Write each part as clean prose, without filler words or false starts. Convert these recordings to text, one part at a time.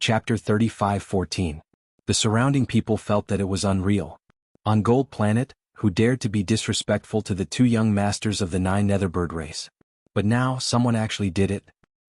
Chapter 35:14. The surrounding people felt that it was unreal. On Gold Planet, who dared to be disrespectful to the two young masters of the Nine Netherbird race? But now, someone actually did it,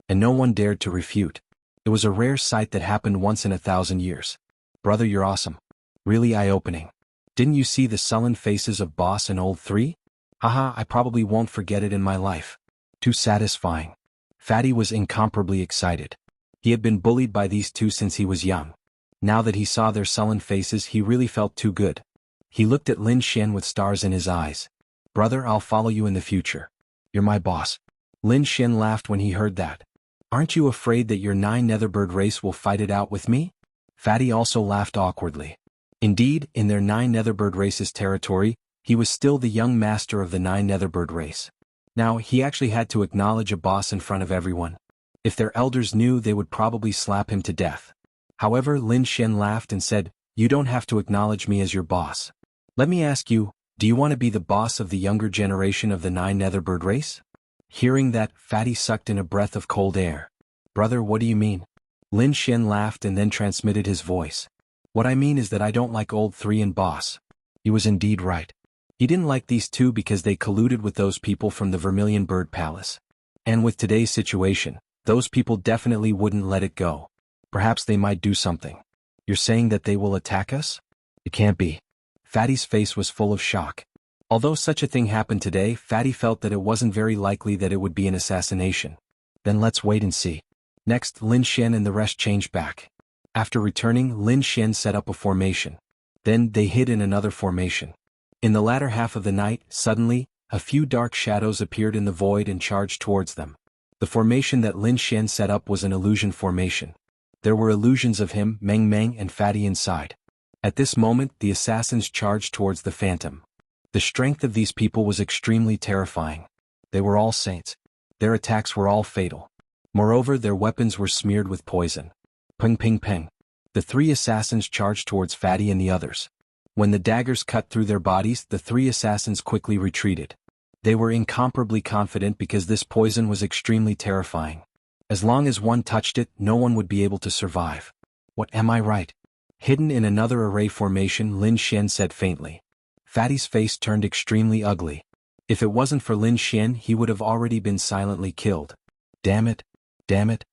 and no one dared to refute. It was a rare sight that happened once in 1,000 years. Brother, you're awesome. Really eye-opening. Didn't you see the sullen faces of Boss and Old Three? Haha, I probably won't forget it in my life. Too satisfying. Fatty was incomparably excited. He had been bullied by these two since he was young. Now that he saw their sullen faces, he really felt too good. He looked at Lin Xian with stars in his eyes. Brother, I'll follow you in the future. You're my boss. Lin Xian laughed when he heard that. Aren't you afraid that your Nine Netherbird race will fight it out with me? Fatty also laughed awkwardly. Indeed, in their Nine Netherbird race's territory, he was still the young master of the Nine Netherbird race. Now, he actually had to acknowledge a boss in front of everyone. If their elders knew, they would probably slap him to death. However, Lin Xian laughed and said, "You don't have to acknowledge me as your boss. Let me ask you, do you want to be the boss of the younger generation of the Nine Netherbird race?" Hearing that, Fatty sucked in a breath of cold air. Brother, what do you mean? Lin Xian laughed and then transmitted his voice. What I mean is that I don't like Old Three and Boss. He was indeed right. He didn't like these two because they colluded with those people from the Vermilion Bird Palace. And with today's situation, those people definitely wouldn't let it go. Perhaps they might do something. You're saying that they will attack us? It can't be. Fatty's face was full of shock. Although such a thing happened today, Fatty felt that it wasn't very likely that it would be an assassination. Then let's wait and see. Next, Lin Xian and the rest changed back. After returning, Lin Xian set up a formation. Then they hid in another formation. In the latter half of the night, suddenly, a few dark shadows appeared in the void and charged towards them. The formation that Lin Xian set up was an illusion formation. There were illusions of him, Meng Meng and Fatty inside. At this moment, the assassins charged towards the phantom. The strength of these people was extremely terrifying. They were all saints. Their attacks were all fatal. Moreover, their weapons were smeared with poison. Ping ping ping. The three assassins charged towards Fatty and the others. When the daggers cut through their bodies, the three assassins quickly retreated. They were incomparably confident because this poison was extremely terrifying. As long as one touched it, no one would be able to survive. What am I right? Hidden in another array formation, Lin Xian said faintly. Fatty's face turned extremely ugly. If it wasn't for Lin Xian, he would have already been silently killed. Damn it. Damn it.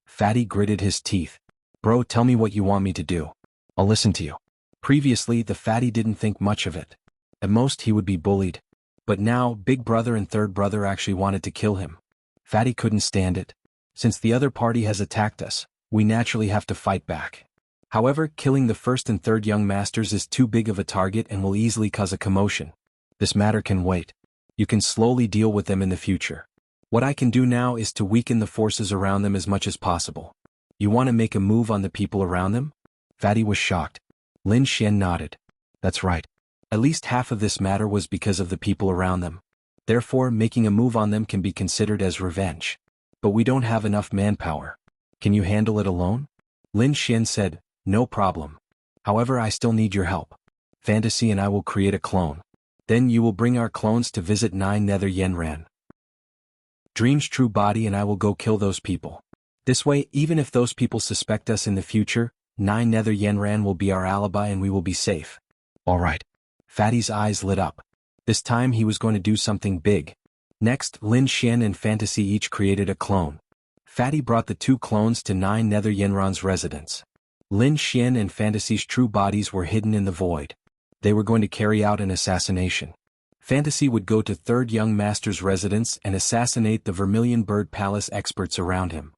Fatty gritted his teeth. Bro, tell me what you want me to do. I'll listen to you. Previously, the Fatty didn't think much of it. At most, he would be bullied. But now, Big Brother and Third Brother actually wanted to kill him. Fatty couldn't stand it. Since the other party has attacked us, we naturally have to fight back. However, killing the first and third young masters is too big of a target and will easily cause a commotion. This matter can wait. You can slowly deal with them in the future. What I can do now is to weaken the forces around them as much as possible. You want to make a move on the people around them? Fatty was shocked. Lin Xian nodded. That's right. At least half of this matter was because of the people around them. Therefore, making a move on them can be considered as revenge. But we don't have enough manpower. Can you handle it alone? Lin Xian said, no problem. However, I still need your help. Fantasy and I will create a clone. Then you will bring our clones to visit Nine Nether Yenran. Dream's true body and I will go kill those people. This way, even if those people suspect us in the future, Nine Nether Yenran will be our alibi and we will be safe. Alright. Fatty's eyes lit up. This time he was going to do something big. Next, Lin Xian and Fantasy each created a clone. Fatty brought the two clones to Nine Nether Yenran's residence. Lin Xian and Fantasy's true bodies were hidden in the void. They were going to carry out an assassination. Fantasy would go to Third Young Master's residence and assassinate the Vermilion Bird Palace experts around him.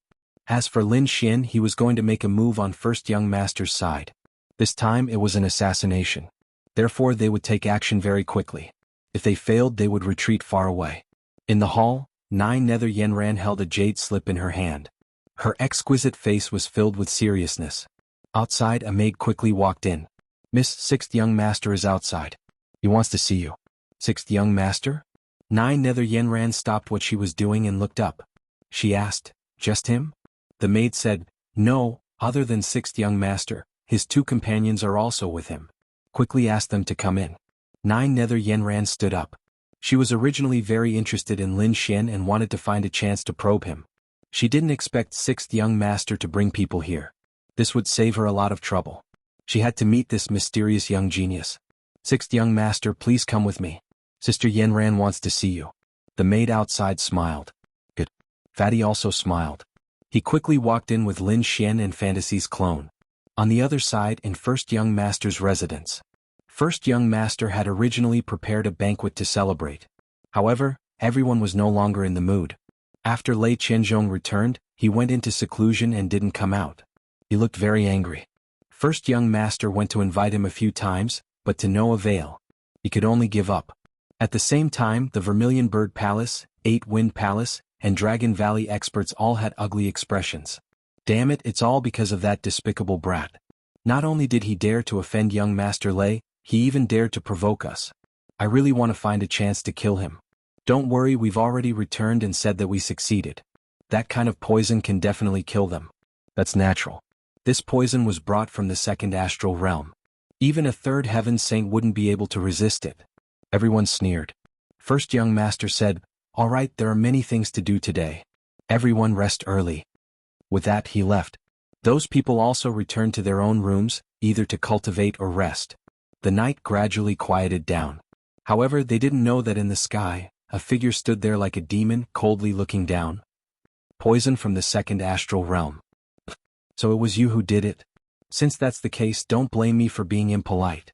As for Lin Xian, he was going to make a move on First Young Master's side. This time it was an assassination. Therefore they would take action very quickly. If they failed, they would retreat far away. In the hall, Nine Nether Yenran held a jade slip in her hand. Her exquisite face was filled with seriousness. Outside, a maid quickly walked in. Miss, Sixth Young Master is outside. He wants to see you. Sixth Young Master? Nine Nether Yenran stopped what she was doing and looked up. She asked, just him? The maid said, no, other than Sixth Young Master, his two companions are also with him. Quickly ask them to come in. Nine Nether Yenran stood up. She was originally very interested in Lin Xian and wanted to find a chance to probe him. She didn't expect Sixth Young Master to bring people here. This would save her a lot of trouble. She had to meet this mysterious young genius. "Sixth young master, please come with me. Sister Yenran wants to see you." The maid outside smiled. Good. Fatty also smiled. He quickly walked in with Lin Xian and Fantasy's clone. On the other side, in First Young Master's residence. First Young Master had originally prepared a banquet to celebrate. However, everyone was no longer in the mood. After Lei Qianzhong returned, he went into seclusion and didn't come out. He looked very angry. First Young Master went to invite him a few times, but to no avail. He could only give up. At the same time, the Vermilion Bird Palace, Eight Wind Palace, and Dragon Valley experts all had ugly expressions. Damn it, it's all because of that despicable brat. Not only did he dare to offend young Master Lei, he even dared to provoke us. I really want to find a chance to kill him. Don't worry, we've already returned and said that we succeeded. That kind of poison can definitely kill them. That's natural. This poison was brought from the second astral realm. Even a third heaven saint wouldn't be able to resist it. Everyone sneered. First Young Master said, "All right, there are many things to do today. Everyone rest early." With that, he left. Those people also returned to their own rooms, either to cultivate or rest. The night gradually quieted down. However, they didn't know that in the sky, a figure stood there like a demon, coldly looking down. Poison from the second astral realm. So it was you who did it? Since that's the case, don't blame me for being impolite.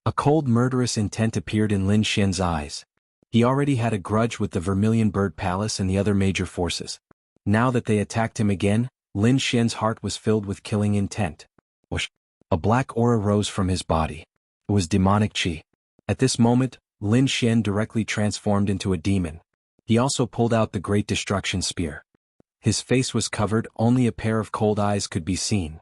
A cold murderous intent appeared in Lin Xian's eyes. He already had a grudge with the Vermilion Bird Palace and the other major forces. Now that they attacked him again, Lin Xian's heart was filled with killing intent. Whoosh! A black aura rose from his body. It was demonic qi. At this moment, Lin Xian directly transformed into a demon. He also pulled out the Great Destruction Spear. His face was covered, only a pair of cold eyes could be seen.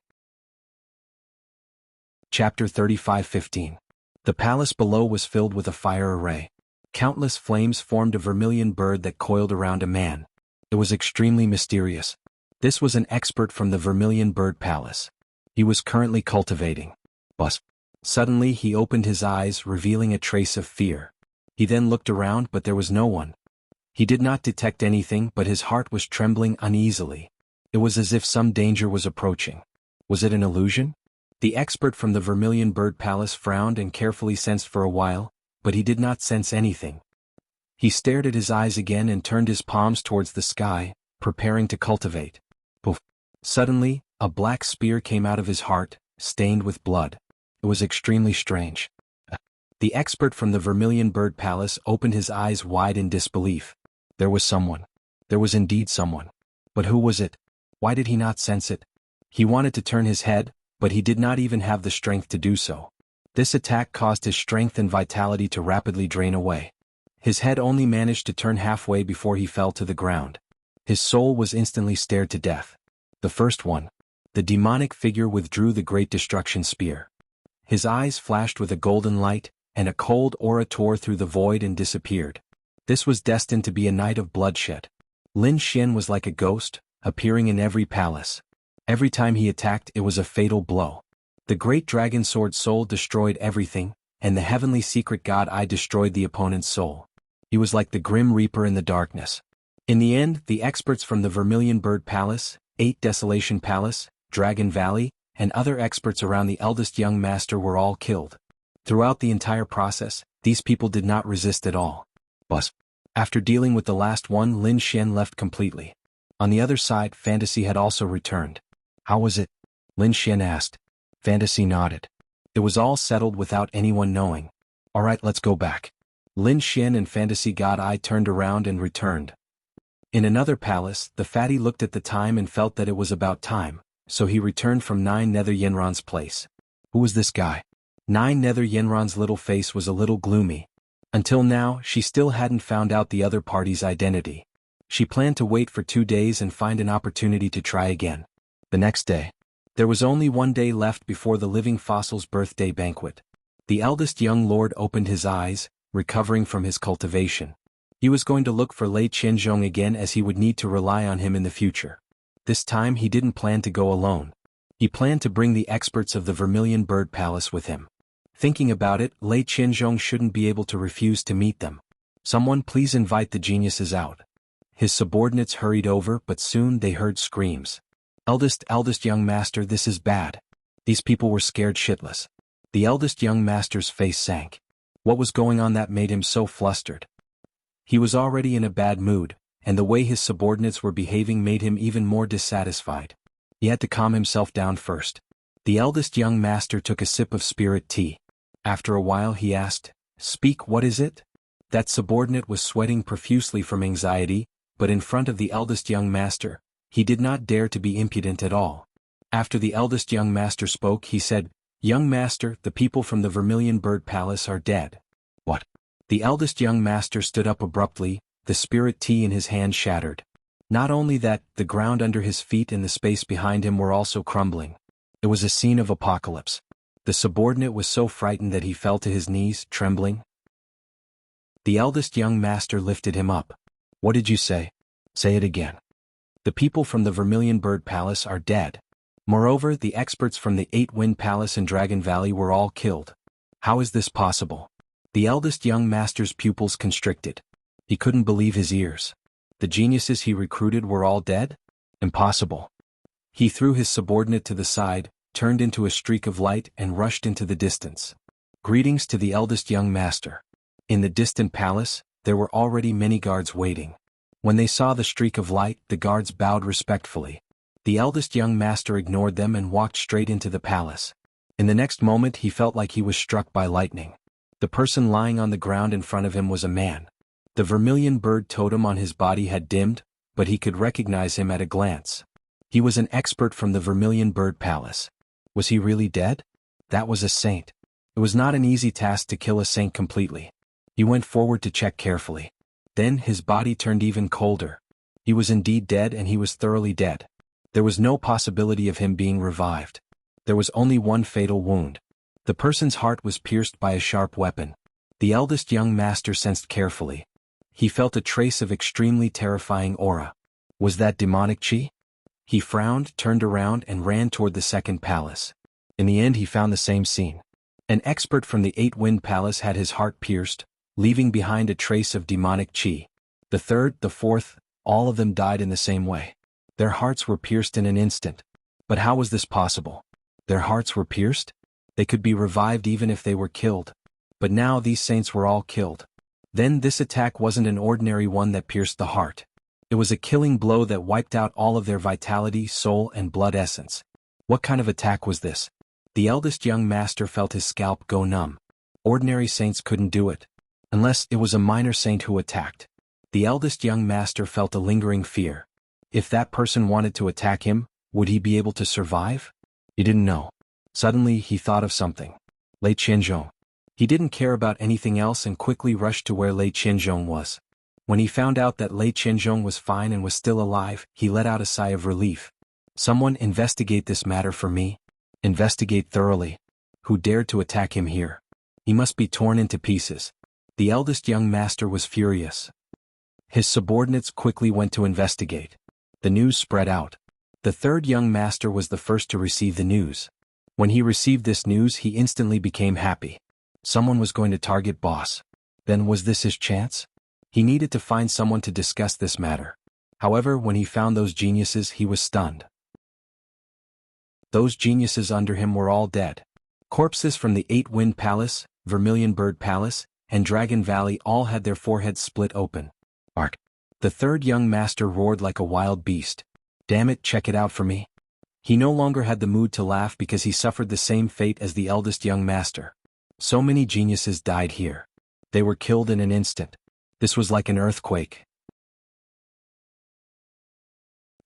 Chapter 35:15. The palace below was filled with a fire array. Countless flames formed a vermilion bird that coiled around a man. It was extremely mysterious. This was an expert from the Vermilion Bird Palace. He was currently cultivating. Bus. Suddenly he opened his eyes, revealing a trace of fear. He then looked around, but there was no one. He did not detect anything, but his heart was trembling uneasily. It was as if some danger was approaching. Was it an illusion? The expert from the Vermilion Bird Palace frowned and carefully sensed for a while, but he did not sense anything. He stared at his eyes again and turned his palms towards the sky, preparing to cultivate. Poof! Suddenly, a black spear came out of his heart, stained with blood. It was extremely strange. The expert from the Vermilion Bird Palace opened his eyes wide in disbelief. There was someone. There was indeed someone. But who was it? Why did he not sense it? He wanted to turn his head, but he did not even have the strength to do so. This attack caused his strength and vitality to rapidly drain away. His head only managed to turn halfway before he fell to the ground. His soul was instantly stared to death. The first one. The demonic figure withdrew the Great Destruction Spear. His eyes flashed with a golden light, and a cold aura tore through the void and disappeared. This was destined to be a night of bloodshed. Lin Xian was like a ghost, appearing in every palace. Every time he attacked, it was a fatal blow. The great dragon sword soul destroyed everything, and the heavenly secret god eye destroyed the opponent's soul. He was like the grim reaper in the darkness. In the end, the experts from the Vermilion Bird Palace, Eight Desolation Palace, Dragon Valley, and other experts around the eldest young master were all killed. Throughout the entire process, these people did not resist at all. But after dealing with the last one, Lin Xian left completely. On the other side, Fantasy had also returned. How was it? Lin Xian asked. Fantasy nodded. It was all settled without anyone knowing. All right, let's go back. Lin Xian and Fantasy God Eye turned around and returned. In another palace, the fatty looked at the time and felt that it was about time, so he returned from Nine Nether Yenron's place. Who was this guy? Nine Nether Yenron's little face was a little gloomy. Until now, she still hadn't found out the other party's identity. She planned to wait for 2 days and find an opportunity to try again. The next day. There was only 1 day left before the living fossil's birthday banquet. The eldest young lord opened his eyes, recovering from his cultivation. He was going to look for Lei Qianzhong again, as he would need to rely on him in the future. This time he didn't plan to go alone. He planned to bring the experts of the Vermilion Bird Palace with him. Thinking about it, Lei Qianzhong shouldn't be able to refuse to meet them. Someone please invite the geniuses out. His subordinates hurried over, but soon they heard screams. Eldest young master, this is bad. These people were scared shitless. The eldest young master's face sank. What was going on that made him so flustered? He was already in a bad mood, and the way his subordinates were behaving made him even more dissatisfied. He had to calm himself down first. The eldest young master took a sip of spirit tea. After a while he asked, "Speak, what is it?" That subordinate was sweating profusely from anxiety, but in front of the eldest young master, he did not dare to be impudent at all. After the eldest young master spoke, he said, "Young master, the people from the Vermilion Bird Palace are dead." What? The eldest young master stood up abruptly, the spirit tea in his hand shattered. Not only that, the ground under his feet and the space behind him were also crumbling. It was a scene of apocalypse. The subordinate was so frightened that he fell to his knees, trembling. The eldest young master lifted him up. "What did you say? Say it again." "The people from the Vermilion Bird Palace are dead. Moreover, the experts from the Eight Wind Palace and Dragon Valley were all killed." "How is this possible?" The eldest young master's pupils constricted. He couldn't believe his ears. The geniuses he recruited were all dead? Impossible. He threw his subordinate to the side, turned into a streak of light and rushed into the distance. Greetings to the eldest young master. In the distant palace, there were already many guards waiting. When they saw the streak of light, the guards bowed respectfully. The eldest young master ignored them and walked straight into the palace. In the next moment he felt like he was struck by lightning. The person lying on the ground in front of him was a man. The vermilion bird totem on his body had dimmed, but he could recognize him at a glance. He was an expert from the Vermilion Bird Palace. Was he really dead? That was a saint. It was not an easy task to kill a saint completely. He went forward to check carefully. Then his body turned even colder. He was indeed dead, and he was thoroughly dead. There was no possibility of him being revived. There was only one fatal wound. The person's heart was pierced by a sharp weapon. The eldest young master sensed carefully. He felt a trace of extremely terrifying aura. Was that demonic chi? He frowned, turned around, and ran toward the second palace. In the end he found the same scene. An expert from the Eight Wind Palace had his heart pierced, leaving behind a trace of demonic chi. The third, the fourth, all of them died in the same way. Their hearts were pierced in an instant. But how was this possible? Their hearts were pierced? They could be revived even if they were killed. But now these saints were all killed. Then this attack wasn't an ordinary one that pierced the heart. It was a killing blow that wiped out all of their vitality, soul, and blood essence. What kind of attack was this? The eldest young master felt his scalp go numb. Ordinary saints couldn't do it. Unless it was a minor saint who attacked. The eldest young master felt a lingering fear. If that person wanted to attack him, would he be able to survive? He didn't know. Suddenly he thought of something. Lei Qianzhong. He didn't care about anything else and quickly rushed to where Lei Qianzhong was. When he found out that Lei Qianzhong was fine and was still alive, he let out a sigh of relief. Someone investigate this matter for me. Investigate thoroughly. Who dared to attack him here? He must be torn into pieces. The eldest young master was furious. His subordinates quickly went to investigate. The news spread out. The third young master was the first to receive the news. When he received this news, he instantly became happy. Someone was going to target boss. Then was this his chance? He needed to find someone to discuss this matter. However, when he found those geniuses, he was stunned. Those geniuses under him were all dead. Corpses from the Eight Wind Palace, Vermilion Bird Palace, and Dragon Valley all had their foreheads split open. Ark. The third young master roared like a wild beast. Damn it, check it out for me. He no longer had the mood to laugh because he suffered the same fate as the eldest young master. So many geniuses died here. They were killed in an instant. This was like an earthquake.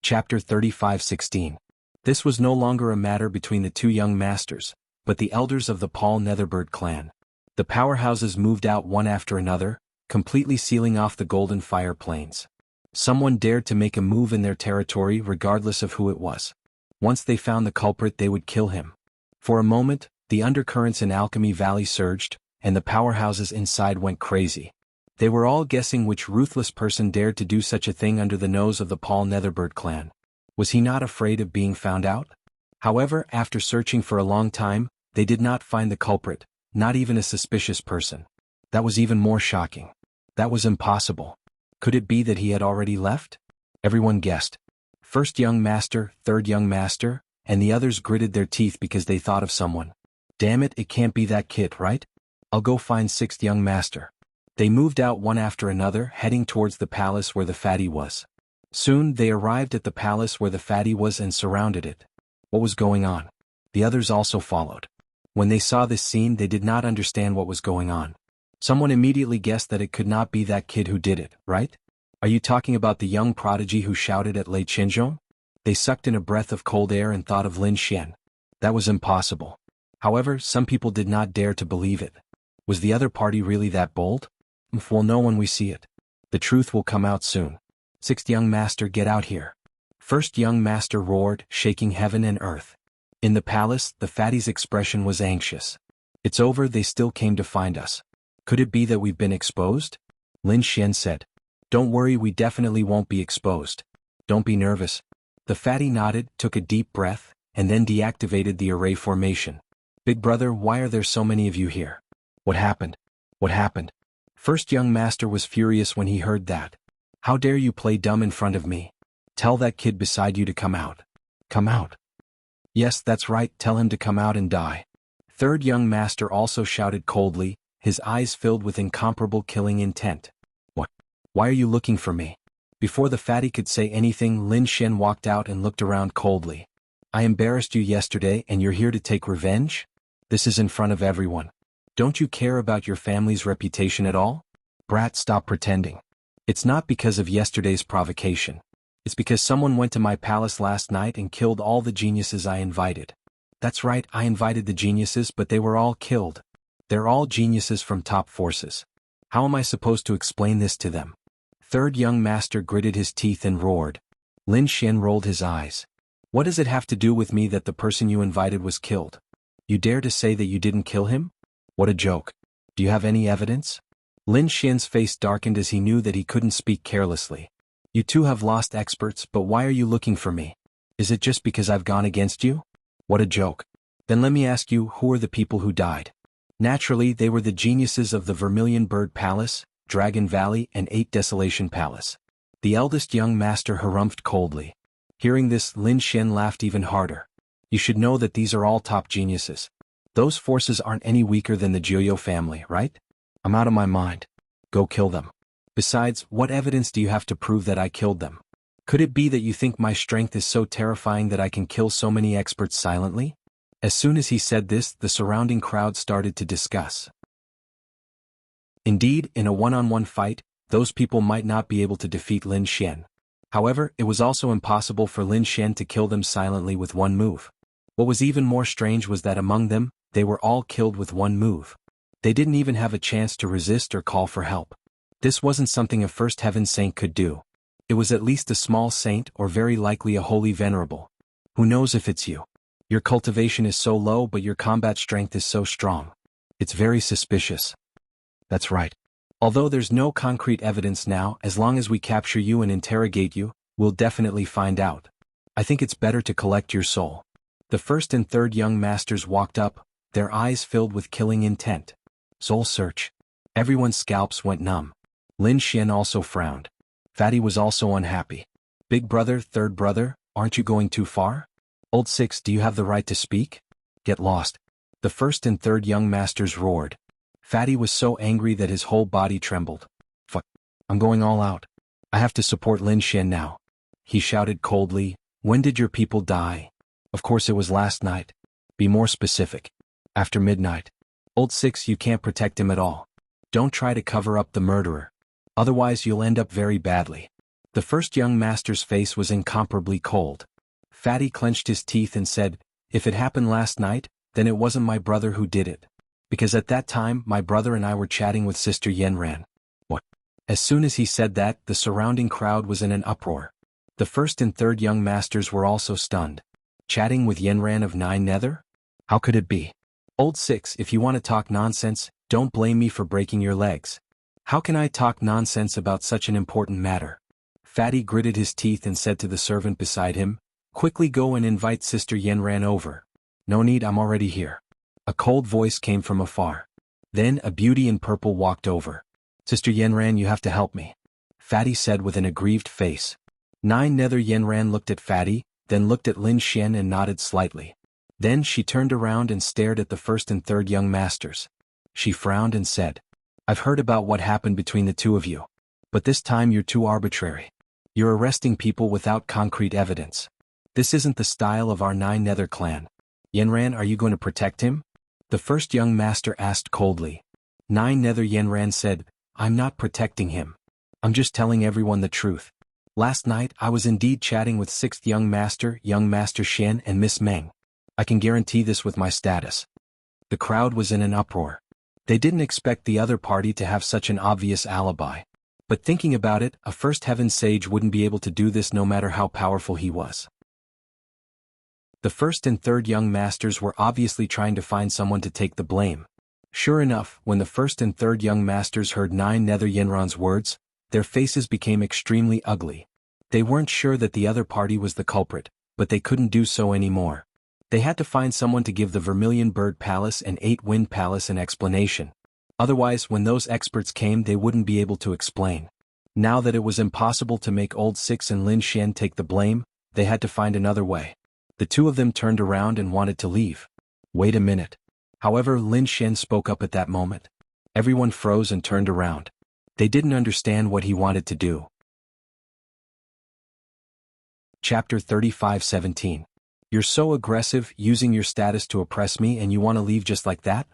Chapter 35:16. This was no longer a matter between the two young masters, but the elders of the Paul Netherbird clan. The powerhouses moved out one after another, completely sealing off the Golden Fire Plains. Someone dared to make a move in their territory regardless of who it was. Once they found the culprit, they would kill him. For a moment, the undercurrents in Alchemy Valley surged, and the powerhouses inside went crazy. They were all guessing which ruthless person dared to do such a thing under the nose of the Paul Netherbird clan. Was he not afraid of being found out? However, after searching for a long time, they did not find the culprit, not even a suspicious person. That was even more shocking. That was impossible. Could it be that he had already left? Everyone guessed. First young master, third young master, and the others gritted their teeth because they thought of someone. Damn it, it can't be that kid, right? I'll go find sixth young master. They moved out one after another, heading towards the palace where the fatty was. Soon they arrived at the palace where the fatty was and surrounded it. What was going on? The others also followed. When they saw this scene, they did not understand what was going on. Someone immediately guessed that it could not be that kid who did it, right? Are you talking about the young prodigy who shouted at Lei Qianzhong? They sucked in a breath of cold air and thought of Lin Xian. That was impossible. However, some people did not dare to believe it. Was the other party really that bold? We'll know when we see it. The truth will come out soon. Sixth young master, get out here. First young master roared, shaking heaven and earth. In the palace, the fatty's expression was anxious. It's over, they still came to find us. Could it be that we've been exposed? Lin Xian said. Don't worry, we definitely won't be exposed. Don't be nervous. The fatty nodded, took a deep breath, and then deactivated the array formation. Big brother, why are there so many of you here? What happened? What happened? First young master was furious when he heard that. How dare you play dumb in front of me? Tell that kid beside you to come out. Come out. Yes, that's right, tell him to come out and die. Third young master also shouted coldly, his eyes filled with incomparable killing intent. What? Why are you looking for me? Before the fatty could say anything, Lin Xian walked out and looked around coldly. I embarrassed you yesterday and you're here to take revenge? This is in front of everyone. Don't you care about your family's reputation at all? Brat, stop pretending. It's not because of yesterday's provocation. It's because someone went to my palace last night and killed all the geniuses I invited. That's right, I invited the geniuses, but they were all killed. They're all geniuses from top forces. How am I supposed to explain this to them? Third young master gritted his teeth and roared. Lin Xian rolled his eyes. What does it have to do with me that the person you invited was killed? You dare to say that you didn't kill him? What a joke. Do you have any evidence? Lin Xian's face darkened as he knew that he couldn't speak carelessly. You two have lost experts, but why are you looking for me? Is it just because I've gone against you? What a joke. Then let me ask you, who are the people who died? Naturally, they were the geniuses of the Vermilion Bird Palace, Dragon Valley, and 8 Desolation Palace. The eldest young master harumphed coldly. Hearing this, Lin Xian laughed even harder. You should know that these are all top geniuses. Those forces aren't any weaker than the Jiuyo family, right? I'm out of my mind. Go kill them. Besides, what evidence do you have to prove that I killed them? Could it be that you think my strength is so terrifying that I can kill so many experts silently? As soon as he said this, the surrounding crowd started to discuss. Indeed, in a one-on-one fight, those people might not be able to defeat Lin Xian. However, it was also impossible for Lin Xian to kill them silently with one move. What was even more strange was that among them, they were all killed with one move. They didn't even have a chance to resist or call for help. This wasn't something a first heaven saint could do. It was at least a small saint or very likely a holy venerable. Who knows if it's you? Your cultivation is so low but your combat strength is so strong. It's very suspicious. That's right. Although there's no concrete evidence now, as long as we capture you and interrogate you, we'll definitely find out. I think it's better to collect your soul. The first and third young masters walked up, their eyes filled with killing intent. Soul search. Everyone's scalps went numb. Lin Xian also frowned. Fatty was also unhappy. Big brother, third brother, aren't you going too far? Old Six, do you have the right to speak? Get lost. The first and third young masters roared. Fatty was so angry that his whole body trembled. Fuck. I'm going all out. I have to support Lin Xian now. He shouted coldly, when did your people die? Of course it was last night. Be more specific. After midnight. Old Six, you can't protect him at all. Don't try to cover up the murderer. Otherwise you'll end up very badly. The first young master's face was incomparably cold. Fatty clenched his teeth and said, if it happened last night, then it wasn't my brother who did it. Because at that time my brother and I were chatting with Sister Yanran. What? As soon as he said that, the surrounding crowd was in an uproar. The first and third young masters were also stunned. Chatting with Yanran of 9 Nether? How could it be? Old Six, if you want to talk nonsense, don't blame me for breaking your legs. How can I talk nonsense about such an important matter? Fatty gritted his teeth and said to the servant beside him, quickly go and invite Sister Yanran over. No need, I'm already here. A cold voice came from afar. Then a beauty in purple walked over. Sister Yanran, you have to help me. Fatty said with an aggrieved face. Nine Nether Yenran looked at Fatty, then looked at Lin Xian and nodded slightly. Then she turned around and stared at the first and third young masters. She frowned and said, "I've heard about what happened between the two of you. But this time you're too arbitrary. You're arresting people without concrete evidence. This isn't the style of our Nine Nether clan. Yenran, are you going to protect him?" The first young master asked coldly. Nine Nether Yenran said, "I'm not protecting him. I'm just telling everyone the truth. Last night I was indeed chatting with 6th young master Shen and Miss Meng. I can guarantee this with my status." The crowd was in an uproar. They didn't expect the other party to have such an obvious alibi. But thinking about it, a First Heaven sage wouldn't be able to do this no matter how powerful he was. The first and third young masters were obviously trying to find someone to take the blame. Sure enough, when the first and third young masters heard Nine Nether Yenran's words, their faces became extremely ugly. They weren't sure that the other party was the culprit, but they couldn't do so anymore. They had to find someone to give the Vermilion Bird Palace and 8 Wind Palace an explanation. Otherwise, when those experts came, they wouldn't be able to explain. Now that it was impossible to make Old Six and Lin Xian take the blame, they had to find another way. The two of them turned around and wanted to leave. "Wait a minute." However, Lin Xian spoke up at that moment. Everyone froze and turned around. They didn't understand what he wanted to do. Chapter 35:17. You're so aggressive, using your status to oppress me, and you want to leave just like that?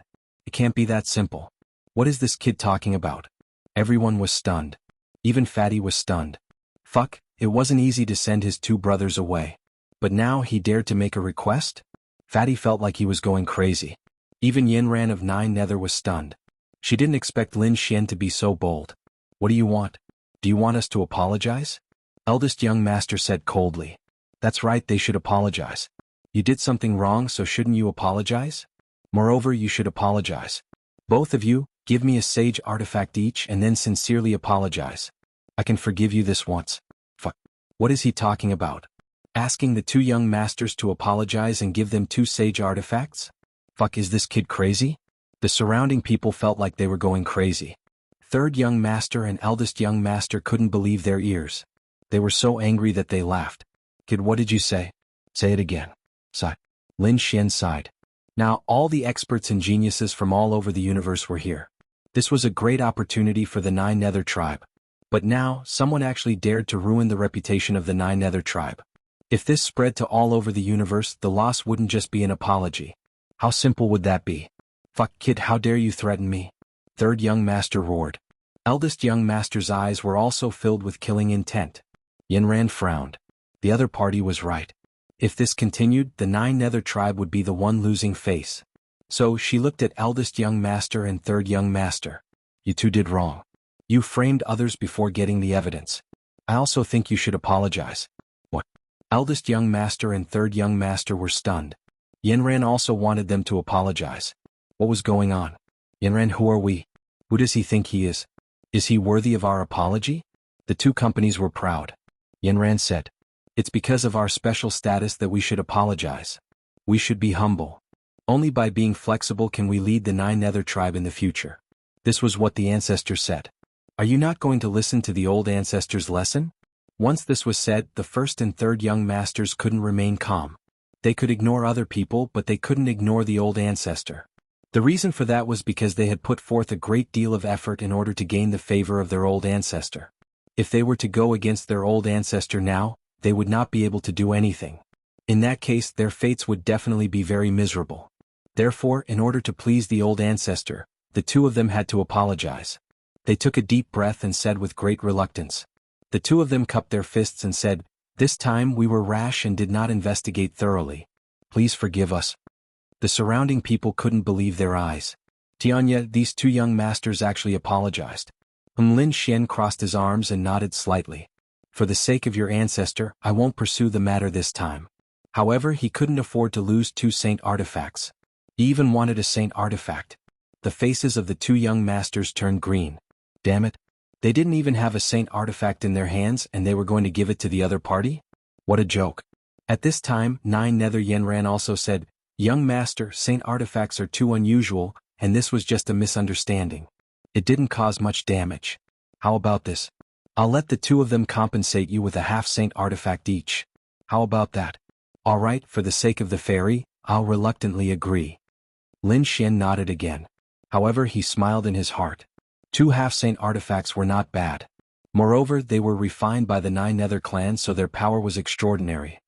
It can't be that simple. What is this kid talking about? Everyone was stunned. Even Fatty was stunned. Fuck, it wasn't easy to send his 2 brothers away. But now he dared to make a request? Fatty felt like he was going crazy. Even Yenran of Nine Nether was stunned. She didn't expect Lin Xian to be so bold. "What do you want? Do you want us to apologize?" Eldest young master said coldly. "That's right, they should apologize. You did something wrong, so shouldn't you apologize? Moreover, you should apologize. Both of you, give me a sage artifact each and then sincerely apologize. I can forgive you this once." Fuck. What is he talking about? Asking the 2 young masters to apologize and give them 2 sage artifacts? Fuck, is this kid crazy? The surrounding people felt like they were going crazy. Third young master and eldest young master couldn't believe their ears. They were so angry that they laughed. "Kid, what did you say? Say it again." Sigh. Lin Xian sighed. Now all the experts and geniuses from all over the universe were here. This was a great opportunity for the Nine Nether tribe. But now, someone actually dared to ruin the reputation of the Nine Nether tribe. If this spread to all over the universe, the loss wouldn't just be an apology. How simple would that be? "Fuck, kid, how dare you threaten me?" Third young master roared. Eldest young master's eyes were also filled with killing intent. Yenran frowned. The other party was right. If this continued, the Nine Nether tribe would be the one losing face. So she looked at eldest young master and third young master. "You two did wrong. You framed others before getting the evidence. I also think you should apologize." "What?" Eldest young master and third young master were stunned. Yenran also wanted them to apologize. What was going on? "Yenran, who are we? Who does he think he is? Is he worthy of our apology?" The 2 companies were proud. Yenran said, "It's because of our special status that we should apologize. We should be humble. Only by being flexible can we lead the Nine Nether tribe in the future." This was what the ancestors said. Are you not going to listen to the old ancestors' lesson? Once this was said, the first and third young masters couldn't remain calm. They could ignore other people, but they couldn't ignore the old ancestor. The reason for that was because they had put forth a great deal of effort in order to gain the favor of their old ancestor. If they were to go against their old ancestor now, they would not be able to do anything. In that case, their fates would definitely be very miserable. Therefore, in order to please the old ancestor, the 2 of them had to apologize. They took a deep breath and said with great reluctance. The 2 of them cupped their fists and said, "This time we were rash and did not investigate thoroughly. Please forgive us." The surrounding people couldn't believe their eyes. "Tianya, these 2 young masters actually apologized." Lin Xian crossed his arms and nodded slightly. "For the sake of your ancestor, I won't pursue the matter this time." However, he couldn't afford to lose 2 saint artifacts. He even wanted a saint artifact. The faces of the 2 young masters turned green. Damn it. They didn't even have a saint artifact in their hands and they were going to give it to the other party? What a joke. At this time, Nine Nether Yenran also said, "Young master, saint artifacts are too unusual, and this was just a misunderstanding. It didn't cause much damage. How about this? I'll let the two of them compensate you with a half-saint artifact each. How about that? All right, for the sake of the fairy, I'll reluctantly agree. Lin Xian nodded again. However, he smiled in his heart. 2 half-saint artifacts were not bad. Moreover, they were refined by the 9 nether clans, so their power was extraordinary.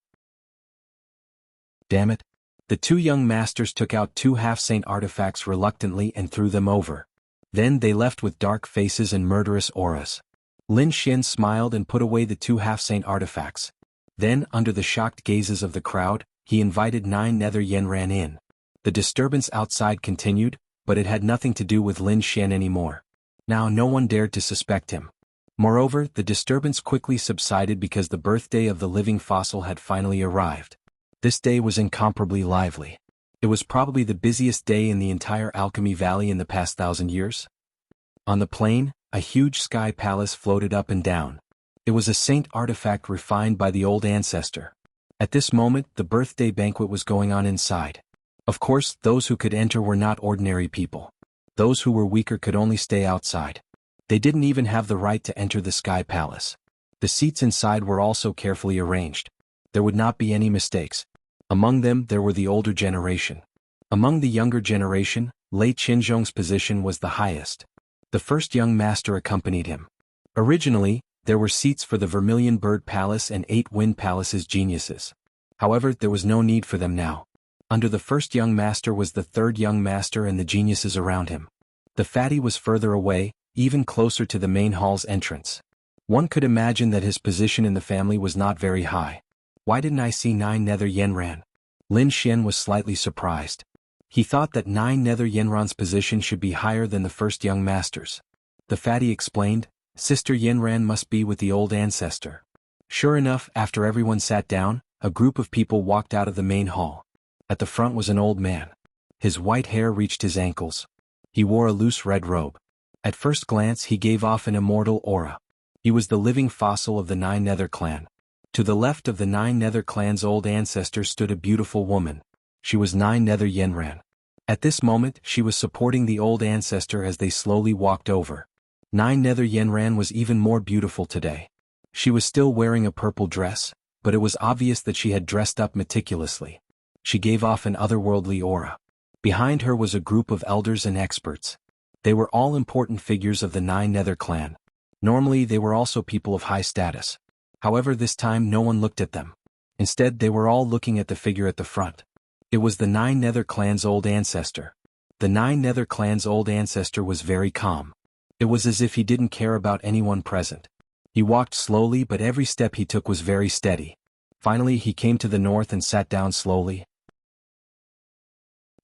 Damn it. The 2 young masters took out 2 half-saint artifacts reluctantly and threw them over. Then they left with dark faces and murderous auras. Lin Xian smiled and put away the 2 half-saint artifacts. Then, under the shocked gazes of the crowd, he invited 9 nether Yenran in. The disturbance outside continued, but it had nothing to do with Lin Xian anymore. Now no one dared to suspect him. Moreover, the disturbance quickly subsided because the birthday of the living fossil had finally arrived. This day was incomparably lively. It was probably the busiest day in the entire Alchemy Valley in the past 1,000 years. On the plain, a huge sky palace floated up and down. It was a saint artifact refined by the old ancestor. At this moment, the birthday banquet was going on inside. Of course, those who could enter were not ordinary people. Those who were weaker could only stay outside. They didn't even have the right to enter the sky palace. The seats inside were also carefully arranged. There would not be any mistakes. Among them, there were the older generation. Among the younger generation, Lei Qinzhong's position was the highest. The first young master accompanied him. Originally, there were seats for the Vermilion Bird Palace and 8 Wind Palace's geniuses. However, there was no need for them now. Under the first young master was the third young master and the geniuses around him. The fatty was further away, even closer to the main hall's entrance. One could imagine that his position in the family was not very high. Why didn't I see 9 nether Yenran? Lin Xian was slightly surprised. He thought that 9 nether Yenran's position should be higher than the first young master's. The fatty explained, Sister Yenran must be with the old ancestor. Sure enough, after everyone sat down, a group of people walked out of the main hall. At the front was an old man. His white hair reached his ankles. He wore a loose red robe. At first glance he gave off an immortal aura. He was the living fossil of the 9 nether clan. To the left of the 9 nether clan's old ancestor stood a beautiful woman. She was 9 nether Yenran. At this moment she was supporting the old ancestor as they slowly walked over. 9 nether Yenran was even more beautiful today. She was still wearing a purple dress, but it was obvious that she had dressed up meticulously. She gave off an otherworldly aura. Behind her was a group of elders and experts. They were all important figures of the 9 nether clan. Normally they were also people of high status. However, this time no one looked at them. Instead, they were all looking at the figure at the front. It was the 9 nether clan's old ancestor. The 9 nether clan's old ancestor was very calm. It was as if he didn't care about anyone present. He walked slowly, but every step he took was very steady. Finally, he came to the north and sat down slowly.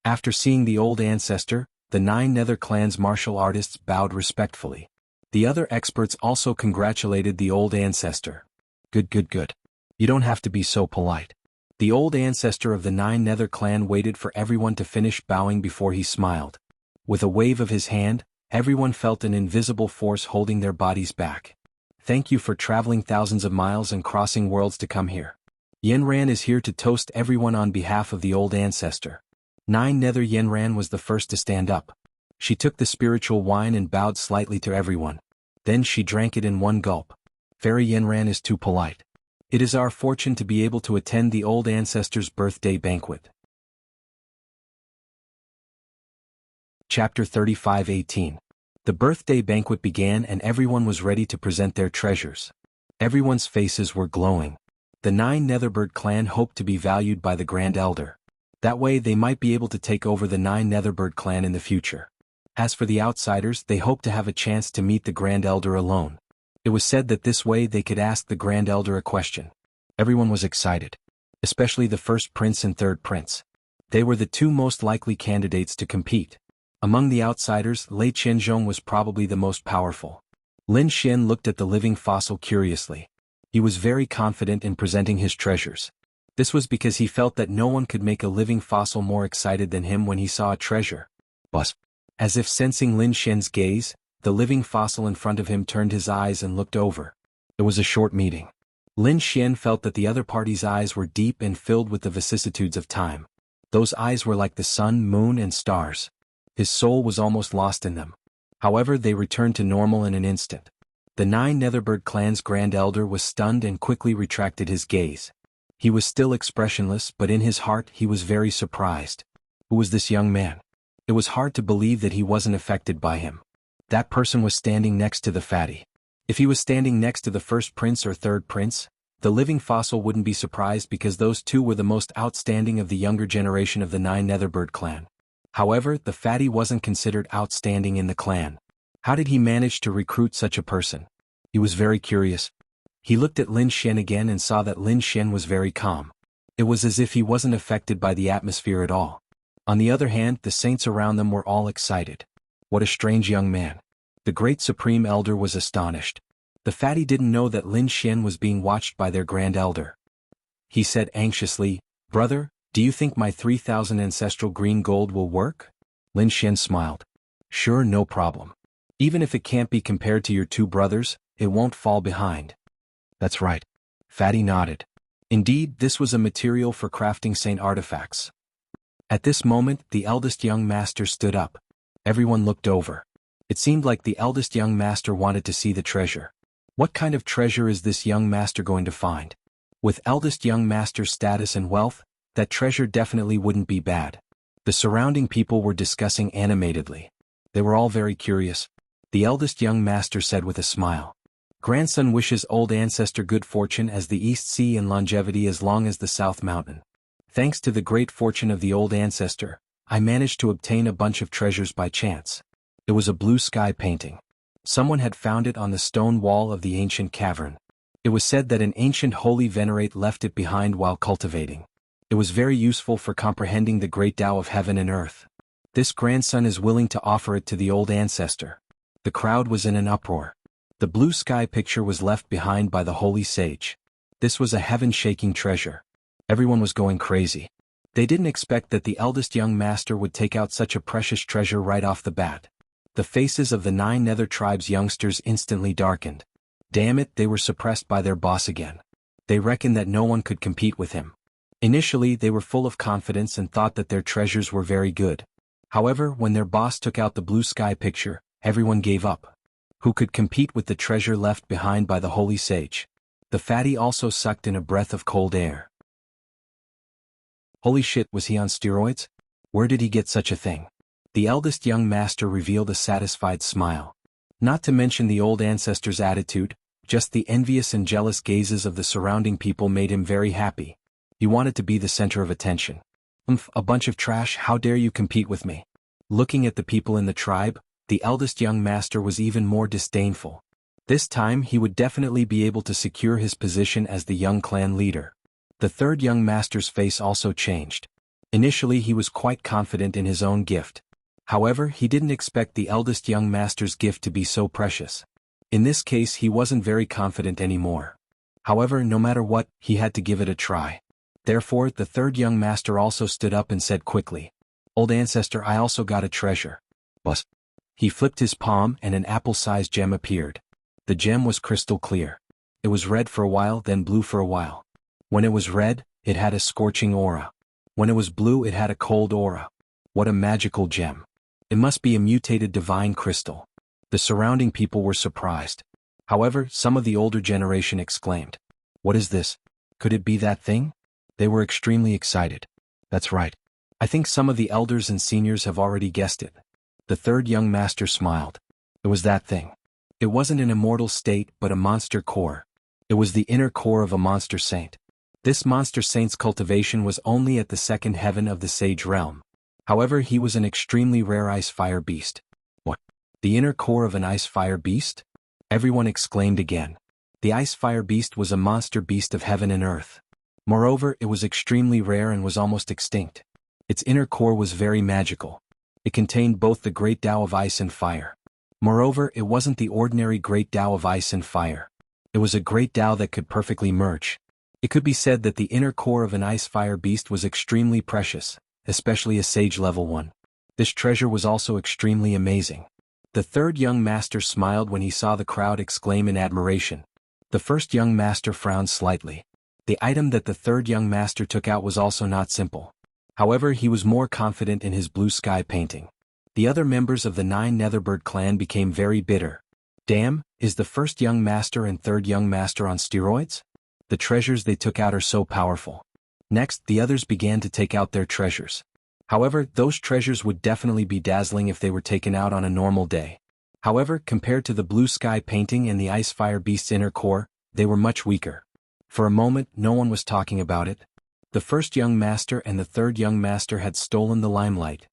After seeing the old ancestor, the 9 nether clan's martial artists bowed respectfully. The other experts also congratulated the old ancestor. Good. You don't have to be so polite. The old ancestor of the 9 nether clan waited for everyone to finish bowing before he smiled. With a wave of his hand, everyone felt an invisible force holding their bodies back. Thank you for traveling thousands of miles and crossing worlds to come here. Yenran is here to toast everyone on behalf of the old ancestor. 9 nether Yenran was the first to stand up. She took the spiritual wine and bowed slightly to everyone. Then she drank it in one gulp. Fairy Yenran is too polite. It is our fortune to be able to attend the old ancestor's birthday banquet. Chapter 35:18. The birthday banquet began and everyone was ready to present their treasures. Everyone's faces were glowing. The 9 Netherbird clan hoped to be valued by the Grand Elder. That way they might be able to take over the 9 Netherbird clan in the future. As for the outsiders, they hoped to have a chance to meet the Grand Elder alone. It was said that this way they could ask the Grand Elder a question. Everyone was excited. Especially the first prince and third prince. They were the 2 most likely candidates to compete. Among the outsiders, Lei Qinzhong was probably the most powerful. Lin Xian looked at the living fossil curiously. He was very confident in presenting his treasures. This was because he felt that no one could make a living fossil more excited than him when he saw a treasure. But, as if sensing Lin Xian's gaze, the living fossil in front of him turned his eyes and looked over. It was a short meeting. Lin Xian felt that the other party's eyes were deep and filled with the vicissitudes of time. Those eyes were like the sun, moon, and stars. His soul was almost lost in them. However, they returned to normal in an instant. The 9 Netherbird clan's Grand Elder was stunned and quickly retracted his gaze. He was still expressionless, but in his heart he was very surprised. Who was this young man? It was hard to believe that he wasn't affected by him. That person was standing next to the fatty. If he was standing next to the first prince or third prince, the living fossil wouldn't be surprised because those two were the most outstanding of the younger generation of the 9 Netherbird clan. However, the fatty wasn't considered outstanding in the clan. How did he manage to recruit such a person? He was very curious. He looked at Lin Shen again and saw that Lin Shen was very calm. It was as if he wasn't affected by the atmosphere at all. On the other hand, the saints around them were all excited. What a strange young man. The great Supreme Elder was astonished. The fatty didn't know that Lin Shen was being watched by their Grand Elder. He said anxiously, "Brother, do you think my 3,000 ancestral green gold will work?" Lin Shen smiled. "Sure, no problem. Even if it can't be compared to your two brothers, it won't fall behind." "That's right." Fatty nodded. Indeed, this was a material for crafting saint artifacts. At this moment, the eldest young master stood up. Everyone looked over. It seemed like the eldest young master wanted to see the treasure. What kind of treasure is this young master going to find? With eldest young master's status and wealth, that treasure definitely wouldn't be bad. The surrounding people were discussing animatedly. They were all very curious. The eldest young master said with a smile, "Grandson wishes old ancestor good fortune as the East Sea and longevity as long as the South Mountain. Thanks to the great fortune of the old ancestor, I managed to obtain a bunch of treasures by chance." It was a blue sky painting. Someone had found it on the stone wall of the ancient cavern. It was said that an ancient holy venerate left it behind while cultivating. It was very useful for comprehending the great Tao of heaven and earth. This grandson is willing to offer it to the old ancestor. The crowd was in an uproar. The blue sky picture was left behind by the holy sage. This was a heaven-shaking treasure. Everyone was going crazy. They didn't expect that the eldest young master would take out such a precious treasure right off the bat. The faces of the 9 Nether tribes youngsters instantly darkened. Damn it, they were suppressed by their boss again. They reckoned that no one could compete with him. Initially, they were full of confidence and thought that their treasures were very good. However, when their boss took out the blue sky picture, everyone gave up. Who could compete with the treasure left behind by the holy sage? The fatty also sucked in a breath of cold air. Holy shit, was he on steroids? Where did he get such a thing? The eldest young master revealed a satisfied smile. Not to mention the old ancestor's attitude, just the envious and jealous gazes of the surrounding people made him very happy. He wanted to be the center of attention. A bunch of trash, how dare you compete with me? Looking at the people in the tribe, the eldest young master was even more disdainful. This time he would definitely be able to secure his position as the young clan leader. The third young master's face also changed. Initially he was quite confident in his own gift. However, he didn't expect the eldest young master's gift to be so precious. In this case he wasn't very confident anymore. However, no matter what, he had to give it a try. Therefore, the third young master also stood up and said quickly, "Old ancestor, I also got a treasure." Bus. He flipped his palm and an apple-sized gem appeared. The gem was crystal clear. It was red for a while, then blue for a while. When it was red, it had a scorching aura. When it was blue, it had a cold aura. What a magical gem. It must be a mutated divine crystal. The surrounding people were surprised. However, some of the older generation exclaimed, "What is this? Could it be that thing?" They were extremely excited. "That's right. I think some of the elders and seniors have already guessed it." The third young master smiled. It was that thing. It wasn't an immortal state but a monster core. It was the inner core of a monster saint. This monster saint's cultivation was only at the second heaven of the sage realm. However, he was an extremely rare ice-fire beast. What? The inner core of an ice-fire beast? Everyone exclaimed again. The ice-fire beast was a monster beast of heaven and earth. Moreover, it was extremely rare and was almost extinct. Its inner core was very magical. It contained both the great Tao of ice and fire. Moreover, it wasn't the ordinary great Tao of ice and fire. It was a great Tao that could perfectly merge. It could be said that the inner core of an ice-fire beast was extremely precious, especially a sage level one. This treasure was also extremely amazing. The third young master smiled when he saw the crowd exclaim in admiration. The first young master frowned slightly. The item that the third young master took out was also not simple. However, he was more confident in his blue sky painting. The other members of the 9 Netherbird clan became very bitter. Damn, is the first young master and third young master on steroids? The treasures they took out are so powerful. Next, the others began to take out their treasures. However, those treasures would definitely be dazzling if they were taken out on a normal day. However, compared to the blue sky painting and the ice fire beast's inner core, they were much weaker. For a moment, no one was talking about it. The first young master and the third young master had stolen the limelight.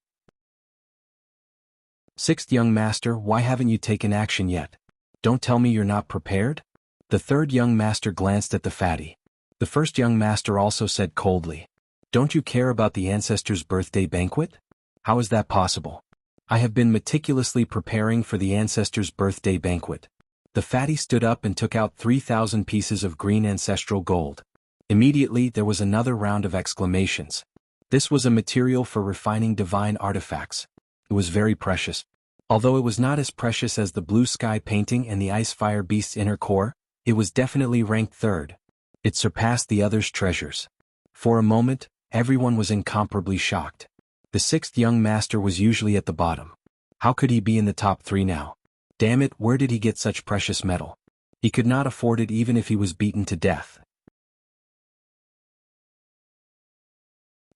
Sixth young master, why haven't you taken action yet? Don't tell me you're not prepared? The third young master glanced at the fatty. The first young master also said coldly, "Don't you care about the ancestor's birthday banquet? How is that possible?" "I have been meticulously preparing for the ancestor's birthday banquet." The fatty stood up and took out 3,000 pieces of green ancestral gold. Immediately there was another round of exclamations. This was a material for refining divine artifacts. It was very precious. Although it was not as precious as the blue sky painting and the ice fire beast's inner core, it was definitely ranked third. It surpassed the others' treasures. For a moment, everyone was incomparably shocked. The sixth young master was usually at the bottom. How could he be in the top 3 now? Damn it, where did he get such precious metal? He could not afford it even if he was beaten to death.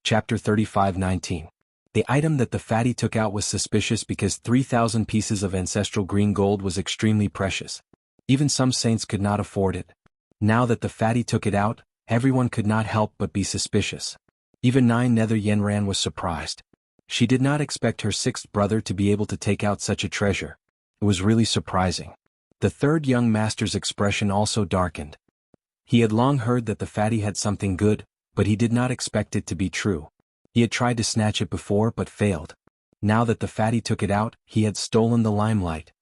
Chapter 35:19. The item that the fatty took out was suspicious because 3,000 pieces of ancestral green gold was extremely precious. Even some saints could not afford it. Now that the fatty took it out, everyone could not help but be suspicious. Even 9 Nether Yenran was surprised. She did not expect her sixth brother to be able to take out such a treasure. It was really surprising. The third young master's expression also darkened. He had long heard that the fatty had something good, but he did not expect it to be true. He had tried to snatch it before but failed. Now that the fatty took it out, he had stolen the limelight.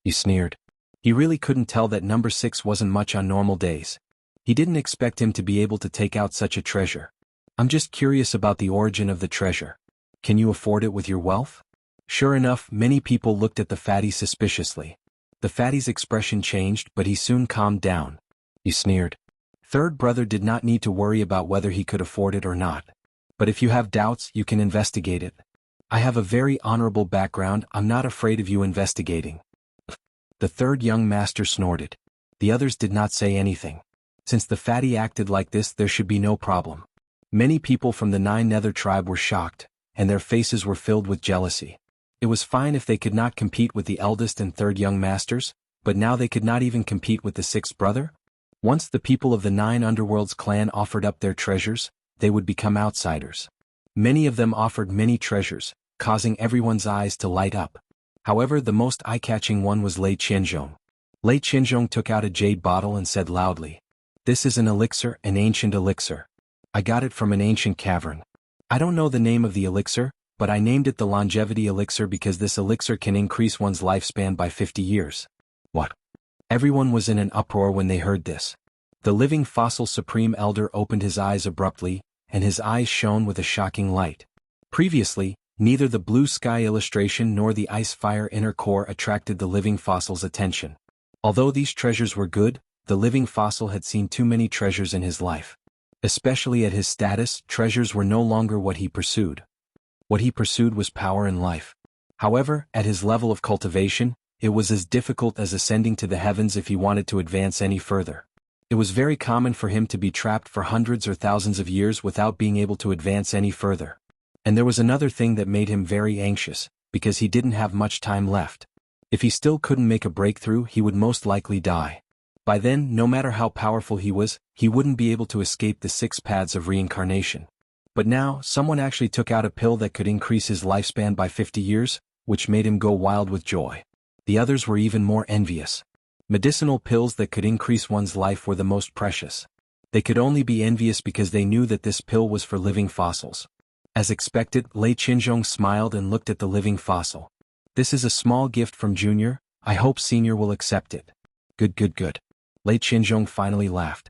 He sneered. He really couldn't tell that number 6 wasn't much on normal days. He didn't expect him to be able to take out such a treasure. "I'm just curious about the origin of the treasure. Can you afford it with your wealth?" Sure enough, many people looked at the fatty suspiciously. The fatty's expression changed, but he soon calmed down. He sneered. Third brother did not need to worry about whether he could afford it or not. "But if you have doubts, you can investigate it. I have a very honorable background, I'm not afraid of you investigating." The third young master snorted. The others did not say anything. Since the fatty acted like this, there should be no problem. Many people from the 9 Nether tribe were shocked, and their faces were filled with jealousy. It was fine if they could not compete with the eldest and third young masters, but now they could not even compete with the sixth brother? Once the people of the 9 Underworlds clan offered up their treasures, they would become outsiders. Many of them offered many treasures, causing everyone's eyes to light up. However, the most eye-catching one was Lei Qianzhong. Lei Qianzhong took out a jade bottle and said loudly, "This is an elixir, an ancient elixir. I got it from an ancient cavern. I don't know the name of the elixir, but I named it the longevity elixir because this elixir can increase one's lifespan by 50 years. What? Everyone was in an uproar when they heard this. The living fossil supreme elder opened his eyes abruptly, and his eyes shone with a shocking light. Previously, neither the blue sky illustration nor the ice fire inner core attracted the living fossil's attention. Although these treasures were good, the living fossil had seen too many treasures in his life. Especially at his status, treasures were no longer what he pursued. What he pursued was power and life. However, at his level of cultivation, it was as difficult as ascending to the heavens if he wanted to advance any further. It was very common for him to be trapped for hundreds or thousands of years without being able to advance any further. And there was another thing that made him very anxious, because he didn't have much time left. If he still couldn't make a breakthrough, he would most likely die. By then, no matter how powerful he was, he wouldn't be able to escape the 6 paths of reincarnation. But now, someone actually took out a pill that could increase his lifespan by 50 years, which made him go wild with joy. The others were even more envious. Medicinal pills that could increase one's life were the most precious. They could only be envious because they knew that this pill was for living fossils. As expected, Lei Qianzhong smiled and looked at the living fossil. "This is a small gift from Junior, I hope Senior will accept it." Good. Lei Qianzhong finally laughed.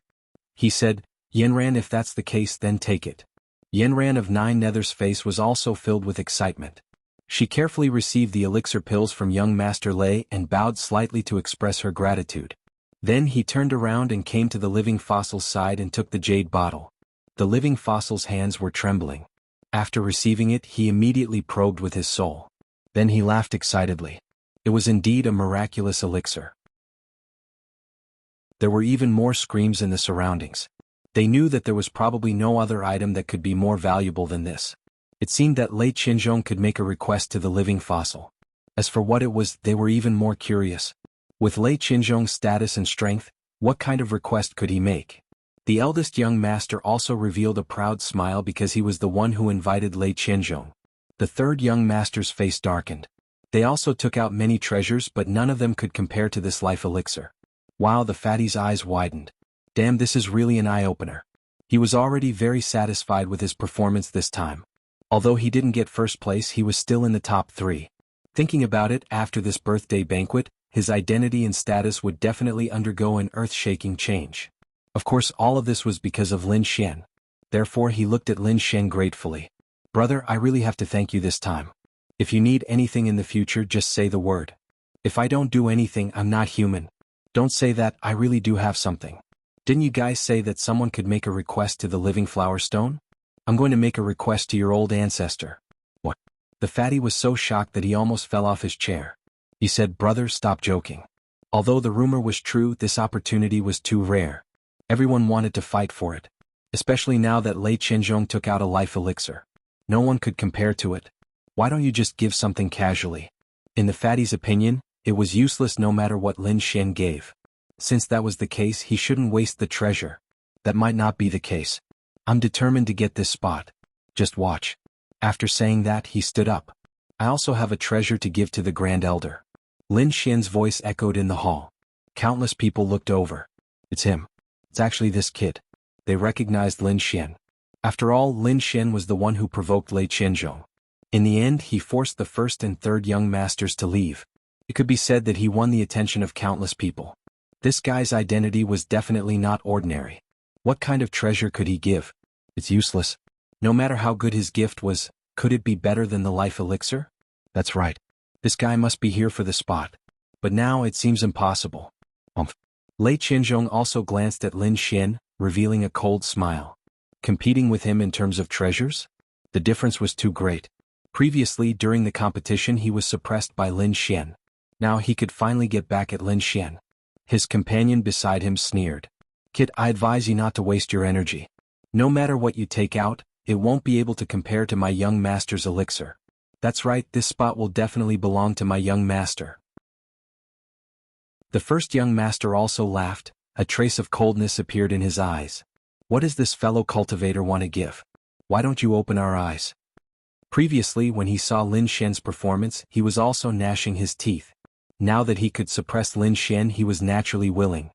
He said, "Yenran, if that's the case, then take it." Yenran of 9 Nether's face was also filled with excitement. She carefully received the elixir pills from young Master Lei and bowed slightly to express her gratitude. Then he turned around and came to the living fossil's side and took the jade bottle. The living fossil's hands were trembling. After receiving it, he immediately probed with his soul. Then he laughed excitedly. It was indeed a miraculous elixir. There were even more screams in the surroundings. They knew that there was probably no other item that could be more valuable than this. It seemed that Lei Qinzhong could make a request to the living fossil. As for what it was, they were even more curious. With Lei Qinzhong's status and strength, what kind of request could he make? The eldest young master also revealed a proud smile because he was the one who invited Lei Qinzhong. The third young master's face darkened. They also took out many treasures, but none of them could compare to this life elixir. Wow, the fatty's eyes widened. Damn, this is really an eye-opener. He was already very satisfied with his performance this time. Although he didn't get first place, he was still in the top 3. Thinking about it, after this birthday banquet, his identity and status would definitely undergo an earth-shaking change. Of course, all of this was because of Lin Xian. Therefore, he looked at Lin Xian gratefully. Brother, I really have to thank you this time. If you need anything in the future, just say the word. If I don't do anything, I'm not human. Don't say that, I really do have something. Didn't you guys say that someone could make a request to the living flower stone? I'm going to make a request to your old ancestor. What? The fatty was so shocked that he almost fell off his chair. He said, brother, stop joking. Although the rumor was true, this opportunity was too rare. Everyone wanted to fight for it. Especially now that Lei Qinzhong took out a life elixir. No one could compare to it. Why don't you just give something casually? In the fatty's opinion, it was useless no matter what Lin Xian gave. Since that was the case, he shouldn't waste the treasure. That might not be the case. I'm determined to get this spot. Just watch. After saying that, he stood up. I also have a treasure to give to the Grand Elder. Lin Xian's voice echoed in the hall. Countless people looked over. It's him. It's actually this kid. They recognized Lin Xian. After all, Lin Xian was the one who provoked Lei Qinzhong. In the end, he forced the first and third young masters to leave. It could be said that he won the attention of countless people. This guy's identity was definitely not ordinary. What kind of treasure could he give? It's useless. No matter how good his gift was, could it be better than the life elixir? That's right. This guy must be here for the spot. But now it seems impossible. Lei Qinzhong also glanced at Lin Xian, revealing a cold smile. Competing with him in terms of treasures? The difference was too great. Previously, during the competition, he was suppressed by Lin Xian. Now he could finally get back at Lin Xian. His companion beside him sneered. Kid, I advise you not to waste your energy. No matter what you take out, it won't be able to compare to my young master's elixir. That's right, this spot will definitely belong to my young master. The first young master also laughed. A trace of coldness appeared in his eyes. What does this fellow cultivator want to give? Why don't you open our eyes? Previously, when he saw Lin Xian's performance, he was also gnashing his teeth. Now that he could suppress Lin Xian, he was naturally willing.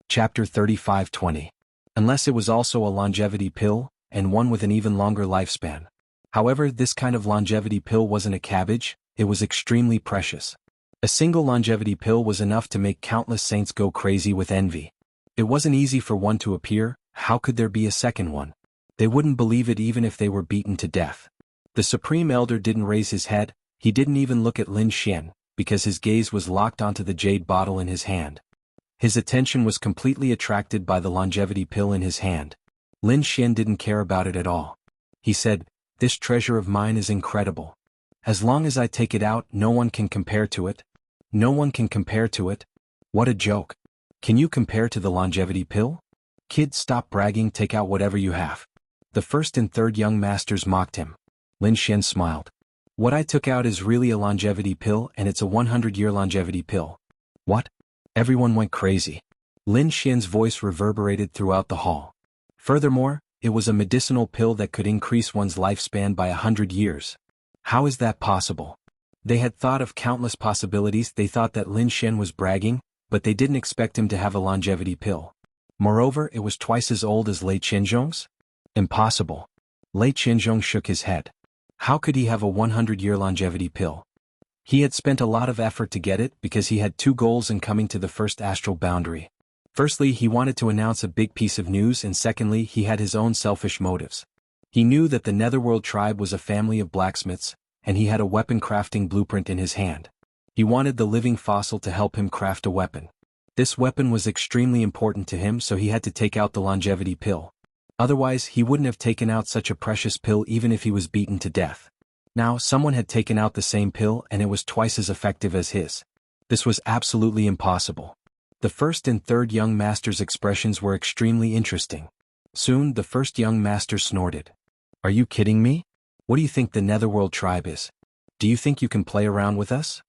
Chapter 35:20. Unless it was also a longevity pill, and one with an even longer lifespan. However, this kind of longevity pill wasn't a cabbage, it was extremely precious. A single longevity pill was enough to make countless saints go crazy with envy. It wasn't easy for one to appear, how could there be a second one? They wouldn't believe it even if they were beaten to death. The Supreme Elder didn't raise his head, he didn't even look at Lin Xian, because his gaze was locked onto the jade bottle in his hand. His attention was completely attracted by the longevity pill in his hand. Lin Xian didn't care about it at all. He said, this treasure of mine is incredible. As long as I take it out, no one can compare to it. No one can compare to it. What a joke. Can you compare to the longevity pill? Kid, stop bragging, take out whatever you have. The first and third young masters mocked him. Lin Xian smiled. What I took out is really a longevity pill, and it's a 100-year longevity pill. What? Everyone went crazy. Lin Xian's voice reverberated throughout the hall. Furthermore, it was a medicinal pill that could increase one's lifespan by 100 years. How is that possible? They had thought of countless possibilities. They thought that Lin Xian was bragging, but they didn't expect him to have a longevity pill. Moreover, it was twice as old as Lei Qinzhong's? Impossible. Lei Qinzhong shook his head. How could he have a 100-year longevity pill? He had spent a lot of effort to get it because he had two goals in coming to the first astral boundary. Firstly, he wanted to announce a big piece of news, and secondly, he had his own selfish motives. He knew that the Netherworld tribe was a family of blacksmiths, and he had a weapon crafting blueprint in his hand. He wanted the living fossil to help him craft a weapon. This weapon was extremely important to him, so he had to take out the longevity pill. Otherwise, he wouldn't have taken out such a precious pill even if he was beaten to death. Now someone had taken out the same pill and it was twice as effective as his. This was absolutely impossible. The first and third young master's expressions were extremely interesting. Soon the first young master snorted. Are you kidding me? What do you think the Netherworld tribe is? Do you think you can play around with us?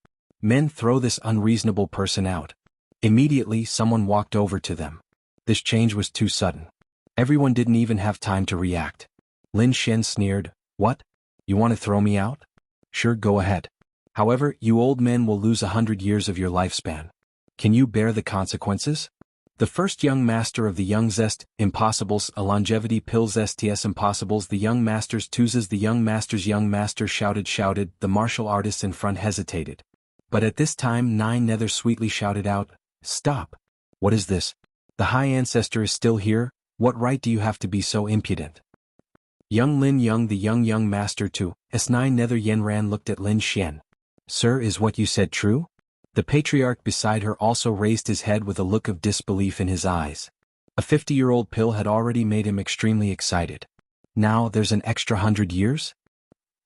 Men, throw this unreasonable person out. Immediately someone walked over to them. This change was too sudden. Everyone didn't even have time to react. Lin Xian sneered, "What? You want to throw me out? Sure, go ahead. However, you old men will lose 100 years of your lifespan. Can you bear the consequences?" The first young master of the young zest, impossibles, a longevity pill zsts impossibles, the young masters chooses the young master shouted, the martial artists in front hesitated. But at this time Nine Nether sweetly shouted out, "Stop! What is this? The High Ancestor is still here, what right do you have to be so impudent?" Young Lin Young, the young master too, S9 Nether Yenran looked at Lin Xian. "Sir, is what you said true?" The patriarch beside her also raised his head with a look of disbelief in his eyes. A 50-year-old pill had already made him extremely excited. Now there's an extra 100 years?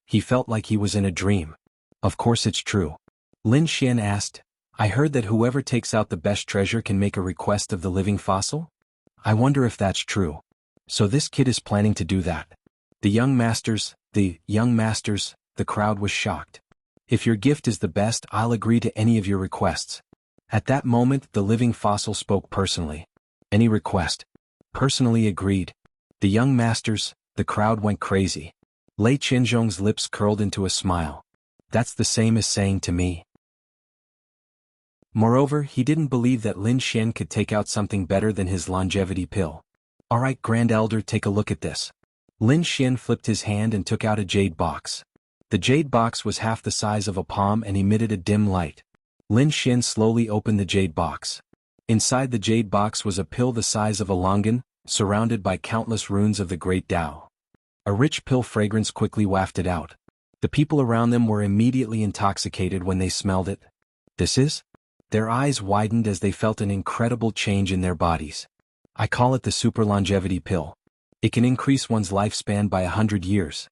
He felt like he was in a dream. Of course it's true. Lin Xian asked, "I heard that whoever takes out the best treasure can make a request of the living fossil? I wonder if that's true. So this kid is planning to do that." The young masters, the crowd was shocked. "If your gift is the best, I'll agree to any of your requests." At that moment the living fossil spoke personally. "Any request." Personally agreed. The young masters, the crowd went crazy. Lei Qinzhong's lips curled into a smile. "That's the same as saying to me." Moreover, he didn't believe that Lin Xian could take out something better than his longevity pill. "Alright, Grand Elder, take a look at this." Lin Xian flipped his hand and took out a jade box. The jade box was half the size of a palm and emitted a dim light. Lin Xian slowly opened the jade box. Inside the jade box was a pill the size of a longan, surrounded by countless runes of the Great Tao. A rich pill fragrance quickly wafted out. The people around them were immediately intoxicated when they smelled it. "This is?" Their eyes widened as they felt an incredible change in their bodies. "I call it the super longevity pill. It can increase one's lifespan by 100 years.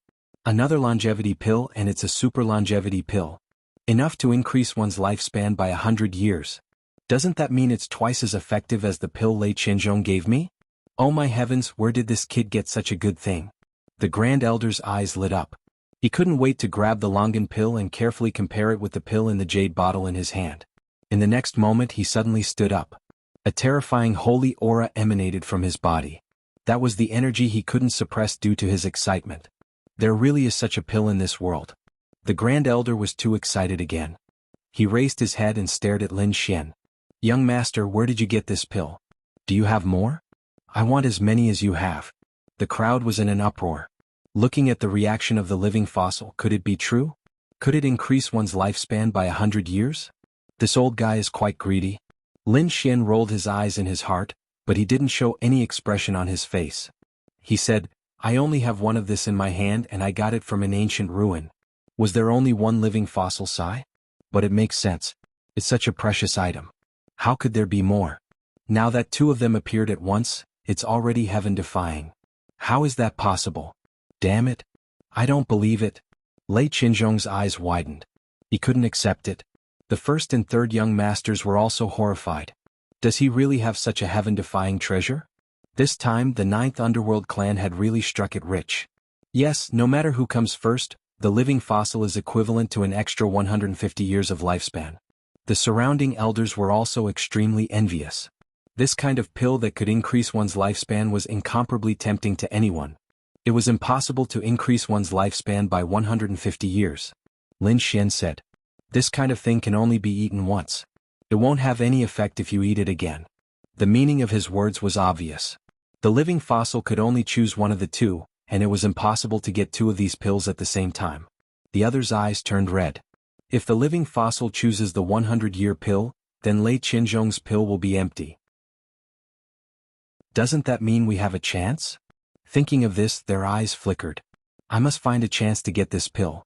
Another longevity pill and it's a super longevity pill. Enough to increase one's lifespan by 100 years. Doesn't that mean it's twice as effective as the pill Lei Qinzhong gave me? Oh my heavens, where did this kid get such a good thing?" The Grand Elder's eyes lit up. He couldn't wait to grab the longan pill and carefully compare it with the pill in the jade bottle in his hand. In the next moment he suddenly stood up. A terrifying holy aura emanated from his body. That was the energy he couldn't suppress due to his excitement. There really is such a pill in this world. The Grand Elder was too excited again. He raised his head and stared at Lin Xian. "Young master, where did you get this pill? Do you have more? I want as many as you have." The crowd was in an uproar. Looking at the reaction of the living fossil, could it be true? Could it increase one's lifespan by 100 years? This old guy is quite greedy. Lin Xian rolled his eyes in his heart, but he didn't show any expression on his face. He said, "I only have one of this in my hand and I got it from an ancient ruin." Was there only one living fossil Sai? But it makes sense. It's such a precious item. How could there be more? Now that two of them appeared at once, it's already heaven-defying. How is that possible? Damn it. I don't believe it. Lei Qinzhong's eyes widened. He couldn't accept it. The first and third young masters were also horrified. Does he really have such a heaven-defying treasure? This time the 9th Underworld clan had really struck it rich. Yes, no matter who comes first, the living fossil is equivalent to an extra 150 years of lifespan. The surrounding elders were also extremely envious. This kind of pill that could increase one's lifespan was incomparably tempting to anyone. It was impossible to increase one's lifespan by 150 years. Lin Xian said. "This kind of thing can only be eaten once. It won't have any effect if you eat it again." The meaning of his words was obvious. The living fossil could only choose one of the two, and it was impossible to get two of these pills at the same time. The other's eyes turned red. If the living fossil chooses the 100-year pill, then Lei Qinzhong's pill will be empty. Doesn't that mean we have a chance? Thinking of this, their eyes flickered. I must find a chance to get this pill.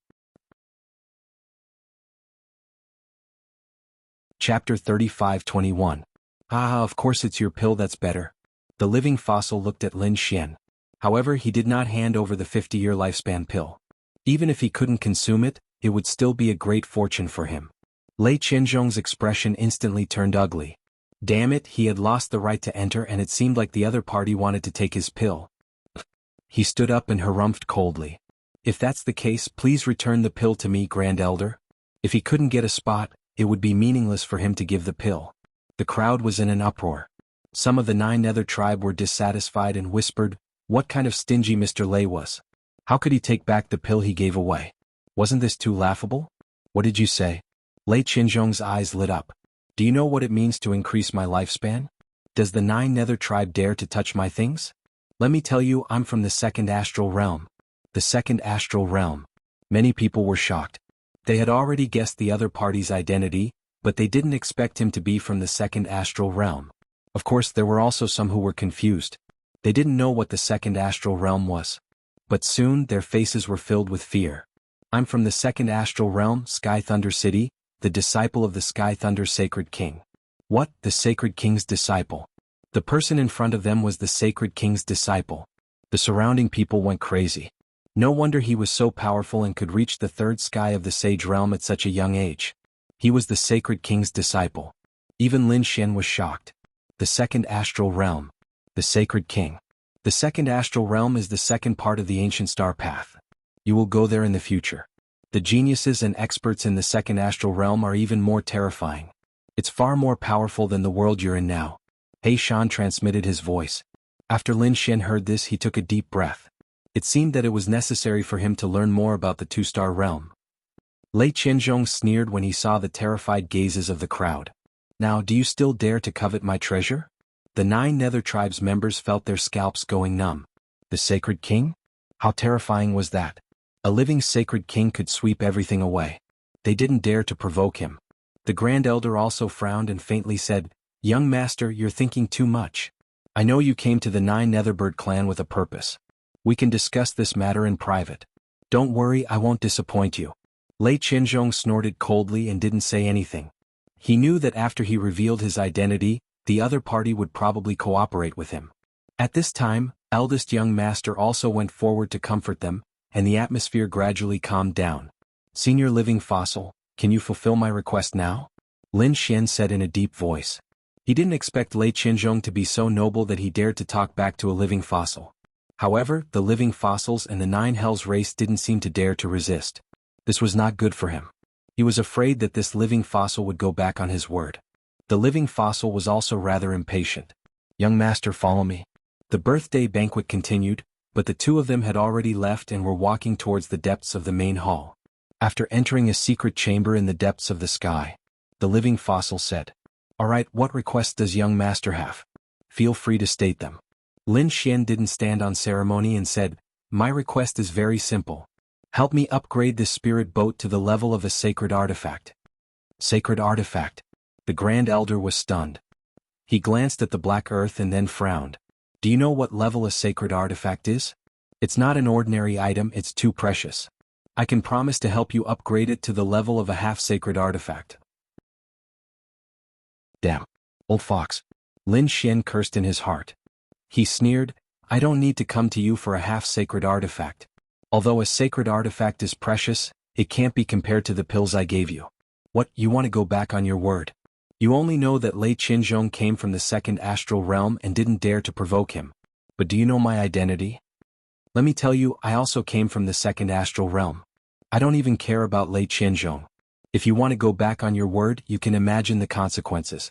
Chapter 35-21. Ah, of course it's your pill that's better. The living fossil looked at Lin Xian. However, he did not hand over the 50-year lifespan pill. Even if he couldn't consume it, it would still be a great fortune for him. Lei Qianzhong's expression instantly turned ugly. Damn it, he had lost the right to enter and it seemed like the other party wanted to take his pill. He stood up and harumphed coldly. If that's the case, please return the pill to me, Grand Elder. If he couldn't get a spot, it would be meaningless for him to give the pill. The crowd was in an uproar. Some of the Nine Nether tribe were dissatisfied and whispered, what kind of stingy Mr. Lei was. How could he take back the pill he gave away? Wasn't this too laughable? What did you say? Lei Qianzhong's eyes lit up. Do you know what it means to increase my lifespan? Does the Nine Nether tribe dare to touch my things? Let me tell you, I'm from the second astral realm. The second astral realm. Many people were shocked. They had already guessed the other party's identity, but they didn't expect him to be from the second astral realm. Of course, there were also some who were confused. They didn't know what the second astral realm was. But soon their faces were filled with fear. I'm from the second astral realm, Sky Thunder City, the disciple of the Sky Thunder Sacred King. What? The Sacred King's disciple? The person in front of them was the Sacred King's disciple. The surrounding people went crazy. No wonder he was so powerful and could reach the third sky of the Sage Realm at such a young age. He was the Sacred King's disciple. Even Lin Xian was shocked. The second astral realm. The Sacred King. The second astral realm is the second part of the ancient star path. You will go there in the future. The geniuses and experts in the second astral realm are even more terrifying. It's far more powerful than the world you're in now. He Shan transmitted his voice. After Lin Xian heard this, he took a deep breath. It seemed that it was necessary for him to learn more about the two-star realm. Lei Qianzhong sneered when he saw the terrified gazes of the crowd. Now, do you still dare to covet my treasure? The Nine Nether Tribe's members felt their scalps going numb. The Sacred King? How terrifying was that? A living Sacred King could sweep everything away. They didn't dare to provoke him. The Grand Elder also frowned and faintly said, Young Master, you're thinking too much. I know you came to the Nine Netherbird clan with a purpose. We can discuss this matter in private. Don't worry, I won't disappoint you. Lei Qianzhong snorted coldly and didn't say anything. He knew that after he revealed his identity, the other party would probably cooperate with him. At this time, eldest young master also went forward to comfort them, and the atmosphere gradually calmed down. Senior living fossil, can you fulfill my request now? Lin Xian said in a deep voice. He didn't expect Lei Qianzhong to be so noble that he dared to talk back to a living fossil. However, the living fossils and the Nine Hells race didn't seem to dare to resist. This was not good for him. He was afraid that this living fossil would go back on his word. The living fossil was also rather impatient. Young master, follow me. The birthday banquet continued, but the two of them had already left and were walking towards the depths of the main hall. After entering a secret chamber in the depths of the sky, the living fossil said, All right, what requests does young master have? Feel free to state them. Lin Xian didn't stand on ceremony and said, My request is very simple. Help me upgrade this spirit boat to the level of a sacred artifact. Sacred artifact? The Grand Elder was stunned. He glanced at the black earth and then frowned. Do you know what level a sacred artifact is? It's not an ordinary item, it's too precious. I can promise to help you upgrade it to the level of a half-sacred artifact. Damn. Old fox. Lin Xian cursed in his heart. He sneered, I don't need to come to you for a half-sacred artifact. Although a sacred artifact is precious, it can't be compared to the pills I gave you. What, you want to go back on your word? You only know that Lei Qianzhong came from the second astral realm and didn't dare to provoke him. But do you know my identity? Let me tell you, I also came from the second astral realm. I don't even care about Lei Qianzhong. If you want to go back on your word, you can imagine the consequences.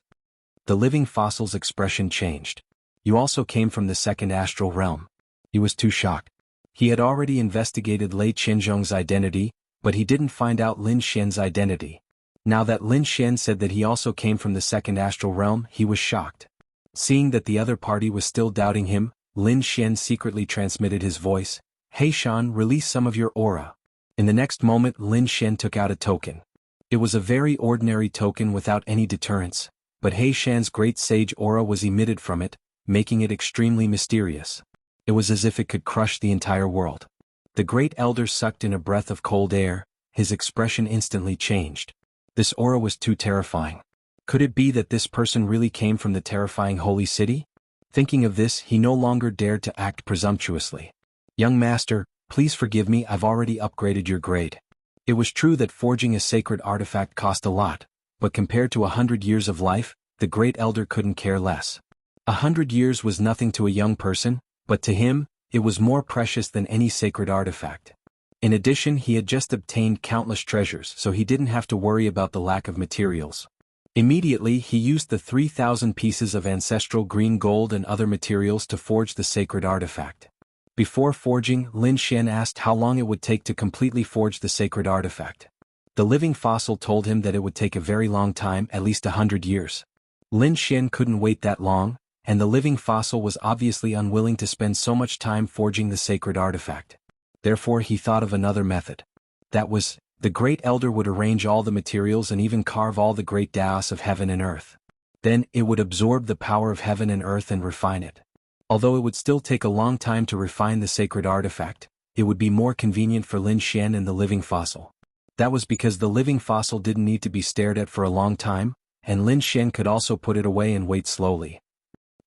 The living fossil's expression changed. You also came from the second astral realm. He was too shocked. He had already investigated Lei Qianzhong's identity, but he didn't find out Lin Xian's identity. Now that Lin Xian said that he also came from the second astral realm, he was shocked. Seeing that the other party was still doubting him, Lin Xian secretly transmitted his voice, Hey Shan, release some of your aura. In the next moment, Lin Xian took out a token. It was a very ordinary token without any deterrence, but He Shan's great sage aura was emitted from it, making it extremely mysterious. It was as if it could crush the entire world. The great elder sucked in a breath of cold air, his expression instantly changed. This aura was too terrifying. Could it be that this person really came from the terrifying holy city? Thinking of this, he no longer dared to act presumptuously. Young master, Please forgive me, I've already upgraded your grade. It was true that forging a sacred artifact cost a lot, but compared to 100 years of life, the Great Elder couldn't care less. 100 years was nothing to a young person, but to him, it was more precious than any sacred artifact. In addition, he had just obtained countless treasures, so he didn't have to worry about the lack of materials. Immediately, he used the 3,000 pieces of ancestral green gold and other materials to forge the sacred artifact. Before forging, Lin Xian asked how long it would take to completely forge the sacred artifact. The living fossil told him that it would take a very long time, at least 100 years. Lin Xian couldn't wait that long, and the living fossil was obviously unwilling to spend so much time forging the sacred artifact. Therefore he thought of another method. That was, the Great Elder would arrange all the materials and even carve all the great Taoists of heaven and earth. Then, it would absorb the power of heaven and earth and refine it. Although it would still take a long time to refine the sacred artifact, it would be more convenient for Lin Xian and the living fossil. That was because the living fossil didn't need to be stared at for a long time, and Lin Xian could also put it away and wait slowly.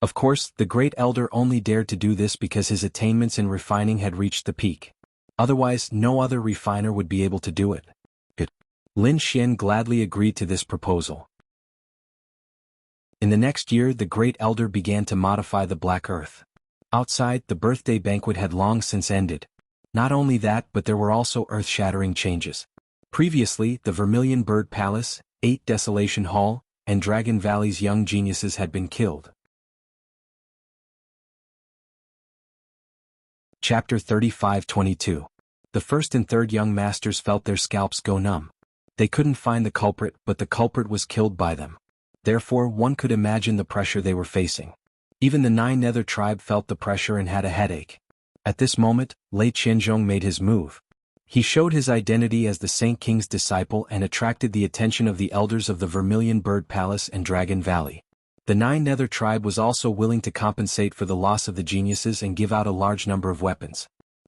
Of course, the Great Elder only dared to do this because his attainments in refining had reached the peak. Otherwise, no other refiner would be able to do it. Lin Xian gladly agreed to this proposal. In the next year, the Great Elder began to modify the Black Earth. Outside, the birthday banquet had long since ended. Not only that, but there were also earth-shattering changes. Previously, the Vermilion Bird Palace, 8 Desolation Hall, and Dragon Valley's young geniuses had been killed. Chapter 35-22. The first and third young masters felt their scalps go numb. They couldn't find the culprit, but the culprit was killed by them. Therefore, one could imagine the pressure they were facing. Even the 9 Nether tribe felt the pressure and had a headache. At this moment, Lei Qianzhong made his move. He showed his identity as the Saint King's disciple and attracted the attention of the elders of the Vermilion Bird Palace and Dragon Valley. The 9 Nether tribe was also willing to compensate for the loss of the geniuses and give out a large number of weapons.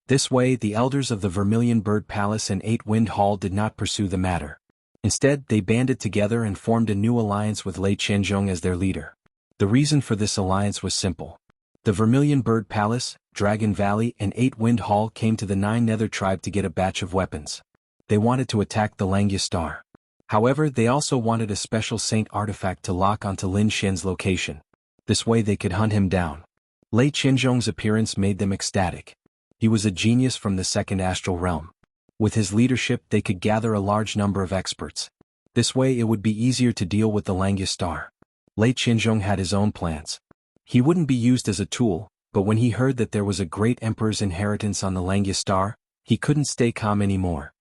This way, the elders of the Vermilion Bird Palace and 8 Wind Hall did not pursue the matter. Instead, they banded together and formed a new alliance with Lei Qianzhong as their leader. The reason for this alliance was simple. The Vermilion Bird Palace, Dragon Valley, and 8 Wind Hall came to the 9 Nether tribe to get a batch of weapons. They wanted to attack the Langya Star. However, they also wanted a special saint artifact to lock onto Lin Xian's location. This way they could hunt him down. Lei Qianzhong's appearance made them ecstatic. He was a genius from the second astral realm. With his leadership, they could gather a large number of experts. This way it would be easier to deal with the Langya Star. Lei Qianzhong had his own plans. He wouldn't be used as a tool, but when he heard that there was a great emperor's inheritance on the Langya Star, he couldn't stay calm anymore.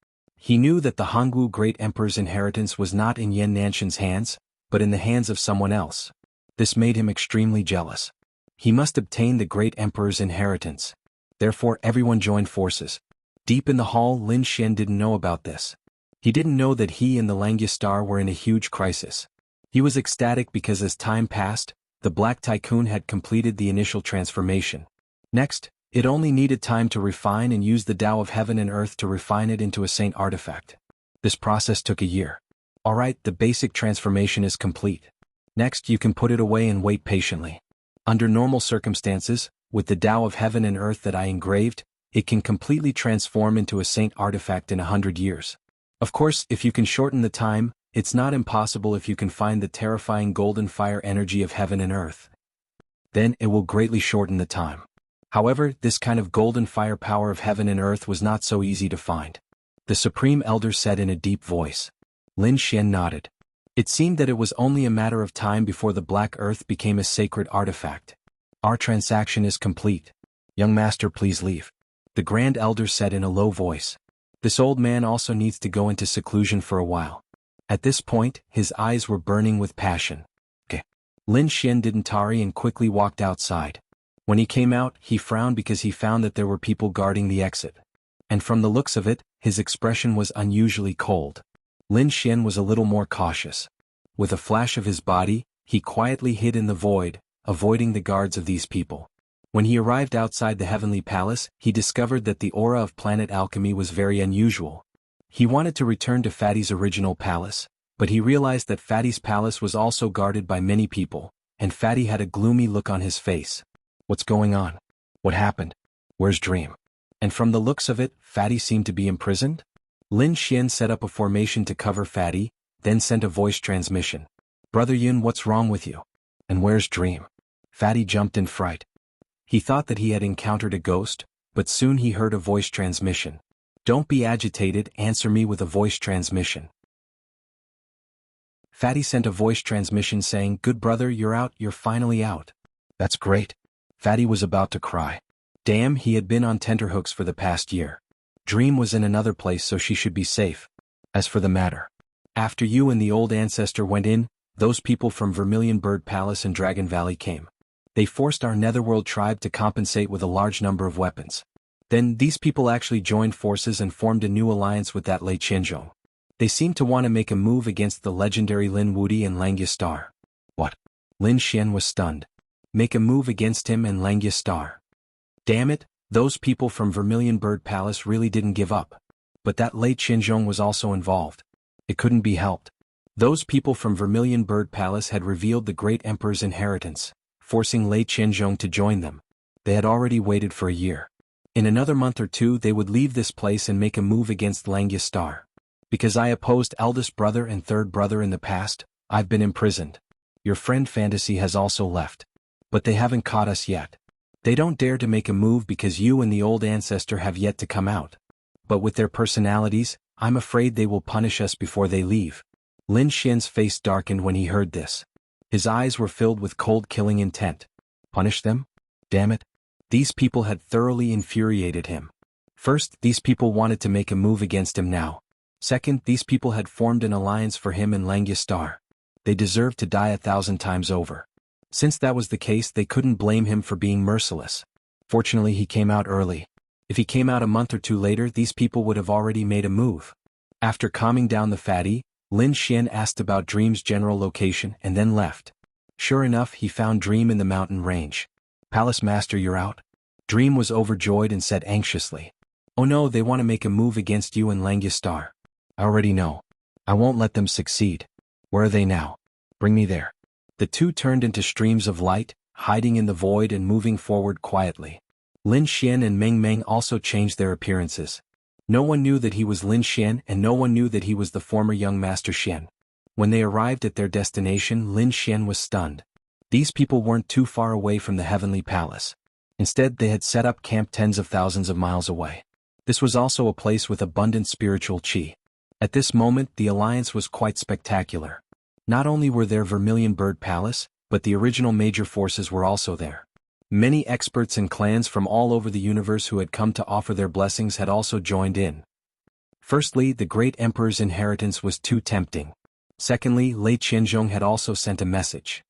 He knew that the Hongwu Great Emperor's inheritance was not in Yan Nanshan's hands, but in the hands of someone else. This made him extremely jealous. He must obtain the Great Emperor's inheritance. Therefore everyone joined forces. Deep in the hall, Lin Xian didn't know about this. He didn't know that he and the Langya Star were in a huge crisis. He was ecstatic because as time passed, the Black Tycoon had completed the initial transformation. Next, it only needed time to refine and use the Tao of Heaven and Earth to refine it into a saint artifact. This process took a year. Alright, the basic transformation is complete. Next, you can put it away and wait patiently. Under normal circumstances, with the Tao of Heaven and Earth that I engraved, it can completely transform into a saint artifact in 100 years. Of course, if you can shorten the time, it's not impossible if you can find the terrifying golden fire energy of heaven and earth. Then it will greatly shorten the time. However, this kind of golden fire power of heaven and earth was not so easy to find. The Supreme Elder said in a deep voice. Lin Xian nodded. It seemed that it was only a matter of time before the Black Earth became a sacred artifact. Our transaction is complete. Young master, please leave. The Grand Elder said in a low voice. This old man also needs to go into seclusion for a while. At this point, his eyes were burning with passion. Lin Xian didn't tarry and quickly walked outside. When he came out, he frowned because he found that there were people guarding the exit. And from the looks of it, his expression was unusually cold. Lin Xian was a little more cautious. With a flash of his body, he quietly hid in the void, avoiding the guards of these people. When he arrived outside the Heavenly Palace, he discovered that the aura of planet alchemy was very unusual. He wanted to return to Fatty's original palace, but he realized that Fatty's palace was also guarded by many people, and Fatty had a gloomy look on his face. What's going on? What happened? Where's Dream? And from the looks of it, Fatty seemed to be imprisoned? Lin Xian set up a formation to cover Fatty, then sent a voice transmission. Brother Yun, what's wrong with you? And where's Dream? Fatty jumped in fright. He thought that he had encountered a ghost, but soon he heard a voice transmission. Don't be agitated, answer me with a voice transmission. Fatty sent a voice transmission saying, good brother, you're out, you're finally out. That's great. Fatty was about to cry. Damn, he had been on tenterhooks for the past year. Dream was in another place, so she should be safe. As for the matter, after you and the old ancestor went in, those people from Vermilion Bird Palace and Dragon Valley came. They forced our Netherworld tribe to compensate with a large number of weapons. Then these people actually joined forces and formed a new alliance with that Lei Qianzhong. They seemed to want to make a move against the legendary Lin Wudi and Langya Star. What? Lin Xian was stunned. Make a move against him and Langya Star. Damn it, those people from Vermilion Bird Palace really didn't give up. But that Lei Qianzhong was also involved. It couldn't be helped. Those people from Vermilion Bird Palace had revealed the Great Emperor's inheritance, forcing Lei Qianzhong to join them. They had already waited for a year. In another month or two they would leave this place and make a move against Langya Star. Because I opposed eldest brother and third brother in the past, I've been imprisoned. Your friend Fantasy has also left. But they haven't caught us yet. They don't dare to make a move because you and the old ancestor have yet to come out. But with their personalities, I'm afraid they will punish us before they leave. Lin Xian's face darkened when he heard this. His eyes were filled with cold killing intent. Punish them? Damn it. These people had thoroughly infuriated him. First, these people wanted to make a move against him now. Second, these people had formed an alliance for him and Langya Star. They deserved to die 1,000 times over. Since that was the case, they couldn't blame him for being merciless. Fortunately, he came out early. If he came out a month or two later, these people would have already made a move. After calming down the fatty, Lin Xian asked about Dream's general location and then left. Sure enough, he found Dream in the mountain range. Palace Master, you're out? Dream was overjoyed and said anxiously. Oh no, they want to make a move against you and Langya Star. I already know. I won't let them succeed. Where are they now? Bring me there. The two turned into streams of light, hiding in the void and moving forward quietly. Lin Xian and Meng Meng also changed their appearances. No one knew that he was Lin Xian and no one knew that he was the former young Master Xian. When they arrived at their destination, Lin Xian was stunned. These people weren't too far away from the Heavenly Palace. Instead, they had set up camp tens of thousands of miles away. This was also a place with abundant spiritual qi. At this moment, the alliance was quite spectacular. Not only were there Vermilion Bird Palace, but the original major forces were also there. Many experts and clans from all over the universe who had come to offer their blessings had also joined in. Firstly, the Great Emperor's inheritance was too tempting. Secondly, Lei Qianzhong had also sent a message.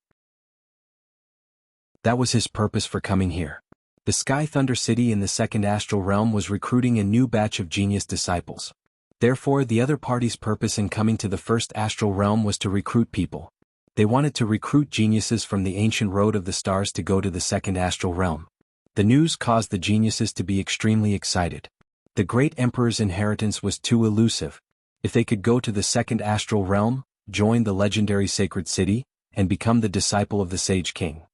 That was his purpose for coming here. The Sky Thunder City in the second astral realm was recruiting a new batch of genius disciples. Therefore, the other party's purpose in coming to the first astral realm was to recruit people. They wanted to recruit geniuses from the ancient road of the stars to go to the second astral realm. The news caused the geniuses to be extremely excited. The Great Emperor's inheritance was too elusive. If they could go to the second astral realm, join the legendary sacred city, and become the disciple of the Sage King.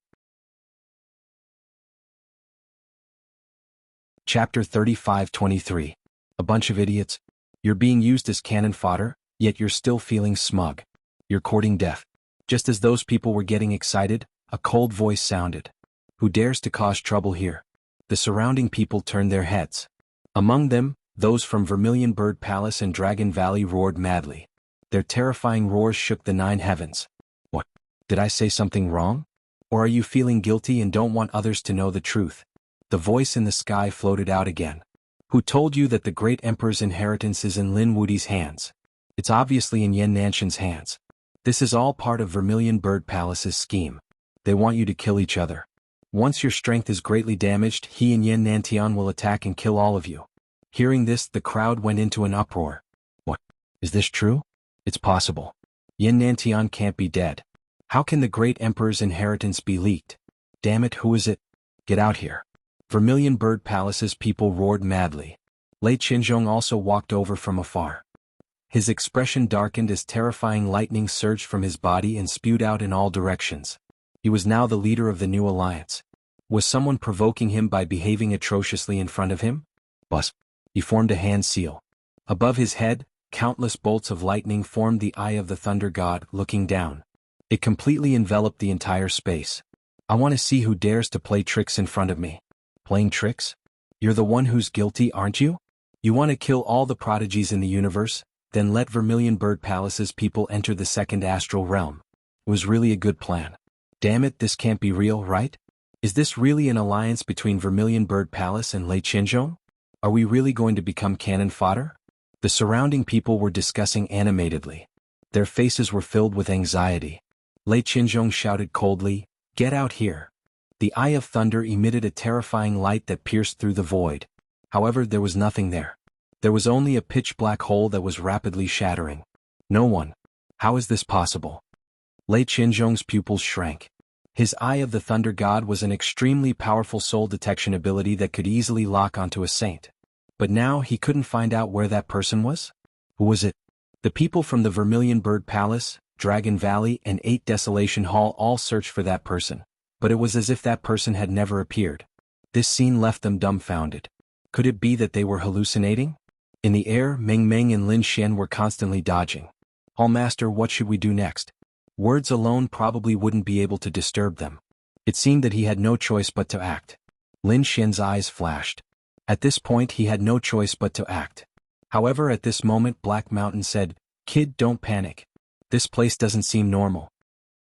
Chapter 35-23. A bunch of idiots. You're being used as cannon fodder, yet you're still feeling smug. You're courting death. Just as those people were getting excited, a cold voice sounded. Who dares to cause trouble here? The surrounding people turned their heads. Among them, those from Vermilion Bird Palace and Dragon Valley roared madly. Their terrifying roars shook the 9 heavens. What? Did I say something wrong? Or are you feeling guilty and don't want others to know the truth? The voice in the sky floated out again. Who told you that the Great Emperor's inheritance is in Lin Wudi's hands? It's obviously in Yan Nanshan's hands. This is all part of Vermilion Bird Palace's scheme. They want you to kill each other. Once your strength is greatly damaged, he and Yan Nantian will attack and kill all of you. Hearing this, the crowd went into an uproar. What? Is this true? It's possible. Yan Nantian can't be dead. How can the Great Emperor's inheritance be leaked? Damn it, who is it? Get out here. Vermilion Bird Palace's people roared madly. Lei Qianzhong also walked over from afar. His expression darkened as terrifying lightning surged from his body and spewed out in all directions. He was now the leader of the new alliance. Was someone provoking him by behaving atrociously in front of him? Bus. He formed a hand seal. Above his head, countless bolts of lightning formed the eye of the thunder god looking down. It completely enveloped the entire space. I want to see who dares to play tricks in front of me. Playing tricks? You're the one who's guilty, aren't you? You want to kill all the prodigies in the universe, then let Vermilion Bird Palace's people enter the second astral realm. It was really a good plan. Damn it, this can't be real, right? Is this really an alliance between Vermilion Bird Palace and Lei Qianzhong? Are we really going to become cannon fodder? The surrounding people were discussing animatedly. Their faces were filled with anxiety. Lei Qianzhong shouted coldly, "Get out here." The Eye of Thunder emitted a terrifying light that pierced through the void. However, there was nothing there. There was only a pitch-black hole that was rapidly shattering. No one. How is this possible? Lei Qianzhong's pupils shrank. His Eye of the Thunder God was an extremely powerful soul detection ability that could easily lock onto a saint. But now he couldn't find out where that person was? Who was it? The people from the Vermilion Bird Palace, Dragon Valley, and 8 Desolation Hall all searched for that person, but it was as if that person had never appeared. This scene left them dumbfounded. Could it be that they were hallucinating? In the air, Meng Meng and Lin Xian were constantly dodging. "Hallmaster, what should we do next?" Words alone probably wouldn't be able to disturb them. It seemed that he had no choice but to act. Lin Xian's eyes flashed. At this point he had no choice but to act. However, at this moment Black Mountain said, "Kid, don't panic. This place doesn't seem normal."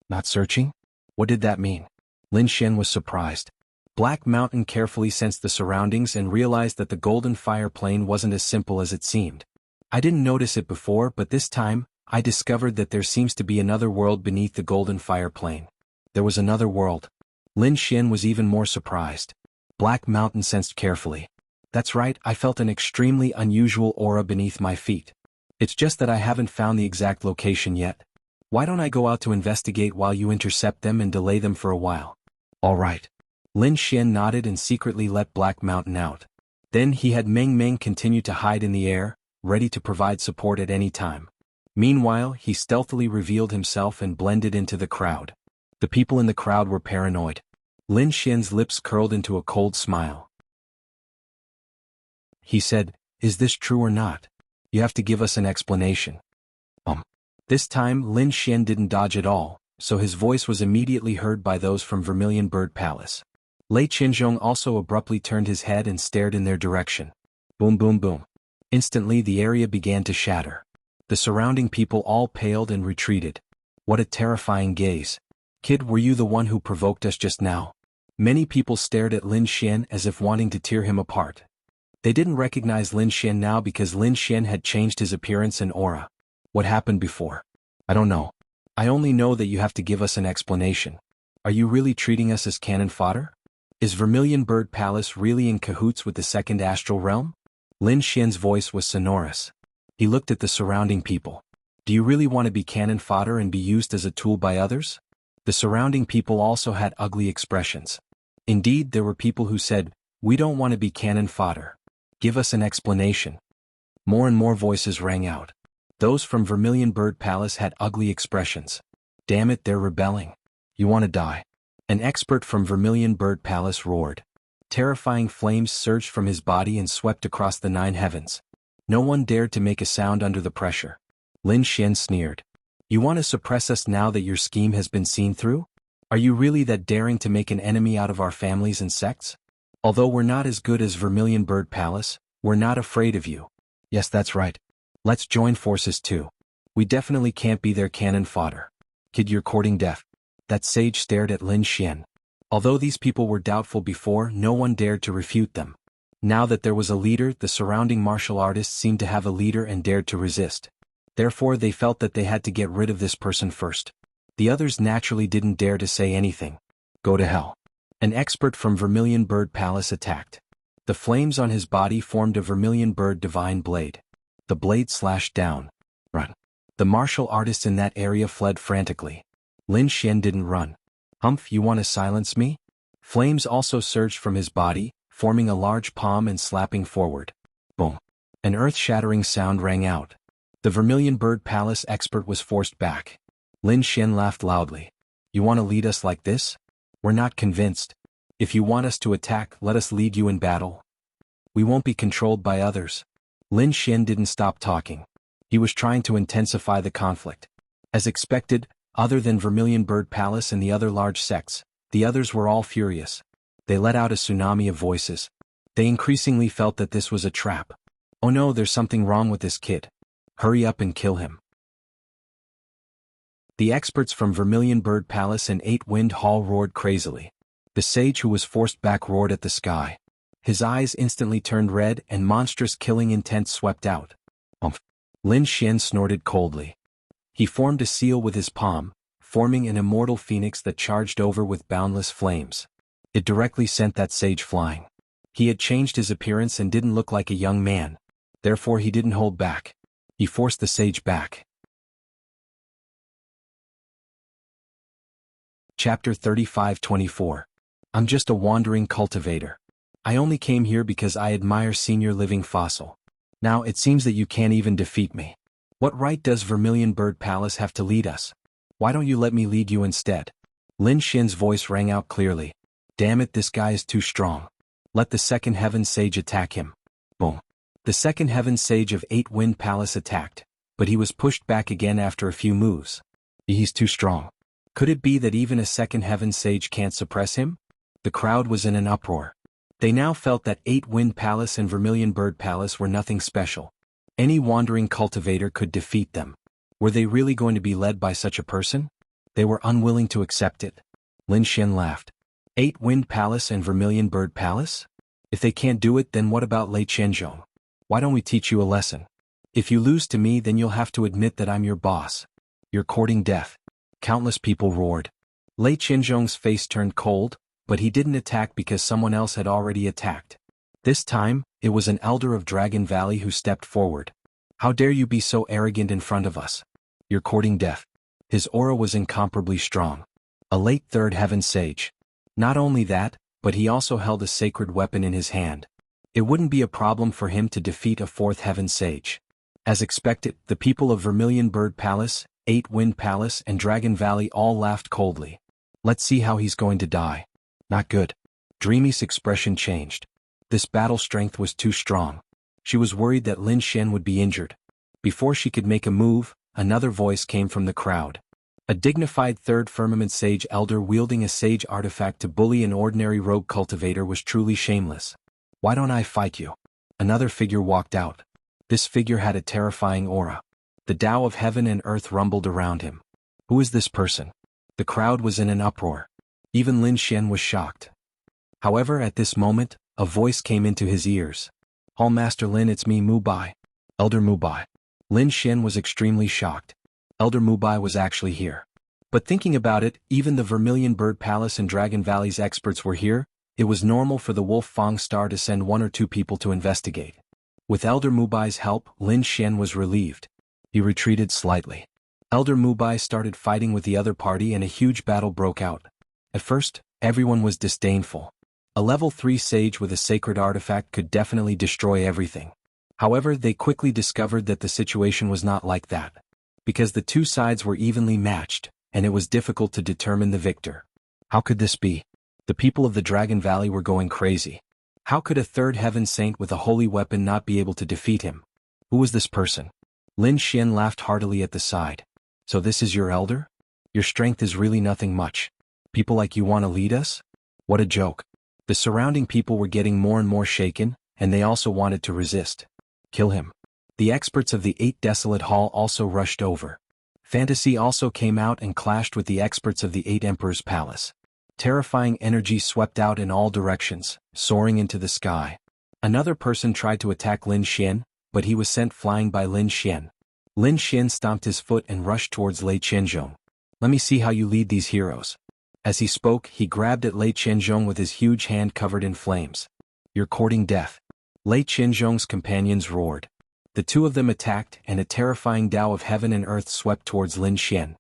Not searching? What did that mean? Lin Xian was surprised. Black Mountain carefully sensed the surroundings and realized that the golden fire plane wasn't as simple as it seemed. "I didn't notice it before, but this time, I discovered that there seems to be another world beneath the golden fire plane." There was another world. Lin Xian was even more surprised. Black Mountain sensed carefully. "That's right, I felt an extremely unusual aura beneath my feet. It's just that I haven't found the exact location yet. Why don't I go out to investigate while you intercept them and delay them for a while?" "All right." Lin Xian nodded and secretly let Black Mountain out. Then he had Meng Meng continue to hide in the air, ready to provide support at any time. Meanwhile, he stealthily revealed himself and blended into the crowd. The people in the crowd were paranoid. Lin Xian's lips curled into a cold smile. He said, "Is this true or not? You have to give us an explanation." This time Lin Xian didn't dodge at all, so his voice was immediately heard by those from Vermilion Bird Palace. Lei Qianzhong also abruptly turned his head and stared in their direction. Boom boom boom. Instantly the area began to shatter. The surrounding people all paled and retreated. What a terrifying gaze. "Kid, were you the one who provoked us just now?" Many people stared at Lin Xian as if wanting to tear him apart. They didn't recognize Lin Xian now because Lin Xian had changed his appearance and aura. What happened before? I don't know. I only know that you have to give us an explanation. Are you really treating us as cannon fodder? Is Vermilion Bird Palace really in cahoots with the second astral realm? Lin Xian's voice was sonorous. He looked at the surrounding people. Do you really want to be cannon fodder and be used as a tool by others? The surrounding people also had ugly expressions. Indeed, there were people who said, "We don't want to be cannon fodder. Give us an explanation." More and more voices rang out. Those from Vermilion Bird Palace had ugly expressions. "Damn it, they're rebelling. You want to die." An expert from Vermilion Bird Palace roared. Terrifying flames surged from his body and swept across the 9 heavens. No one dared to make a sound under the pressure. Lin Xian sneered. "You want to suppress us now that your scheme has been seen through? Are you really that daring to make an enemy out of our families and sects? Although we're not as good as Vermilion Bird Palace, we're not afraid of you." "Yes, that's right. Let's join forces too. We definitely can't be their cannon fodder." "Kid, you're courting death." That sage stared at Lin Xian. Although these people were doubtful before, no one dared to refute them. Now that there was a leader, the surrounding martial artists seemed to have a leader and dared to resist. Therefore they felt that they had to get rid of this person first. The others naturally didn't dare to say anything. "Go to hell." An expert from Vermilion Bird Palace attacked. The flames on his body formed a Vermilion Bird Divine Blade. The blade slashed down. "Run." The martial artists in that area fled frantically. Lin Xian didn't run. "Humph, you want to silence me?" Flames also surged from his body, forming a large palm and slapping forward. Boom. An earth-shattering sound rang out. The Vermilion Bird Palace expert was forced back. Lin Xian laughed loudly. "You want to lead us like this? We're not convinced. If you want us to attack, let us lead you in battle." We won't be controlled by others. Lin Xian didn't stop talking. He was trying to intensify the conflict. As expected, other than Vermilion Bird Palace and the other large sects, the others were all furious. They let out a tsunami of voices. They increasingly felt that this was a trap. Oh no, there's something wrong with this kid. Hurry up and kill him. The experts from Vermilion Bird Palace and Eight Wind Hall roared crazily. The sage who was forced back roared at the sky. His eyes instantly turned red and monstrous killing intent swept out. Lin Xian snorted coldly. He formed a seal with his palm, forming an immortal phoenix that charged over with boundless flames. It directly sent that sage flying. He had changed his appearance and didn't look like a young man. Therefore he didn't hold back. He forced the sage back. Chapter 35-24. I'm just a wandering cultivator. I only came here because I admire Senior Living Fossil. Now it seems that you can't even defeat me. What right does Vermilion Bird Palace have to lead us? Why don't you let me lead you instead? Lin Xian's voice rang out clearly. Damn it, this guy is too strong. Let the Second Heaven Sage attack him. Boom. The Second Heaven Sage of Eight Wind Palace attacked, but he was pushed back again after a few moves. He's too strong. Could it be that even a Second Heaven Sage can't suppress him? The crowd was in an uproar. They now felt that Eight Wind Palace and Vermilion Bird Palace were nothing special. Any wandering cultivator could defeat them. Were they really going to be led by such a person? They were unwilling to accept it. Lin Xian laughed. Eight Wind Palace and Vermilion Bird Palace? If they can't do it, then what about Lei Qianzhong? Why don't we teach you a lesson? If you lose to me, then you'll have to admit that I'm your boss. You're courting death. Countless people roared. Lei Qianzhong's face turned cold, but he didn't attack because someone else had already attacked. This time, it was an elder of Dragon Valley who stepped forward. How dare you be so arrogant in front of us? You're courting death. His aura was incomparably strong. A late Third Heaven Sage. Not only that, but he also held a sacred weapon in his hand. It wouldn't be a problem for him to defeat a Fourth Heaven Sage. As expected, the people of Vermilion Bird Palace, Eight Wind Palace and Dragon Valley all laughed coldly. Let's see how he's going to die. Not good. Dreamy's expression changed. This battle strength was too strong. She was worried that Lin Xian would be injured. Before she could make a move, another voice came from the crowd. A dignified Third Firmament Sage elder wielding a sage artifact to bully an ordinary rogue cultivator was truly shameless. Why don't I fight you? Another figure walked out. This figure had a terrifying aura. The Tao of heaven and earth rumbled around him. Who is this person? The crowd was in an uproar. Even Lin Xian was shocked. However, at this moment, a voice came into his ears. Hall Master Lin, it's me, Mubai. Elder Mubai. Lin Xian was extremely shocked. Elder Mubai was actually here. But thinking about it, even the Vermilion Bird Palace and Dragon Valley's experts were here. It was normal for the Wolf Fang Star to send one or two people to investigate. With Elder Mubai's help, Lin Xian was relieved. He retreated slightly. Elder Mubai started fighting with the other party and a huge battle broke out. At first, everyone was disdainful. A level 3 sage with a sacred artifact could definitely destroy everything. However, they quickly discovered that the situation was not like that. Because the two sides were evenly matched, and it was difficult to determine the victor. How could this be? The people of the Dragon Valley were going crazy. How could a Third Heaven Saint with a holy weapon not be able to defeat him? Who was this person? Lin Xian laughed heartily at the side. So this is your elder? Your strength is really nothing much. People like you want to lead us? What a joke. The surrounding people were getting more and more shaken, and they also wanted to resist. Kill him. The experts of the Eight Desolate Hall also rushed over. Fantasy also came out and clashed with the experts of the Eight Emperor's Palace. Terrifying energy swept out in all directions, soaring into the sky. Another person tried to attack Lin Xian, but he was sent flying by Lin Xian. Lin Xian stomped his foot and rushed towards Lei Qianzhong. Let me see how you lead these heroes. As he spoke, he grabbed at Lei Qianzhong with his huge hand covered in flames. You're courting death. Lei Qianzhong's companions roared. The two of them attacked, and a terrifying Tao of heaven and earth swept towards Lin Xian.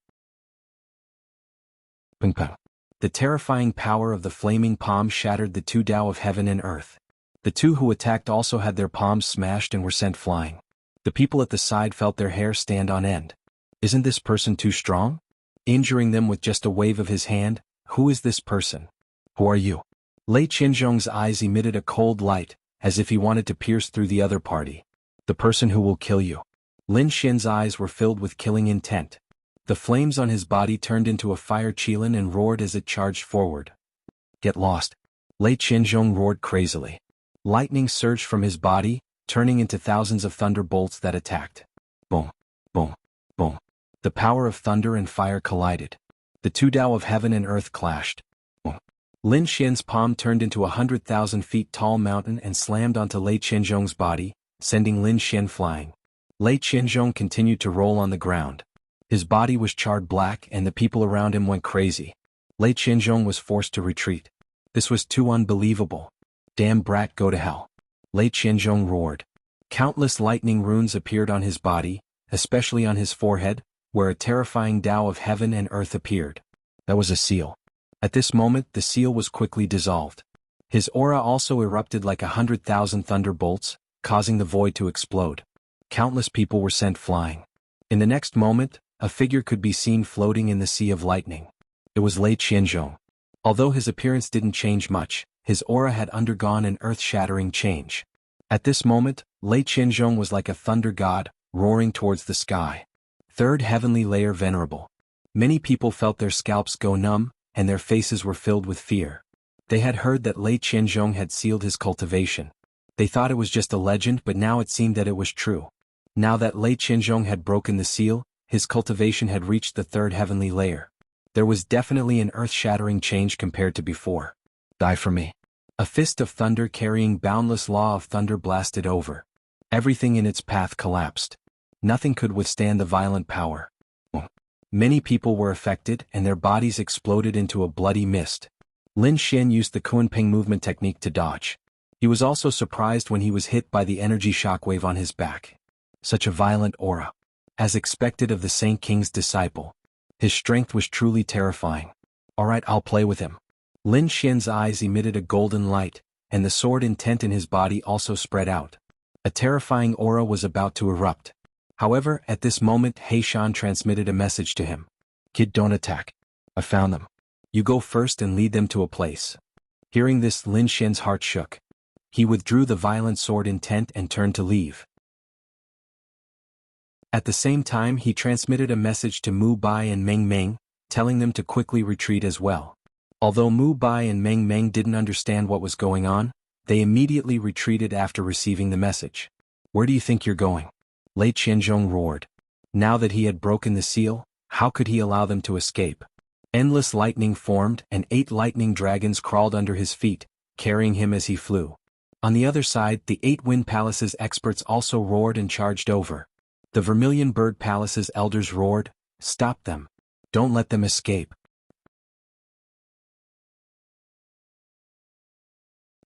Ping pong. The terrifying power of the flaming palm shattered the two Tao of heaven and earth. The two who attacked also had their palms smashed and were sent flying. The people at the side felt their hair stand on end. Isn't this person too strong? Injuring them with just a wave of his hand. Who is this person? Who are you? Lei Qianzhong's eyes emitted a cold light, as if he wanted to pierce through the other party. The person who will kill you. Lin Xian's eyes were filled with killing intent. The flames on his body turned into a fire qilin and roared as it charged forward. Get lost. Lei Qianzhong roared crazily. Lightning surged from his body, turning into thousands of thunderbolts that attacked. Boom, boom, boom. The power of thunder and fire collided. The two Tao of heaven and earth clashed. Boom. Lin Xian's palm turned into 100,000 feet tall mountain and slammed onto Lei Qianzhong's body, sending Lin Xian flying. Lei Qianzhong continued to roll on the ground. His body was charred black and the people around him went crazy. Lei Qianzhong was forced to retreat. This was too unbelievable. Damn brat, go to hell. Lei Qianzhong roared. Countless lightning runes appeared on his body, especially on his forehead, where a terrifying Tao of heaven and earth appeared. That was a seal. At this moment the seal was quickly dissolved. His aura also erupted like 100,000 thunderbolts, causing the void to explode. Countless people were sent flying. In the next moment, a figure could be seen floating in the sea of lightning. It was Lei Qianzhong. Although his appearance didn't change much, his aura had undergone an earth-shattering change. At this moment, Lei Qianzhong was like a thunder god, roaring towards the sky. Third heavenly layer venerable. Many people felt their scalps go numb, and their faces were filled with fear. They had heard that Lei Qianzhong had sealed his cultivation. They thought it was just a legend, but now it seemed that it was true. Now that Lei Qianzhong had broken the seal, his cultivation had reached the third heavenly layer. There was definitely an earth-shattering change compared to before. Die for me. A fist of thunder carrying boundless law of thunder blasted over. Everything in its path collapsed. Nothing could withstand the violent power. Many people were affected and their bodies exploded into a bloody mist. Lin Xian used the Kunping movement technique to dodge. He was also surprised when he was hit by the energy shockwave on his back. Such a violent aura. As expected of the Saint King's disciple. His strength was truly terrifying. Alright, I'll play with him. Lin Xian's eyes emitted a golden light, and the sword intent in his body also spread out. A terrifying aura was about to erupt. However, at this moment Heishan transmitted a message to him. Kid, don't attack. I found them. You go first and lead them to a place. Hearing this, Lin Xian's heart shook. He withdrew the violent sword intent and turned to leave. At the same time he transmitted a message to Mu Bai and Meng Meng, telling them to quickly retreat as well. Although Mu Bai and Meng Meng didn't understand what was going on, they immediately retreated after receiving the message. Where do you think you're going? Lei Qianzhong roared. Now that he had broken the seal, how could he allow them to escape? Endless lightning formed and 8 lightning dragons crawled under his feet, carrying him as he flew. On the other side, the 8 Wind Palace's experts also roared and charged over. The Vermilion Bird Palace's elders roared, "Stop them. Don't let them escape."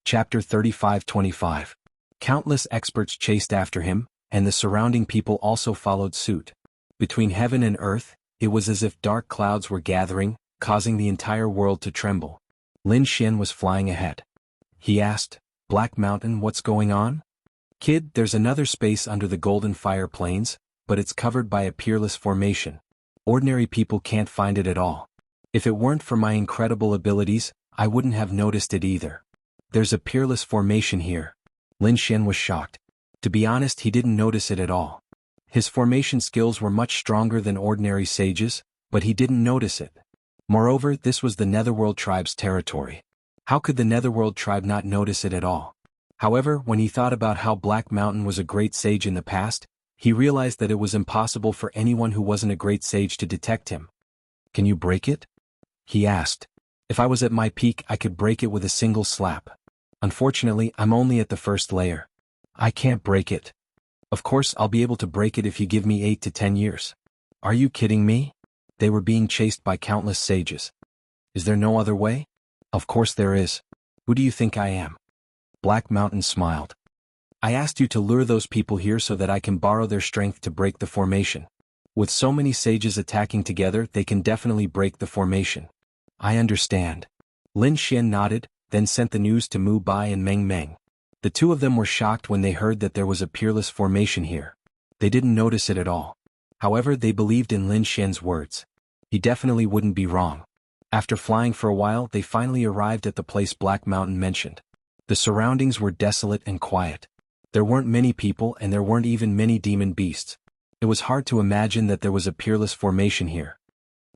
Chapter 35-25. Countless experts chased after him, and the surrounding people also followed suit. Between heaven and earth, it was as if dark clouds were gathering, causing the entire world to tremble. Lin Xian was flying ahead. He asked, "Black Mountain, what's going on?" "Kid, there's another space under the Golden Fire Plains, but it's covered by a peerless formation. Ordinary people can't find it at all. If it weren't for my incredible abilities, I wouldn't have noticed it either. There's a peerless formation here." Lin Xian was shocked. To be honest, he didn't notice it at all. His formation skills were much stronger than ordinary sages, but he didn't notice it. Moreover, this was the Netherworld tribe's territory. How could the Netherworld tribe not notice it at all? However, when he thought about how Black Mountain was a great sage in the past, he realized that it was impossible for anyone who wasn't a great sage to detect him. "Can you break it?" he asked. "If I was at my peak, I could break it with a single slap. Unfortunately, I'm only at the first layer. I can't break it." "Of course I'll be able to break it if you give me 8 to 10 years. "Are you kidding me?" They were being chased by countless sages. "Is there no other way?" "Of course there is. Who do you think I am?" Black Mountain smiled. "I asked you to lure those people here so that I can borrow their strength to break the formation. With so many sages attacking together, they can definitely break the formation." "I understand." Lin Xian nodded, then sent the news to Mu Bai and Meng Meng. The two of them were shocked when they heard that there was a peerless formation here. They didn't notice it at all. However, they believed in Lin Xian's words. He definitely wouldn't be wrong. After flying for a while, they finally arrived at the place Black Mountain mentioned. The surroundings were desolate and quiet. There weren't many people and there weren't even many demon beasts. It was hard to imagine that there was a peerless formation here.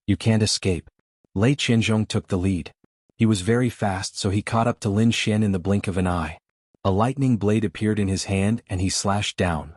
You can't escape. Lei Qianzhong took the lead. He was very fast, so he caught up to Lin Xian in the blink of an eye. A lightning blade appeared in his hand and he slashed down.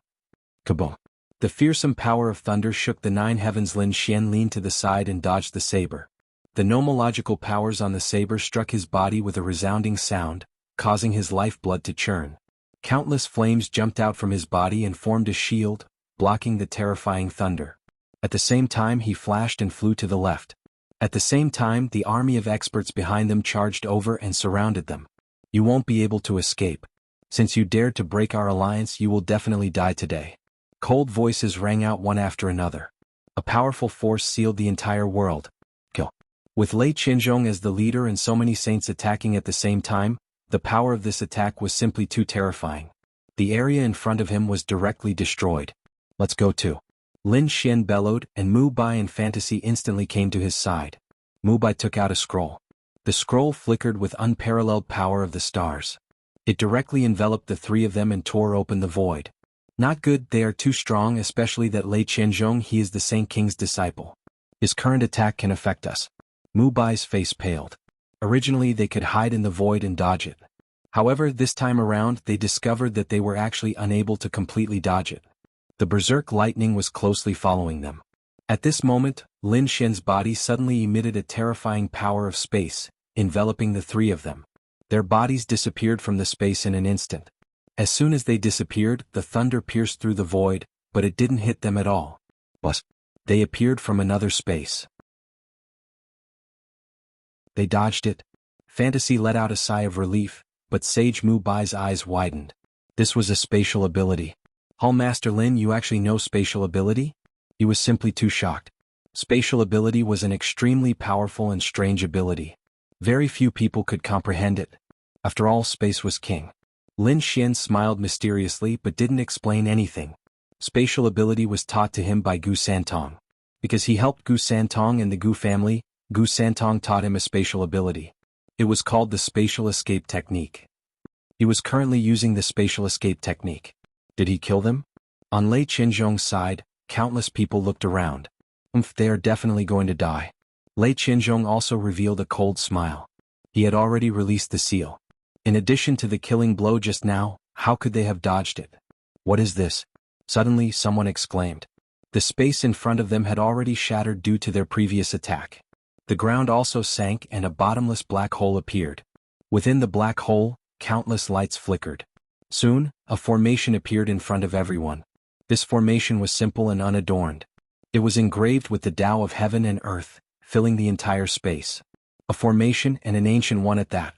Kaboom! The fearsome power of thunder shook the 9 heavens. Lin Xian leaned to the side and dodged the saber. The nomological powers on the saber struck his body with a resounding sound, causing his lifeblood to churn. Countless flames jumped out from his body and formed a shield, blocking the terrifying thunder. At the same time he flashed and flew to the left. At the same time the army of experts behind them charged over and surrounded them. You won't be able to escape. Since you dared to break our alliance, you will definitely die today. Cold voices rang out one after another. A powerful force sealed the entire world. Kill. With Lei Qianzhong as the leader and so many saints attacking at the same time, the power of this attack was simply too terrifying. The area in front of him was directly destroyed. Let's go too. Lin Xian bellowed, and Mu Bai and Fantasy instantly came to his side. Mu Bai took out a scroll. The scroll flickered with unparalleled power of the stars. It directly enveloped the 3 of them and tore open the void. Not good, they are too strong, especially that Lei Qianzhong, he is the Saint King's disciple. His current attack can affect us. Mu Bai's face paled. Originally they could hide in the void and dodge it. However, this time around they discovered that they were actually unable to completely dodge it. The berserk lightning was closely following them. At this moment, Lin Xian's body suddenly emitted a terrifying power of space, enveloping the 3 of them. Their bodies disappeared from the space in an instant. As soon as they disappeared, the thunder pierced through the void, but it didn't hit them at all. But they appeared from another space. They dodged it. Fantasy let out a sigh of relief, but Sage Mu Bai's eyes widened. This was a spatial ability. Hallmaster Lin, you actually know spatial ability? He was simply too shocked. Spatial ability was an extremely powerful and strange ability. Very few people could comprehend it. After all, space was king. Lin Xian smiled mysteriously but didn't explain anything. Spatial ability was taught to him by Gu Santong. Because he helped Gu Santong and the Gu family, Gu Santong taught him a spatial ability. It was called the spatial escape technique. He was currently using the spatial escape technique. Did he kill them? On Lei Qianzhong's side, countless people looked around. They are definitely going to die. Lei Qianzhong also revealed a cold smile. He had already released the seal. In addition to the killing blow just now, how could they have dodged it? What is this? Suddenly someone exclaimed. The space in front of them had already shattered due to their previous attack. The ground also sank and a bottomless black hole appeared. Within the black hole, countless lights flickered. Soon, a formation appeared in front of everyone. This formation was simple and unadorned. It was engraved with the Tao of heaven and earth, filling the entire space. A formation, and an ancient one at that.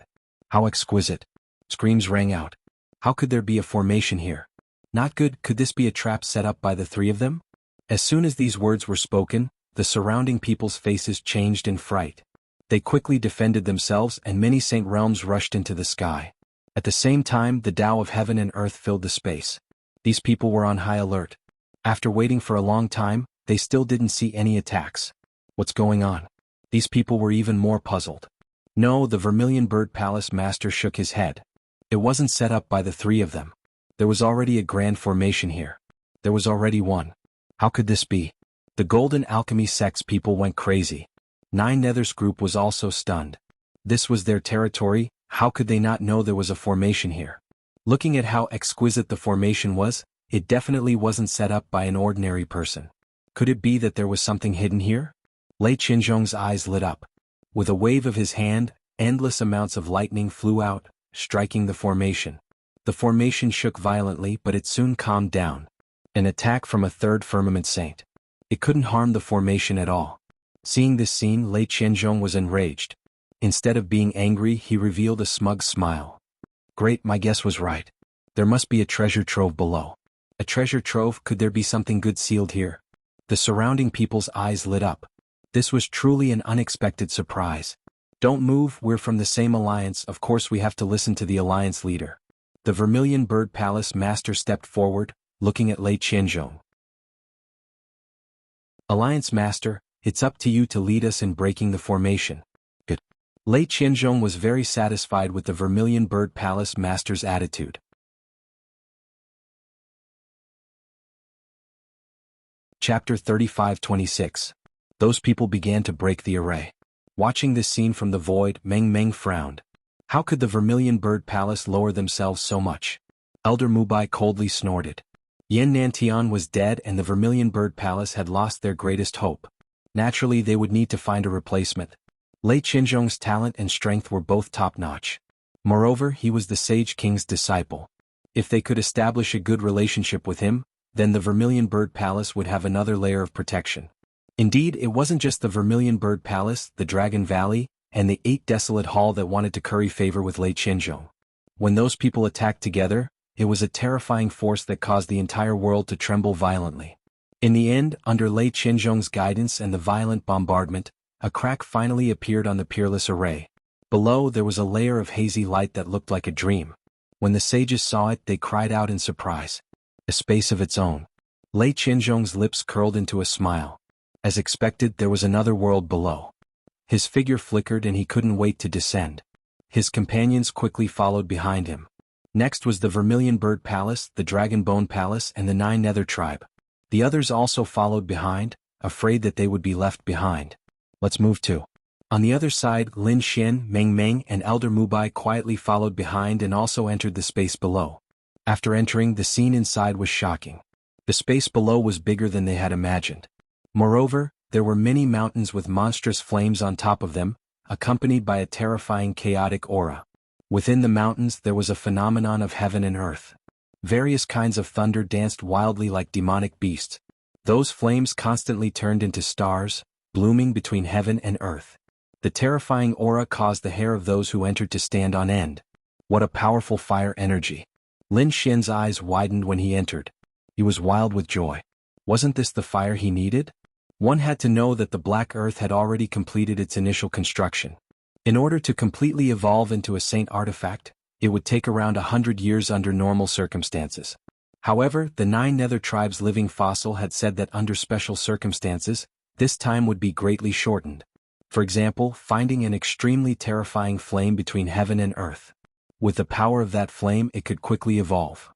How exquisite. Screams rang out. How could there be a formation here? Not good. Could this be a trap set up by the 3 of them? As soon as these words were spoken, the surrounding people's faces changed in fright. They quickly defended themselves and many saint realms rushed into the sky. At the same time, the Tao of heaven and earth filled the space. These people were on high alert. After waiting for a long time, they still didn't see any attacks. What's going on? These people were even more puzzled. No, the Vermilion Bird Palace Master shook his head. It wasn't set up by the 3 of them. There was already a grand formation here. There was already one. How could this be? The Golden Alchemy Sect's people went crazy. 9 Nether's group was also stunned. This was their territory, how could they not know there was a formation here? Looking at how exquisite the formation was, it definitely wasn't set up by an ordinary person. Could it be that there was something hidden here? Lei Qianzhong's eyes lit up. With a wave of his hand, endless amounts of lightning flew out, striking the formation. The formation shook violently, but it soon calmed down. An attack from a 3rd firmament saint. It couldn't harm the formation at all. Seeing this scene, Lei Qianzhong was enraged. Instead of being angry, he revealed a smug smile. Great, my guess was right. There must be a treasure trove below. A treasure trove? Could there be something good sealed here? The surrounding people's eyes lit up. This was truly an unexpected surprise. Don't move, we're from the same alliance, of course we have to listen to the alliance leader. The Vermilion Bird Palace Master stepped forward, looking at Lei Qianzhong. Alliance Master, it's up to you to lead us in breaking the formation. Good. Lei Qianzhong was very satisfied with the Vermilion Bird Palace master's attitude. Chapter 35-26. Those people began to break the array. Watching this scene from the void, Meng Meng frowned. How could the Vermilion Bird Palace lower themselves so much? Elder Mubai coldly snorted. Yan Nantian was dead and the Vermilion Bird Palace had lost their greatest hope. Naturally they would need to find a replacement. Lei Qianzhong's talent and strength were both top-notch. Moreover, he was the Sage King's disciple. If they could establish a good relationship with him, then the Vermilion Bird Palace would have another layer of protection. Indeed, it wasn't just the Vermilion Bird Palace, the Dragon Valley, and the 8 Desolate Hall that wanted to curry favor with Lei Qianzhong. When those people attacked together, it was a terrifying force that caused the entire world to tremble violently. In the end, under Lei Qianzhong's guidance and the violent bombardment, a crack finally appeared on the peerless array. Below there was a layer of hazy light that looked like a dream. When the sages saw it, they cried out in surprise. A space of its own. Lei Qianzhong's lips curled into a smile. As expected, there was another world below. His figure flickered and he couldn't wait to descend. His companions quickly followed behind him. Next was the Vermilion Bird Palace, the Dragon Bone Palace, and the 9 Nether Tribe. The others also followed behind, afraid that they would be left behind. Let's move too. On the other side, Lin Xian, Meng Meng, and Elder Mubai quietly followed behind and also entered the space below. After entering, the scene inside was shocking. The space below was bigger than they had imagined. Moreover, there were many mountains with monstrous flames on top of them, accompanied by a terrifying chaotic aura. Within the mountains there was a phenomenon of heaven and earth. Various kinds of thunder danced wildly like demonic beasts. Those flames constantly turned into stars, blooming between heaven and earth. The terrifying aura caused the hair of those who entered to stand on end. What a powerful fire energy. Lin Xian's eyes widened when he entered. He was wild with joy. Wasn't this the fire he needed? One had to know that the Black Earth had already completed its initial construction. In order to completely evolve into a saint artifact, it would take around 100 years under normal circumstances. However, the 9 Nether Tribe's living fossil had said that under special circumstances, this time would be greatly shortened. For example, finding an extremely terrifying flame between heaven and earth. With the power of that flame, it could quickly evolve.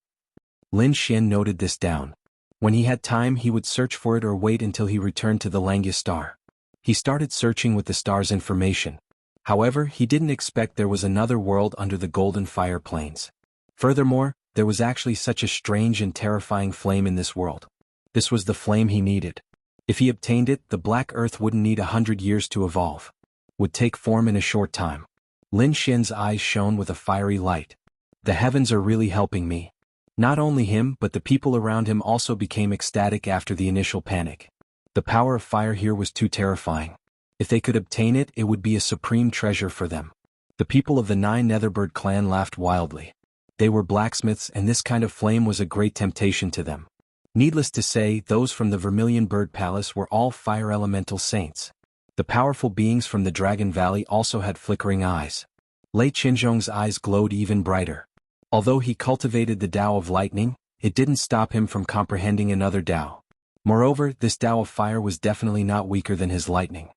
Lin Xian noted this down. When he had time, he would search for it or wait until he returned to the Langya star. He started searching with the star's information. However, he didn't expect there was another world under the Golden Fire Plains. Furthermore, there was actually such a strange and terrifying flame in this world. This was the flame he needed. If he obtained it, the Black Earth wouldn't need 100 years to evolve. Would take form in a short time. Lin Xian's eyes shone with a fiery light. The heavens are really helping me. Not only him but the people around him also became ecstatic after the initial panic. The power of fire here was too terrifying. If they could obtain it, it would be a supreme treasure for them. The people of the 9 Netherbird clan laughed wildly. They were blacksmiths and this kind of flame was a great temptation to them. Needless to say, those from the Vermilion Bird Palace were all fire elemental saints. The powerful beings from the Dragon Valley also had flickering eyes. Lei Qianzhong's eyes glowed even brighter. Although he cultivated the Tao of Lightning, it didn't stop him from comprehending another Tao. Moreover, this Tao of Fire was definitely not weaker than his lightning.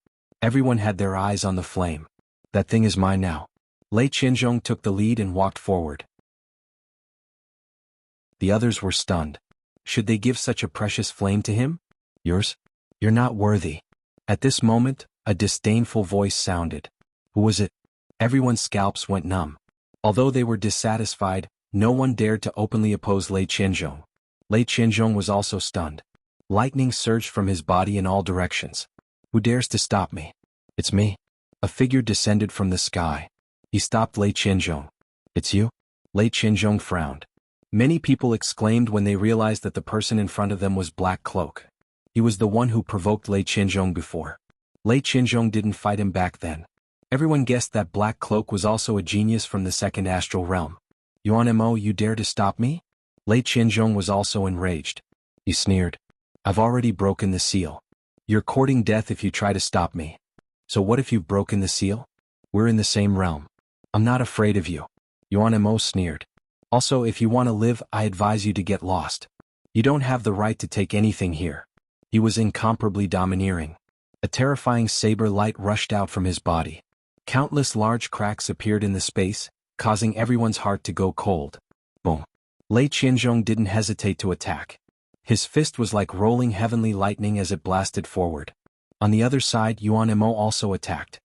Everyone had their eyes on the flame. That thing is mine now. Lei Qianzhong took the lead and walked forward. The others were stunned. Should they give such a precious flame to him? Yours? You're not worthy. At this moment, a disdainful voice sounded. Who was it? Everyone's scalps went numb. Although they were dissatisfied, no one dared to openly oppose Lei Qianzhong. Lei Qianzhong was also stunned. Lightning surged from his body in all directions. Who dares to stop me? It's me. A figure descended from the sky. He stopped Lei Qianzhong. It's you? Lei Qianzhong frowned. Many people exclaimed when they realized that the person in front of them was Black Cloak. He was the one who provoked Lei Qianzhong before. Lei Qianzhong didn't fight him back then. Everyone guessed that Black Cloak was also a genius from the second astral realm. Yuan Mo, you dare to stop me? Lei Qianzhong was also enraged. He sneered. I've already broken the seal. You're courting death if you try to stop me. So what if you've broken the seal? We're in the same realm. I'm not afraid of you. Yuan Mo sneered. Also, if you want to live, I advise you to get lost. You don't have the right to take anything here. He was incomparably domineering. A terrifying saber light rushed out from his body. Countless large cracks appeared in the space, causing everyone's heart to go cold. Boom. Lei Qianzhong didn't hesitate to attack. His fist was like rolling heavenly lightning as it blasted forward. On the other side, Yuan Emo also attacked.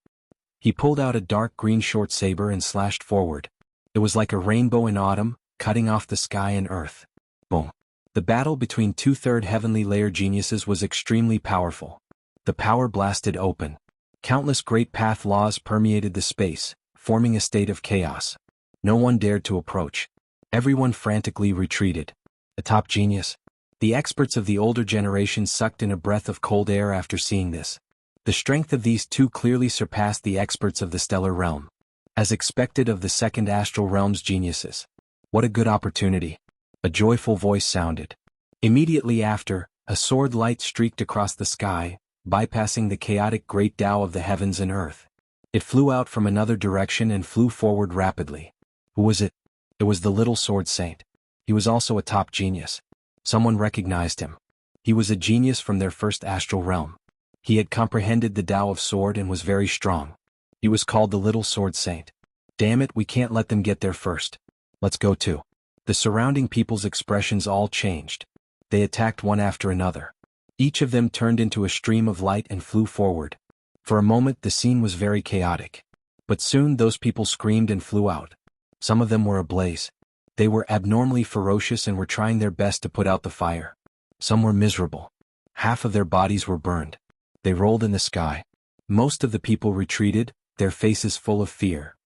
He pulled out a dark green short saber and slashed forward. It was like a rainbow in autumn, cutting off the sky and earth. Boom. The battle between two-third heavenly layer geniuses was extremely powerful. The power blasted open. Countless great path laws permeated the space, forming a state of chaos. No one dared to approach. Everyone frantically retreated. A top genius. The experts of the older generation sucked in a breath of cold air after seeing this. The strength of these two clearly surpassed the experts of the stellar realm. As expected of the second astral realm's geniuses. What a good opportunity. A joyful voice sounded. Immediately after, a sword light streaked across the sky, bypassing the chaotic great Tao of the heavens and earth. It flew out from another direction and flew forward rapidly. Who was it? It was the little sword saint. He was also a top genius. Someone recognized him. He was a genius from their first astral realm. He had comprehended the Tao of sword and was very strong. He was called the little sword saint. Damn it, we can't let them get there first. Let's go too. The surrounding people's expressions all changed. They attacked one after another. Each of them turned into a stream of light and flew forward. For a moment the scene was very chaotic. But soon those people screamed and flew out. Some of them were ablaze. They were abnormally ferocious and were trying their best to put out the fire. Some were miserable. Half of their bodies were burned. They rolled in the sky. Most of the people retreated, their faces full of fear.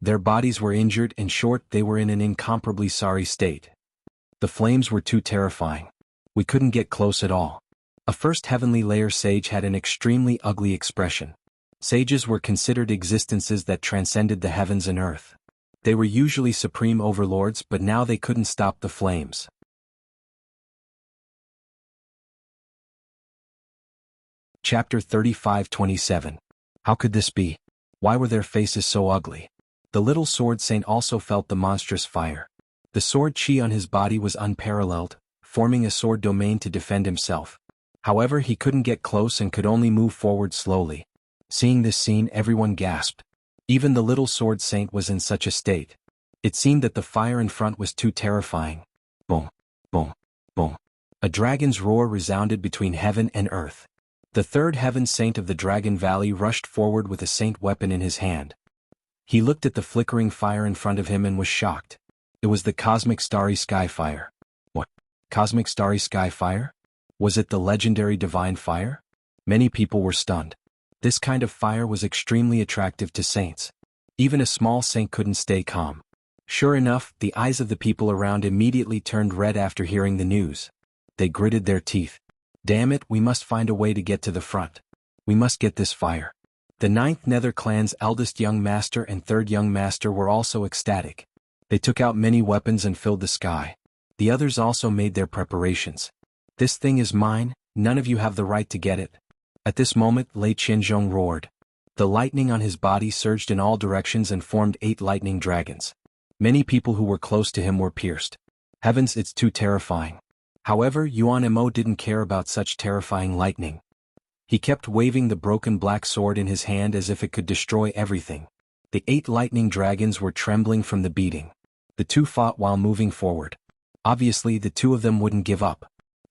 Their bodies were injured. In short, they were in an incomparably sorry state. The flames were too terrifying. We couldn't get close at all. A first heavenly layer sage had an extremely ugly expression. Sages were considered existences that transcended the heavens and earth. They were usually supreme overlords, but now they couldn't stop the flames. Chapter 35-27. How could this be? Why were their faces so ugly? The little sword saint also felt the monstrous fire. The sword chi on his body was unparalleled, forming a sword domain to defend himself. However, he couldn't get close and could only move forward slowly. Seeing this scene, everyone gasped. Even the little sword saint was in such a state. It seemed that the fire in front was too terrifying. Boom, boom, boom. A dragon's roar resounded between heaven and earth. The third heaven saint of the Dragon Valley rushed forward with a saint weapon in his hand. He looked at the flickering fire in front of him and was shocked. It was the cosmic starry sky fire. What? Cosmic starry sky fire? Was it the legendary divine fire? Many people were stunned. This kind of fire was extremely attractive to saints. Even a small saint couldn't stay calm. Sure enough, the eyes of the people around immediately turned red after hearing the news. They gritted their teeth. Damn it, we must find a way to get to the front. We must get this fire. The 9th Nether clan's eldest young master and 3rd young master were also ecstatic. They took out many weapons and filled the sky. The others also made their preparations. This thing is mine, none of you have the right to get it. At this moment, Lei Qianzhong roared. The lightning on his body surged in all directions and formed 8 lightning dragons. Many people who were close to him were pierced. Heavens, it's too terrifying. However, Yuan Emo didn't care about such terrifying lightning. He kept waving the broken black sword in his hand as if it could destroy everything. The 8 lightning dragons were trembling from the beating. The two fought while moving forward. Obviously, the two of them wouldn't give up.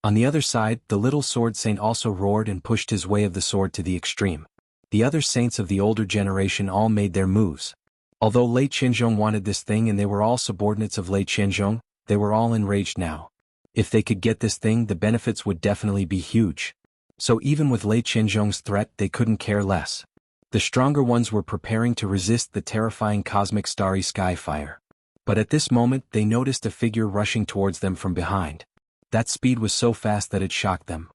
On the other side, the little sword saint also roared and pushed his way of the sword to the extreme. The other saints of the older generation all made their moves. Although Lei Qianzhong wanted this thing and they were all subordinates of Lei Qianzhong, they were all enraged now. If they could get this thing, the benefits would definitely be huge. So even with Lei Qianzhong's threat, they couldn't care less. The stronger ones were preparing to resist the terrifying cosmic starry sky fire. But at this moment, they noticed a figure rushing towards them from behind. That speed was so fast that it shocked them.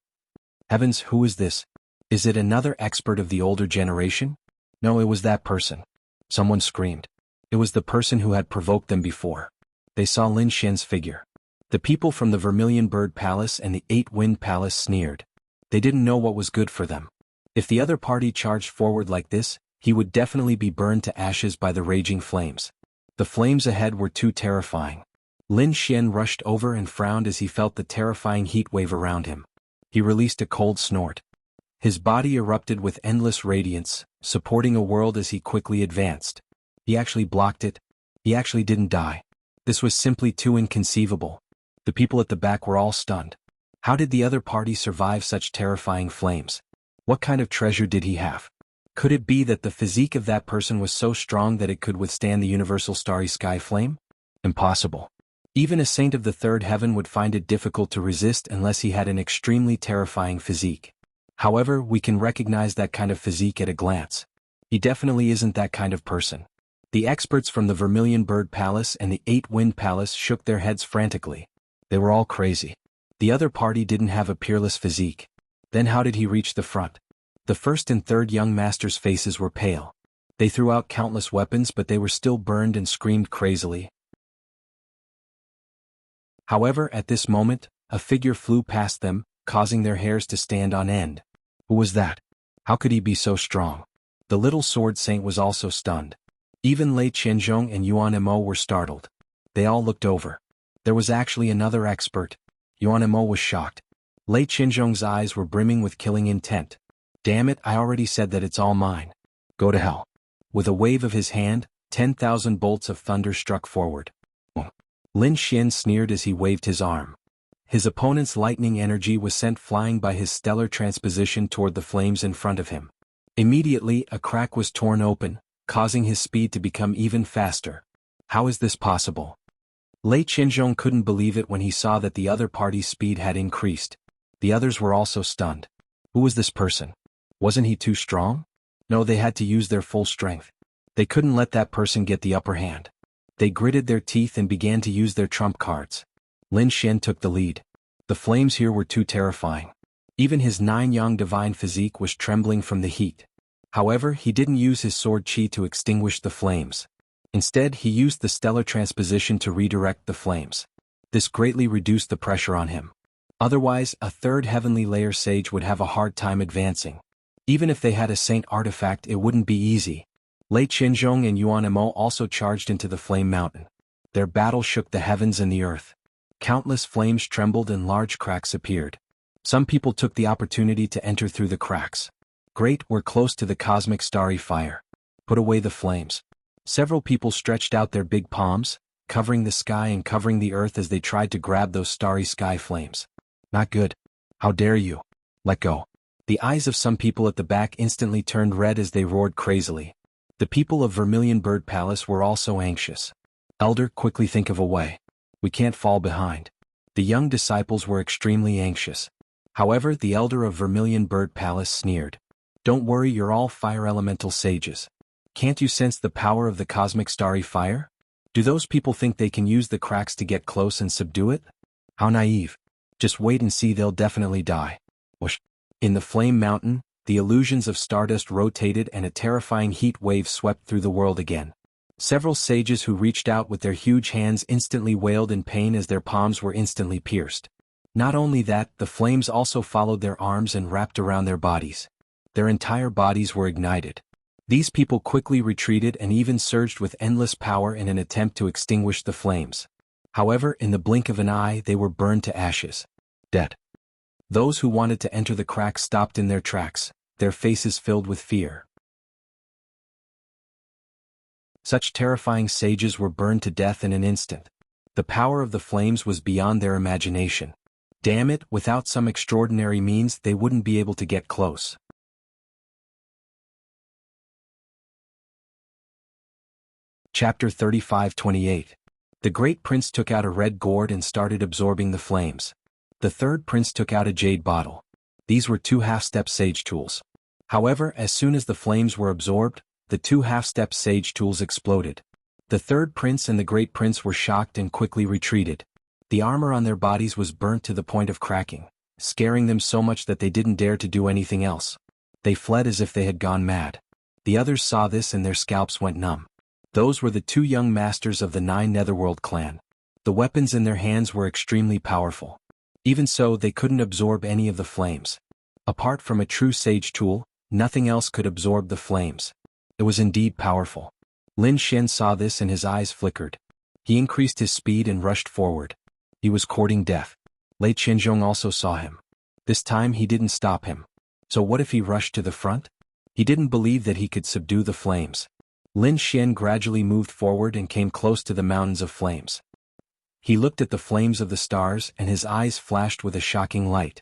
Heavens, who is this? Is it another expert of the older generation? No, it was that person. Someone screamed. It was the person who had provoked them before. They saw Lin Xian's figure. The people from the Vermilion Bird Palace and the 8-Wind Palace sneered. They didn't know what was good for them. If the other party charged forward like this, he would definitely be burned to ashes by the raging flames. The flames ahead were too terrifying. Lin Xian rushed over and frowned as he felt the terrifying heat wave around him. He released a cold snort. His body erupted with endless radiance, supporting a world as he quickly advanced. He actually blocked it. He actually didn't die. This was simply too inconceivable. The people at the back were all stunned. How did the other party survive such terrifying flames? What kind of treasure did he have? Could it be that the physique of that person was so strong that it could withstand the universal starry sky flame? Impossible. Even a saint of the third heaven would find it difficult to resist unless he had an extremely terrifying physique. However, we can recognize that kind of physique at a glance. He definitely isn't that kind of person. The experts from the Vermilion Bird Palace and the Eight Wind Palace shook their heads frantically. They were all crazy. The other party didn't have a peerless physique. Then how did he reach the front? The first and third young masters' faces were pale. They threw out countless weapons, but they were still burned and screamed crazily. However, at this moment, a figure flew past them, causing their hairs to stand on end. Who was that? How could he be so strong? The little sword saint was also stunned. Even Lei Qianzhong and Yuan Mo were startled. They all looked over. There was actually another expert. Yuan Mo was shocked. Lei Qianzhong's eyes were brimming with killing intent. Damn it, I already said that it's all mine. Go to hell. With a wave of his hand, 10,000 bolts of thunder struck forward. Lin Xian sneered as he waved his arm. His opponent's lightning energy was sent flying by his stellar transposition toward the flames in front of him. Immediately, a crack was torn open, causing his speed to become even faster. How is this possible? Lei Qianzhong couldn't believe it when he saw that the other party's speed had increased. The others were also stunned. Who was this person? Wasn't he too strong? No, they had to use their full strength. They couldn't let that person get the upper hand. They gritted their teeth and began to use their trump cards. Lin Xian took the lead. The flames here were too terrifying. Even his 9-yang divine physique was trembling from the heat. However, he didn't use his sword qi to extinguish the flames. Instead, he used the stellar transposition to redirect the flames. This greatly reduced the pressure on him. Otherwise, a third heavenly layer sage would have a hard time advancing. Even if they had a saint artifact, it wouldn't be easy. Lei Qianzhong and Yuan Mo also charged into the flame mountain. Their battle shook the heavens and the earth. Countless flames trembled and large cracks appeared. Some people took the opportunity to enter through the cracks. Great, we're close to the cosmic starry fire. Put away the flames. Several people stretched out their big palms, covering the sky and covering the earth as they tried to grab those starry sky flames. Not good. How dare you? Let go. The eyes of some people at the back instantly turned red as they roared crazily. The people of Vermilion Bird Palace were also anxious. Elder, quickly think of a way. We can't fall behind. The young disciples were extremely anxious. However, the elder of Vermilion Bird Palace sneered. Don't worry, you're all fire elemental sages. Can't you sense the power of the cosmic starry fire? Do those people think they can use the cracks to get close and subdue it? How naive. Just wait and see, they'll definitely die. Whoosh. In the flame mountain, the illusions of stardust rotated and a terrifying heat wave swept through the world again. Several sages who reached out with their huge hands instantly wailed in pain as their palms were instantly pierced. Not only that, the flames also followed their arms and wrapped around their bodies. Their entire bodies were ignited. These people quickly retreated and even surged with endless power in an attempt to extinguish the flames. However, in the blink of an eye, they were burned to ashes. Dead. Those who wanted to enter the cracks stopped in their tracks, their faces filled with fear. Such terrifying sages were burned to death in an instant. The power of the flames was beyond their imagination. Damn it, without some extraordinary means, they wouldn't be able to get close. Chapter 35-28. The great prince took out a red gourd and started absorbing the flames. The third prince took out a jade bottle. These were 2 half-step sage tools. However, as soon as the flames were absorbed, the 2 half-step sage tools exploded. The third prince and the great prince were shocked and quickly retreated. The armor on their bodies was burnt to the point of cracking, scaring them so much that they didn't dare to do anything else. They fled as if they had gone mad. The others saw this and their scalps went numb. Those were the 2 young masters of the 9 Netherworld clan. The weapons in their hands were extremely powerful. Even so, they couldn't absorb any of the flames. Apart from a true sage tool, nothing else could absorb the flames. It was indeed powerful. Lin Xian saw this and his eyes flickered. He increased his speed and rushed forward. He was courting death. Lei Qianzhong also saw him. This time he didn't stop him. So what if he rushed to the front? He didn't believe that he could subdue the flames. Lin Xian gradually moved forward and came close to the mountains of flames. He looked at the flames of the stars and his eyes flashed with a shocking light.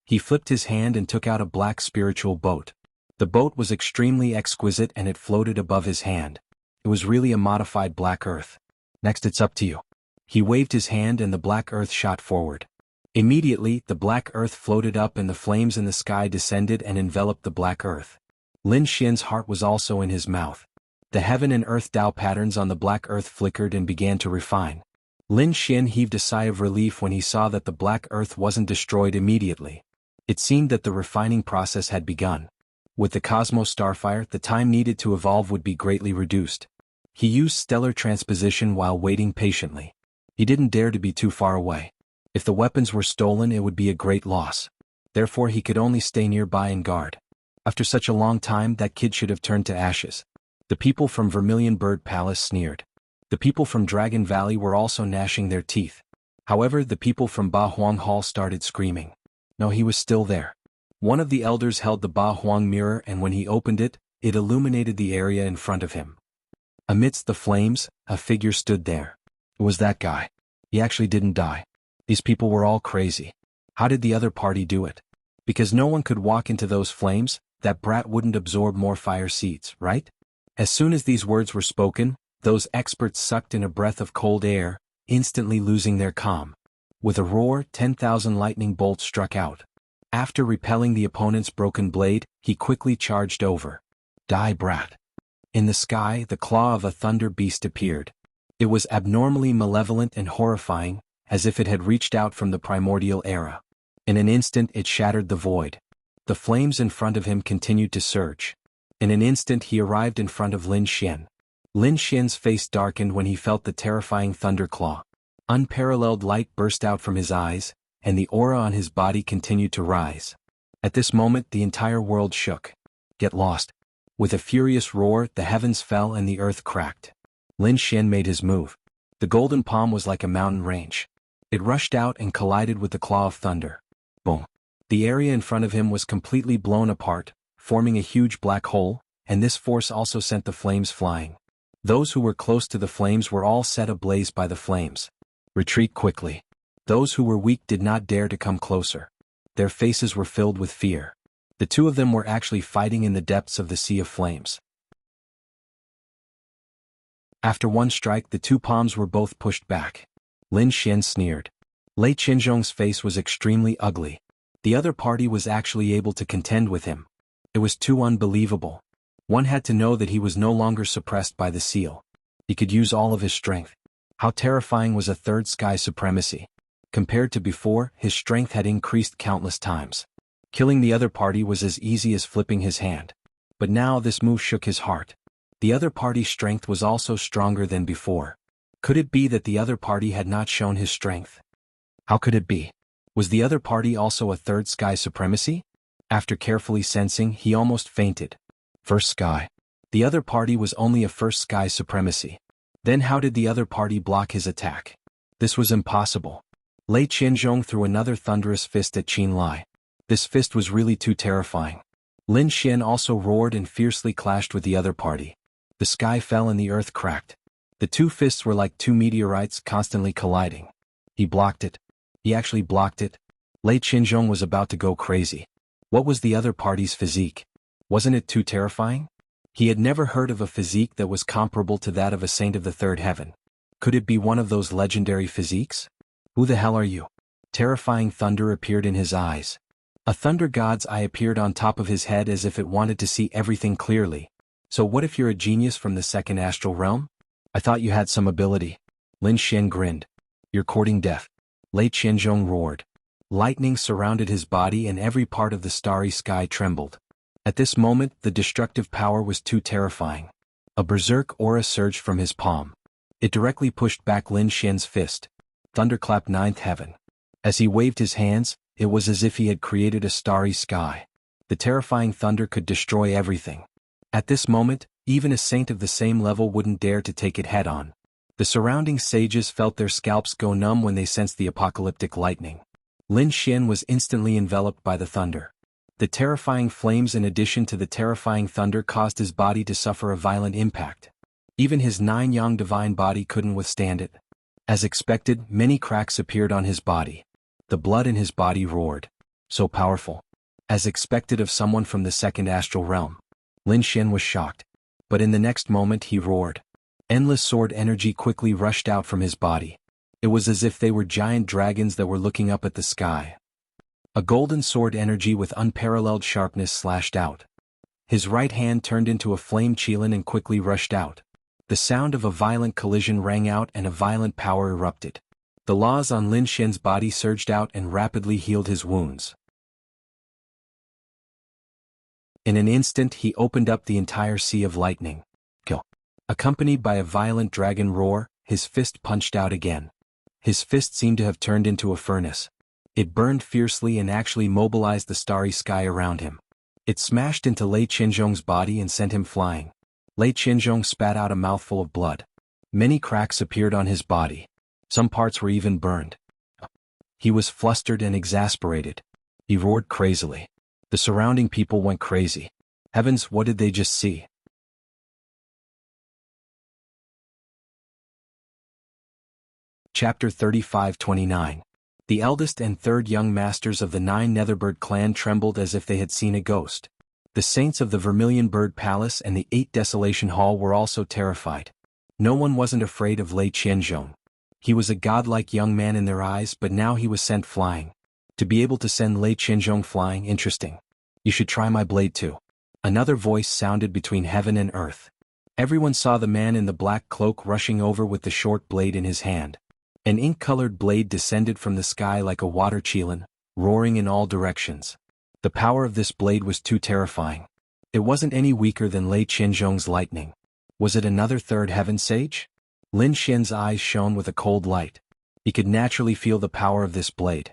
He flipped his hand and took out a black spiritual boat. The boat was extremely exquisite and it floated above his hand. It was really a modified black earth. Next, it's up to you. He waved his hand and the black earth shot forward. Immediately, the black earth floated up and the flames in the sky descended and enveloped the black earth. Lin Xian's heart was also in his mouth. The heaven and earth Dao patterns on the black earth flickered and began to refine. Lin Xian heaved a sigh of relief when he saw that the black earth wasn't destroyed immediately. It seemed that the refining process had begun. With the Cosmos Starfire, the time needed to evolve would be greatly reduced. He used stellar transposition while waiting patiently. He didn't dare to be too far away. If the weapons were stolen, it would be a great loss. Therefore, he could only stay nearby and guard. After such a long time, that kid should have turned to ashes. The people from Vermilion Bird Palace sneered. The people from Dragon Valley were also gnashing their teeth. However, the people from Ba Huang Hall started screaming. No, he was still there. One of the elders held the Ba Huang mirror and when he opened it, it illuminated the area in front of him. Amidst the flames, a figure stood there. It was that guy. He actually didn't die. These people were all crazy. How did the other party do it? Because no one could walk into those flames, that brat wouldn't absorb more fire seeds, right? As soon as these words were spoken, those experts sucked in a breath of cold air, instantly losing their calm. With a roar, 10,000 lightning bolts struck out. After repelling the opponent's broken blade, he quickly charged over. Die, brat. In the sky, the claw of a thunder beast appeared. It was abnormally malevolent and horrifying, as if it had reached out from the primordial era. In an instant it shattered the void. The flames in front of him continued to surge. In an instant he arrived in front of Lin Xian. Lin Xian's face darkened when he felt the terrifying thunder claw. Unparalleled light burst out from his eyes, and the aura on his body continued to rise. At this moment the entire world shook. Get lost. With a furious roar, the heavens fell and the earth cracked. Lin Xian made his move. The golden palm was like a mountain range. It rushed out and collided with the claw of thunder. Boom. The area in front of him was completely blown apart, forming a huge black hole, and this force also sent the flames flying. Those who were close to the flames were all set ablaze by the flames. Retreat quickly. Those who were weak did not dare to come closer. Their faces were filled with fear. The two of them were actually fighting in the depths of the sea of flames. After one strike, the two palms were both pushed back. Lin Xian sneered. Lei Qinzhong's face was extremely ugly. The other party was actually able to contend with him. It was too unbelievable. One had to know that he was no longer suppressed by the seal. He could use all of his strength. How terrifying was a third sky supremacy. Compared to before, his strength had increased countless times. Killing the other party was as easy as flipping his hand. But now this move shook his heart. The other party's strength was also stronger than before. Could it be that the other party had not shown his strength? How could it be? Was the other party also a third sky supremacy? After carefully sensing, he almost fainted. First sky. The other party was only a first sky supremacy. Then how did the other party block his attack? This was impossible. Lei Qinzhong threw another thunderous fist at Qin Lai. This fist was really too terrifying. Lin Xian also roared and fiercely clashed with the other party. The sky fell and the earth cracked. The two fists were like two meteorites constantly colliding. He blocked it. He actually blocked it. Lei Qinzhong was about to go crazy. What was the other party's physique? Wasn't it too terrifying? He had never heard of a physique that was comparable to that of a saint of the third heaven. Could it be one of those legendary physiques? Who the hell are you? Terrifying thunder appeared in his eyes. A thunder god's eye appeared on top of his head as if it wanted to see everything clearly. So what if you're a genius from the second astral realm? I thought you had some ability. Lin Xian grinned. You're courting death. Lei Qinzhong roared. Lightning surrounded his body and every part of the starry sky trembled. At this moment, the destructive power was too terrifying. A berserk aura surged from his palm. It directly pushed back Lin Xian's fist. Thunderclap ninth heaven. As he waved his hands, it was as if he had created a starry sky. The terrifying thunder could destroy everything. At this moment, even a saint of the same level wouldn't dare to take it head-on. The surrounding sages felt their scalps go numb when they sensed the apocalyptic lightning. Lin Xian was instantly enveloped by the thunder. The terrifying flames in addition to the terrifying thunder caused his body to suffer a violent impact. Even his 9 yang divine body couldn't withstand it. As expected, many cracks appeared on his body. The blood in his body roared. So powerful. As expected of someone from the second astral realm. Lin Xian was shocked. But in the next moment he roared. Endless sword energy quickly rushed out from his body. It was as if they were giant dragons that were looking up at the sky. A golden sword energy with unparalleled sharpness slashed out. His right hand turned into a flame qilin and quickly rushed out. The sound of a violent collision rang out and a violent power erupted. The laws on Lin Xian's body surged out and rapidly healed his wounds. In an instant he opened up the entire sea of lightning. Kill. Accompanied by a violent dragon roar, his fist punched out again. His fist seemed to have turned into a furnace. It burned fiercely and actually mobilized the starry sky around him. It smashed into Lei Qianzhong's body and sent him flying. Lei Qianzhong spat out a mouthful of blood. Many cracks appeared on his body. Some parts were even burned. He was flustered and exasperated. He roared crazily. The surrounding people went crazy. Heavens, what did they just see? Chapter 35-29. The eldest and third young masters of the 9 Netherbird clan trembled as if they had seen a ghost. The saints of the Vermilion Bird Palace and the 8 Desolation Hall were also terrified. No one wasn't afraid of Lei Qianzhong. He was a godlike young man in their eyes, but now he was sent flying. To be able to send Lei Qianzhong flying, interesting. You should try my blade too. Another voice sounded between heaven and earth. Everyone saw the man in the black cloak rushing over with the short blade in his hand. An ink-colored blade descended from the sky like a water qilin, roaring in all directions. The power of this blade was too terrifying. It wasn't any weaker than Lei Qianzhong's lightning. Was it another third heaven sage? Lin Xian's eyes shone with a cold light. He could naturally feel the power of this blade.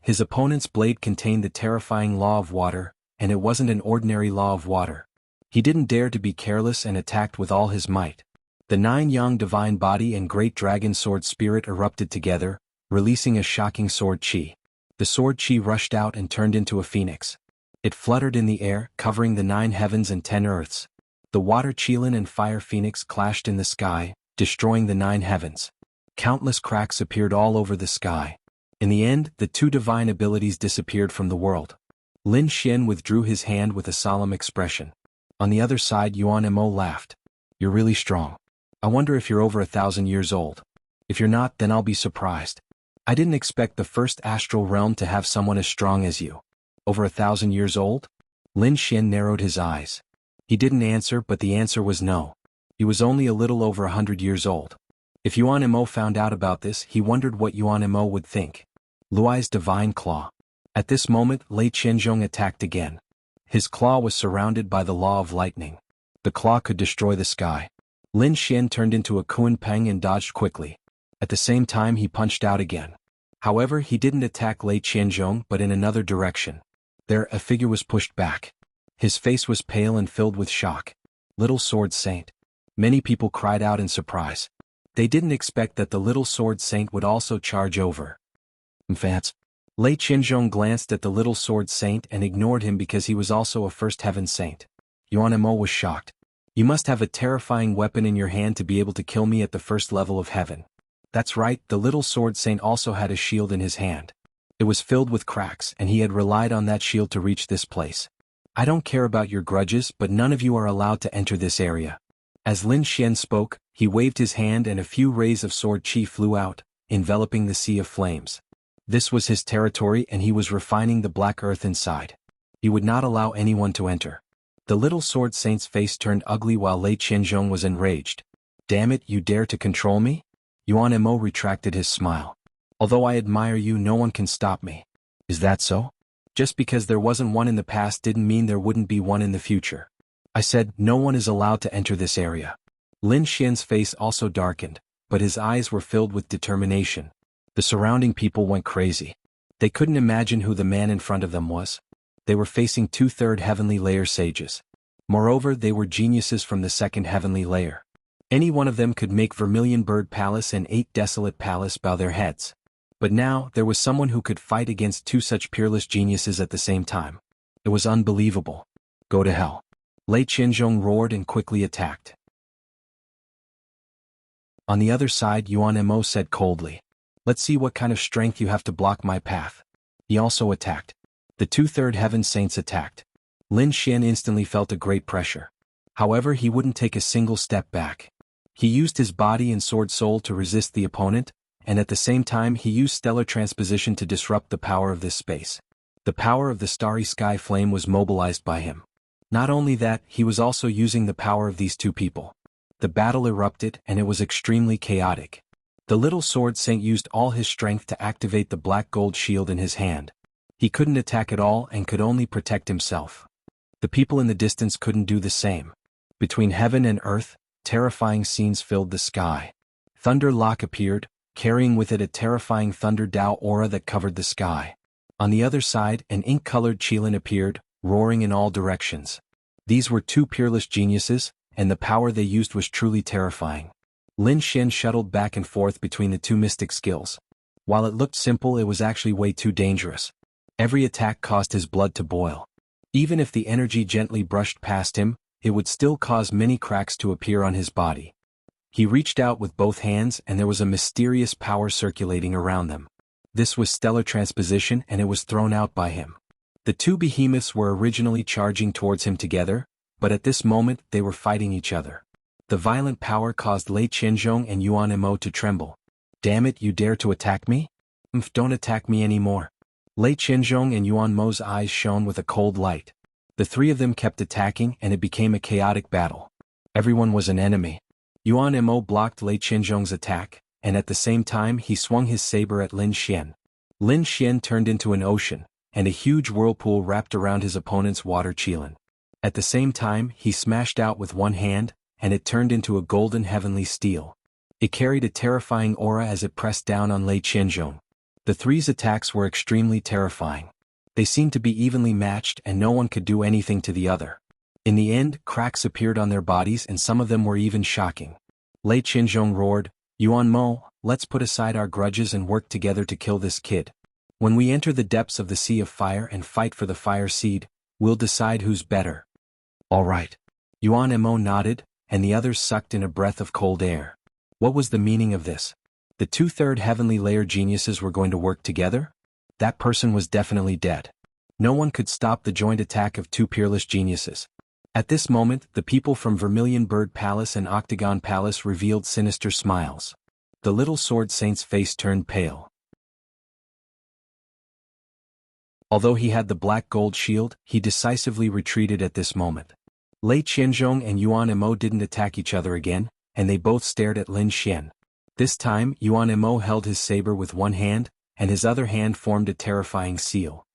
His opponent's blade contained the terrifying law of water, and it wasn't an ordinary law of water. He didn't dare to be careless and attacked with all his might. The 9 yang divine body and great dragon sword spirit erupted together, releasing a shocking sword qi. The sword qi rushed out and turned into a phoenix. It fluttered in the air, covering the 9 heavens and 10 earths. The water qilin and fire phoenix clashed in the sky, destroying the 9 heavens. Countless cracks appeared all over the sky. In the end, the 2 divine abilities disappeared from the world. Lin Xian withdrew his hand with a solemn expression. On the other side, Yuan Mo laughed. You're really strong. I wonder if you're over 1,000 years old. If you're not, then I'll be surprised. I didn't expect the first astral realm to have someone as strong as you. Over 1,000 years old? Lin Xian narrowed his eyes. He didn't answer, but the answer was no. He was only a little over 100 years old. If Yuan Mo found out about this, he wondered what Yuan Mo would think. Luai's divine claw. At this moment, Lei Qianzhong attacked again. His claw was surrounded by the law of lightning. The claw could destroy the sky. Lin Xian turned into a Kunpeng and dodged quickly. At the same time he punched out again. However, he didn't attack Lei Qianzhong but in another direction. There, a figure was pushed back. His face was pale and filled with shock. Little Sword Saint. Many people cried out in surprise. They didn't expect that the Little Sword Saint would also charge over. Fats. Lei Qianzhong glanced at the Little Sword Saint and ignored him because he was also a first heaven saint. Yuan Mo was shocked. You must have a terrifying weapon in your hand to be able to kill me at the first level of heaven. That's right, the Little Sword Saint also had a shield in his hand. It was filled with cracks and he had relied on that shield to reach this place. I don't care about your grudges, but none of you are allowed to enter this area. As Lin Xian spoke, he waved his hand and a few rays of sword qi flew out, enveloping the sea of flames. This was his territory and he was refining the black earth inside. He would not allow anyone to enter. The Little Sword Saint's face turned ugly while Lei Qianzhong was enraged. Damn it, you dare to control me? Yuan Mo retracted his smile. Although I admire you, no one can stop me. Is that so? Just because there wasn't one in the past didn't mean there wouldn't be one in the future. I said, no one is allowed to enter this area. Lin Xian's face also darkened, but his eyes were filled with determination. The surrounding people went crazy. They couldn't imagine who the man in front of them was. They were facing 2/3 heavenly layer sages. Moreover, they were geniuses from the 2nd heavenly layer. Any one of them could make Vermilion Bird Palace and 8 Desolate Palace bow their heads. But now, there was someone who could fight against 2 such peerless geniuses at the same time. It was unbelievable. Go to hell. Lei Qianzhong roared and quickly attacked. On the other side, Yuan Mo said coldly, "Let's see what kind of strength you have to block my path." He also attacked. The 2/3 Heaven Saints attacked. Lin Xian instantly felt a great pressure. However, he wouldn't take a single step back. He used his body and sword soul to resist the opponent, and at the same time he used stellar transposition to disrupt the power of this space. The power of the starry sky flame was mobilized by him. Not only that, he was also using the power of these two people. The battle erupted and it was extremely chaotic. The little sword saint used all his strength to activate the black gold shield in his hand. He couldn't attack at all and could only protect himself. The people in the distance couldn't do the same. Between heaven and earth, terrifying scenes filled the sky. Thunder Lock appeared, carrying with it a terrifying Thunder Dao aura that covered the sky. On the other side, an ink-colored Qilin appeared, roaring in all directions. These were two peerless geniuses, and the power they used was truly terrifying. Lin Xian shuttled back and forth between the two mystic skills. While it looked simple, it was actually way too dangerous. Every attack caused his blood to boil. Even if the energy gently brushed past him, it would still cause many cracks to appear on his body. He reached out with both hands and there was a mysterious power circulating around them. This was stellar transposition and it was thrown out by him. The two behemoths were originally charging towards him together, but at this moment they were fighting each other. The violent power caused Lei Qianzhong and Yuan Mo to tremble. "Damn it, you dare to attack me? Don't attack me anymore." Lei Qianzhong and Yuan Mo's eyes shone with a cold light. The three of them kept attacking and it became a chaotic battle. Everyone was an enemy. Yuan Mo blocked Lei Qianzhong's attack, and at the same time he swung his saber at Lin Xian. Lin Xian turned into an ocean, and a huge whirlpool wrapped around his opponent's water Qilin. At the same time he smashed out with one hand, and it turned into a golden heavenly steel. It carried a terrifying aura as it pressed down on Lei Qianzhong. The three's attacks were extremely terrifying. They seemed to be evenly matched and no one could do anything to the other. In the end, cracks appeared on their bodies and some of them were even shocking. Lei Qianzhong roared, "Yuan Mo, let's put aside our grudges and work together to kill this kid. When we enter the depths of the Sea of Fire and fight for the Fire Seed, we'll decide who's better." "All right." Yuan Mo nodded, and the others sucked in a breath of cold air. What was the meaning of this? The 2/3 heavenly layer geniuses were going to work together? That person was definitely dead. No one could stop the joint attack of two peerless geniuses. At this moment, the people from Vermilion Bird Palace and Octagon Palace revealed sinister smiles. The little sword saint's face turned pale. Although he had the black gold shield, he decisively retreated at this moment. Lei Qianzhong and Yuan Mo didn't attack each other again, and they both stared at Lin Xian. This time, Yuan Mo held his saber with one hand, and his other hand formed a terrifying seal.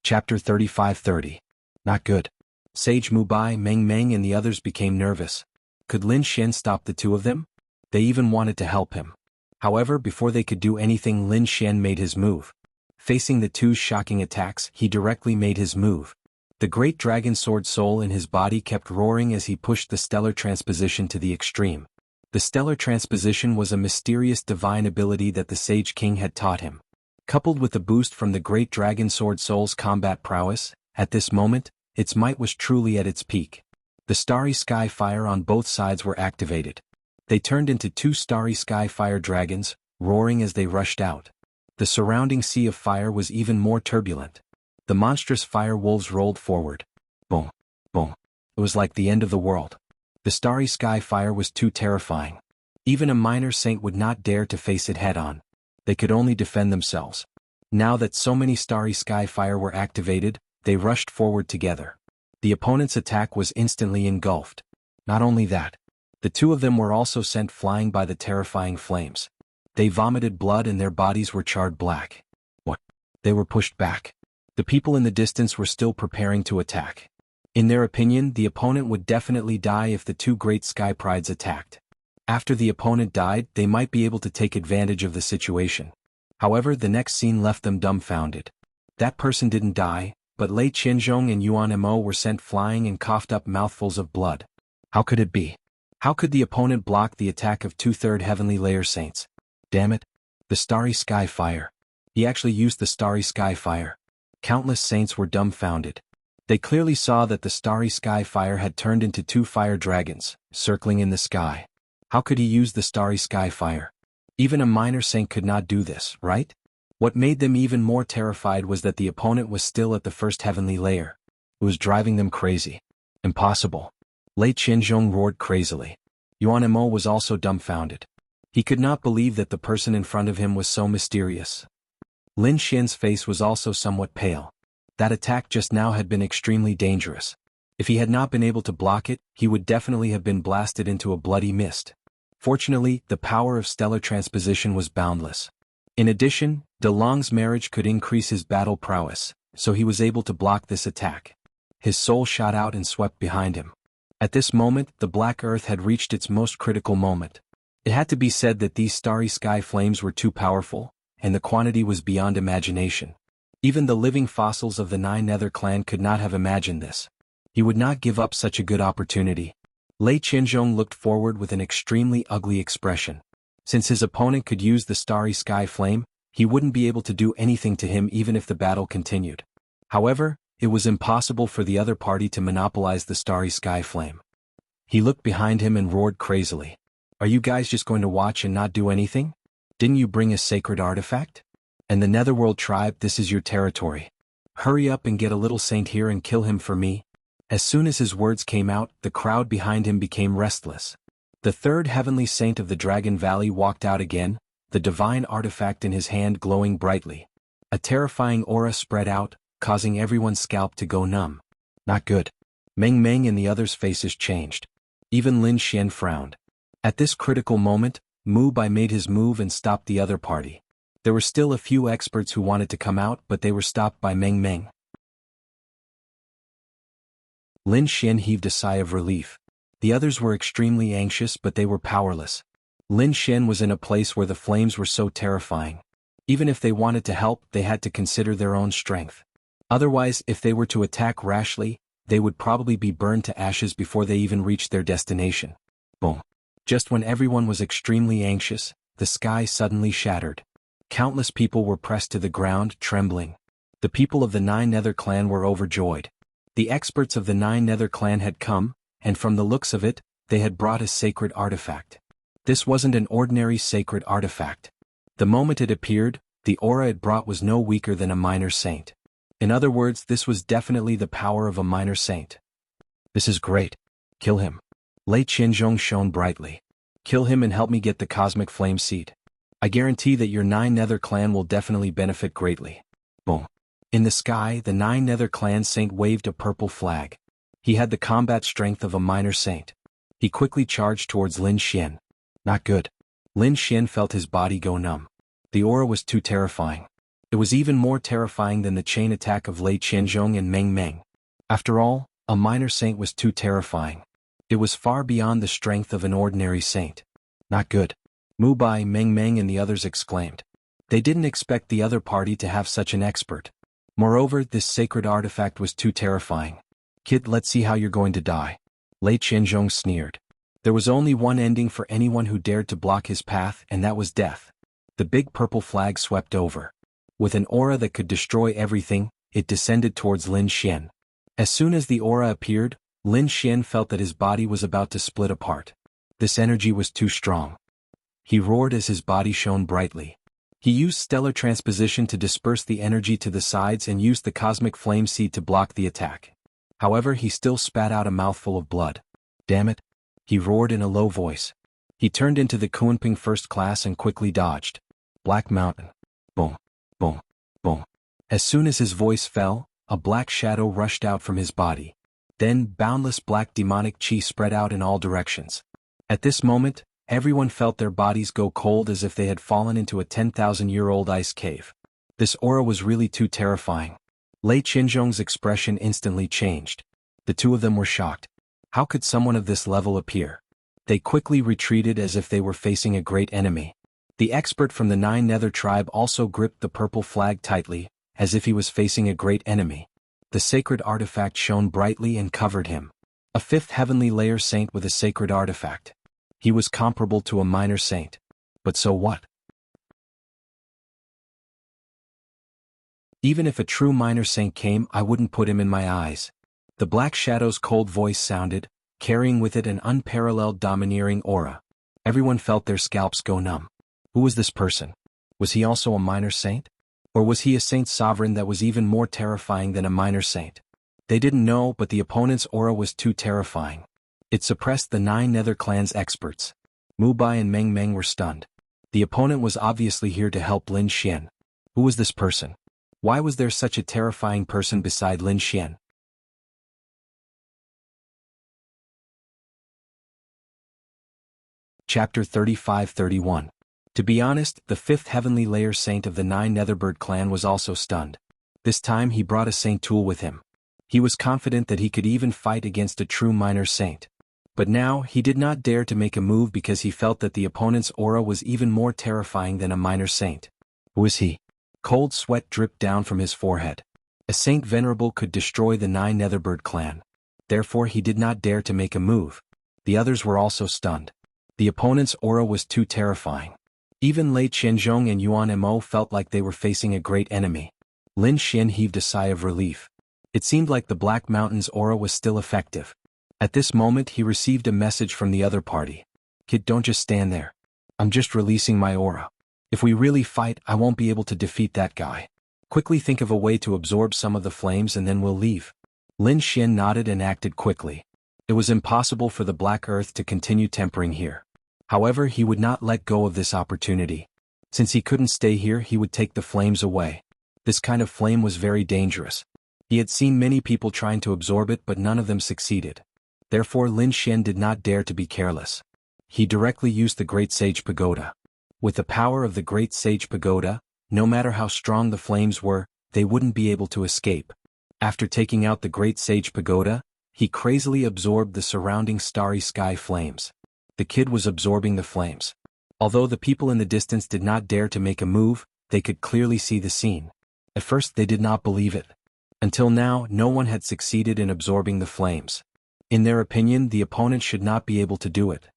Chapter 35-30. Not good. Sage Mubai, Meng Meng and the others became nervous. Could Lin Xian stop the two of them? They even wanted to help him. However, before they could do anything, Lin Xian made his move. Facing the two's shocking attacks, he directly made his move. The great dragon sword soul in his body kept roaring as he pushed the stellar transposition to the extreme. The stellar transposition was a mysterious divine ability that the Sage King had taught him. Coupled with the boost from the great dragon sword soul's combat prowess, at this moment, its might was truly at its peak. The starry sky fire on both sides were activated. They turned into two starry sky fire dragons, roaring as they rushed out. The surrounding sea of fire was even more turbulent. The monstrous fire wolves rolled forward. Boom, boom. It was like the end of the world. The starry sky fire was too terrifying. Even a minor saint would not dare to face it head-on. They could only defend themselves. Now that so many starry sky fire were activated, they rushed forward together. The opponent's attack was instantly engulfed. Not only that, the two of them were also sent flying by the terrifying flames. They vomited blood and their bodies were charred black. What? They were pushed back. The people in the distance were still preparing to attack. In their opinion, the opponent would definitely die if the two great sky prides attacked. After the opponent died, they might be able to take advantage of the situation. However, the next scene left them dumbfounded. That person didn't die, but Lei Qianzhong and Yuan Mo were sent flying and coughed up mouthfuls of blood. How could it be? How could the opponent block the attack of 2/3 heavenly layer saints? Damn it. The starry sky fire. He actually used the starry sky fire. Countless saints were dumbfounded. They clearly saw that the starry sky fire had turned into 2 fire dragons, circling in the sky. How could he use the starry sky fire? Even a minor saint could not do this, right? What made them even more terrified was that the opponent was still at the first heavenly layer. It was driving them crazy. Impossible. Lei Qianzhong roared crazily. Yuan Mo was also dumbfounded. He could not believe that the person in front of him was so mysterious. Lin Xian's face was also somewhat pale. That attack just now had been extremely dangerous. If he had not been able to block it, he would definitely have been blasted into a bloody mist. Fortunately, the power of stellar transposition was boundless. In addition, De Long's marriage could increase his battle prowess, so he was able to block this attack. His soul shot out and swept behind him. At this moment, the Black Earth had reached its most critical moment. It had to be said that these starry sky flames were too powerful, and the quantity was beyond imagination. Even the living fossils of the Nine Nether clan could not have imagined this. He would not give up such a good opportunity. Lei Qianzhong looked forward with an extremely ugly expression. Since his opponent could use the starry sky flame, he wouldn't be able to do anything to him even if the battle continued. However, it was impossible for the other party to monopolize the starry sky flame. He looked behind him and roared crazily. Are you guys just going to watch and not do anything? Didn't you bring a sacred artifact? And the Netherworld tribe, this is your territory. Hurry up and get a little saint here and kill him for me. As soon as his words came out, the crowd behind him became restless. The third heavenly saint of the Dragon Valley walked out again, the divine artifact in his hand glowing brightly. A terrifying aura spread out, causing everyone's scalp to go numb. Not good. Meng Meng and the others' faces changed. Even Lin Xian frowned. At this critical moment, Mu Bai made his move and stopped the other party. There were still a few experts who wanted to come out, but they were stopped by Meng Meng. Lin Xian heaved a sigh of relief. The others were extremely anxious, but they were powerless. Lin Xian was in a place where the flames were so terrifying. Even if they wanted to help, they had to consider their own strength. Otherwise, if they were to attack rashly, they would probably be burned to ashes before they even reached their destination. Boom. Just when everyone was extremely anxious, the sky suddenly shattered. Countless people were pressed to the ground, trembling. The people of the Nine Nether clan were overjoyed. The experts of the Nine Nether clan had come, and from the looks of it, they had brought a sacred artifact. This wasn't an ordinary sacred artifact. The moment it appeared, the aura it brought was no weaker than a minor saint. In other words, this was definitely the power of a minor saint. This is great. Kill him. Lei Qianzhong shone brightly. Kill him and help me get the cosmic flame seed. I guarantee that your Nine Nether clan will definitely benefit greatly. Boom. In the sky, the Nine Nether clan saint waved a purple flag. He had the combat strength of a minor saint. He quickly charged towards Lin Xian. Not good. Lin Xian felt his body go numb. The aura was too terrifying. It was even more terrifying than the chain attack of Lei Qianzhong and Meng Meng. After all, a minor saint was too terrifying. It was far beyond the strength of an ordinary saint. Not good. Mu Bai, Meng Meng and the others exclaimed. They didn't expect the other party to have such an expert. Moreover, this sacred artifact was too terrifying. Kid, let's see how you're going to die. Lei Qianzhong sneered. There was only one ending for anyone who dared to block his path, and that was death. The big purple flag swept over. With an aura that could destroy everything, it descended towards Lin Xian. As soon as the aura appeared, Lin Xian felt that his body was about to split apart. This energy was too strong. He roared as his body shone brightly. He used stellar transposition to disperse the energy to the sides and used the cosmic flame seed to block the attack. However, he still spat out a mouthful of blood. Damn it! He roared in a low voice. He turned into the Kunping first class and quickly dodged. Black Mountain. Boom. Boom. Boom. As soon as his voice fell, a black shadow rushed out from his body. Then, boundless black demonic chi spread out in all directions. At this moment, everyone felt their bodies go cold as if they had fallen into a 10,000-year-old ice cave. This aura was really too terrifying. Lei Qianzhong's expression instantly changed. The two of them were shocked. How could someone of this level appear? They quickly retreated as if they were facing a great enemy. The expert from the Nine Nether tribe also gripped the purple flag tightly, as if he was facing a great enemy. The sacred artifact shone brightly and covered him. A fifth heavenly layer saint with a sacred artifact. He was comparable to a minor saint. But so what? Even if a true minor saint came, I wouldn't put him in my eyes. The Black Shadow's cold voice sounded, carrying with it an unparalleled domineering aura. Everyone felt their scalps go numb. Who was this person? Was he also a minor saint? Or was he a saint sovereign that was even more terrifying than a minor saint? They didn't know, but the opponent's aura was too terrifying. It suppressed the 9 Nether Clan's experts. Mu Bai and Meng Meng were stunned. The opponent was obviously here to help Lin Xian. Who was this person? Why was there such a terrifying person beside Lin Xian? Chapter 35-31. To be honest, the 5th Heavenly Layer Saint of the 9 Netherbird clan was also stunned. This time he brought a saint tool with him. He was confident that he could even fight against a true minor saint. But now, he did not dare to make a move because he felt that the opponent's aura was even more terrifying than a minor saint. Who is he? Cold sweat dripped down from his forehead. A saint venerable could destroy the 9 Netherbird clan. Therefore he did not dare to make a move. The others were also stunned. The opponent's aura was too terrifying. Even Lei Qianzhong and Yuan Mo felt like they were facing a great enemy. Lin Xian heaved a sigh of relief. It seemed like the Black Mountain's aura was still effective. At this moment he received a message from the other party. Kid, don't just stand there. I'm just releasing my aura. If we really fight, I won't be able to defeat that guy. Quickly think of a way to absorb some of the flames and then we'll leave. Lin Xian nodded and acted quickly. It was impossible for the Black Earth to continue tempering here. However, he would not let go of this opportunity. Since he couldn't stay here, he would take the flames away. This kind of flame was very dangerous. He had seen many people trying to absorb it, but none of them succeeded. Therefore Lin Xian did not dare to be careless. He directly used the Great Sage Pagoda. With the power of the Great Sage Pagoda, no matter how strong the flames were, they wouldn't be able to escape. After taking out the Great Sage Pagoda, he crazily absorbed the surrounding starry sky flames. The kid was absorbing the flames. Although the people in the distance did not dare to make a move, they could clearly see the scene. At first they did not believe it. Until now, no one had succeeded in absorbing the flames. In their opinion, the opponent should not be able to do it.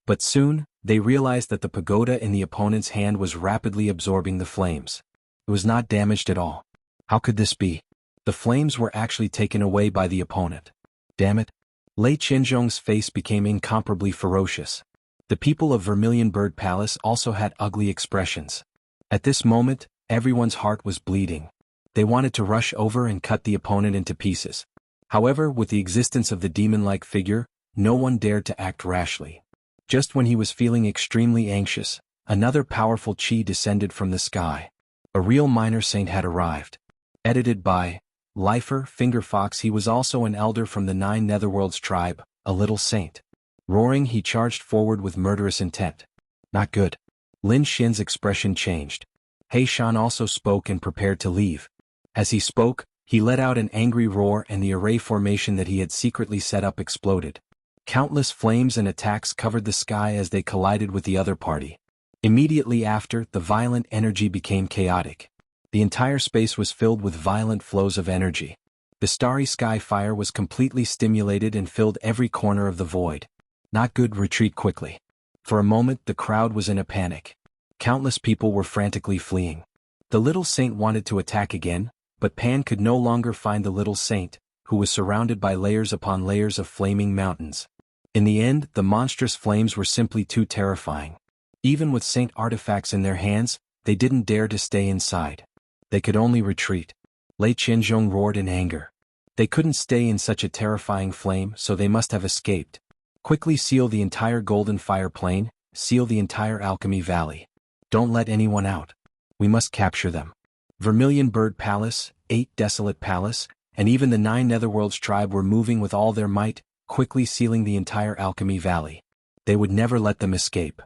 But soon, they realized that the pagoda in the opponent's hand was rapidly absorbing the flames. It was not damaged at all. How could this be? The flames were actually taken away by the opponent. Damn it. Lei Qianzhong's face became incomparably ferocious. The people of Vermilion Bird Palace also had ugly expressions. At this moment, everyone's heart was bleeding. They wanted to rush over and cut the opponent into pieces. However, with the existence of the demon-like figure, no one dared to act rashly. Just when he was feeling extremely anxious, another powerful chi descended from the sky. A real minor saint had arrived. Edited by Lifer Fingerfox. He was also an elder from the 9 Netherworlds tribe, a little saint. Roaring, he charged forward with murderous intent. Not good. Lin Xian's expression changed. He Shan also spoke and prepared to leave. As he spoke, he let out an angry roar and the array formation that he had secretly set up exploded. Countless flames and attacks covered the sky as they collided with the other party. Immediately after, the violent energy became chaotic. The entire space was filled with violent flows of energy. The starry sky fire was completely stimulated and filled every corner of the void. Not good. Retreat quickly. For a moment, the crowd was in a panic. Countless people were frantically fleeing. The little saint wanted to attack again, but Pan could no longer find the little saint, who was surrounded by layers upon layers of flaming mountains. In the end, the monstrous flames were simply too terrifying. Even with saint artifacts in their hands, they didn't dare to stay inside. They could only retreat. Lei Qianzhong roared in anger. They couldn't stay in such a terrifying flame, so they must have escaped. Quickly seal the entire Golden Fire Plain, seal the entire Alchemy Valley. Don't let anyone out. We must capture them. Vermilion Bird Palace, 8 Desolate Palace, and even the 9 Netherworlds tribe were moving with all their might, quickly sealing the entire Alchemy Valley. They would never let them escape.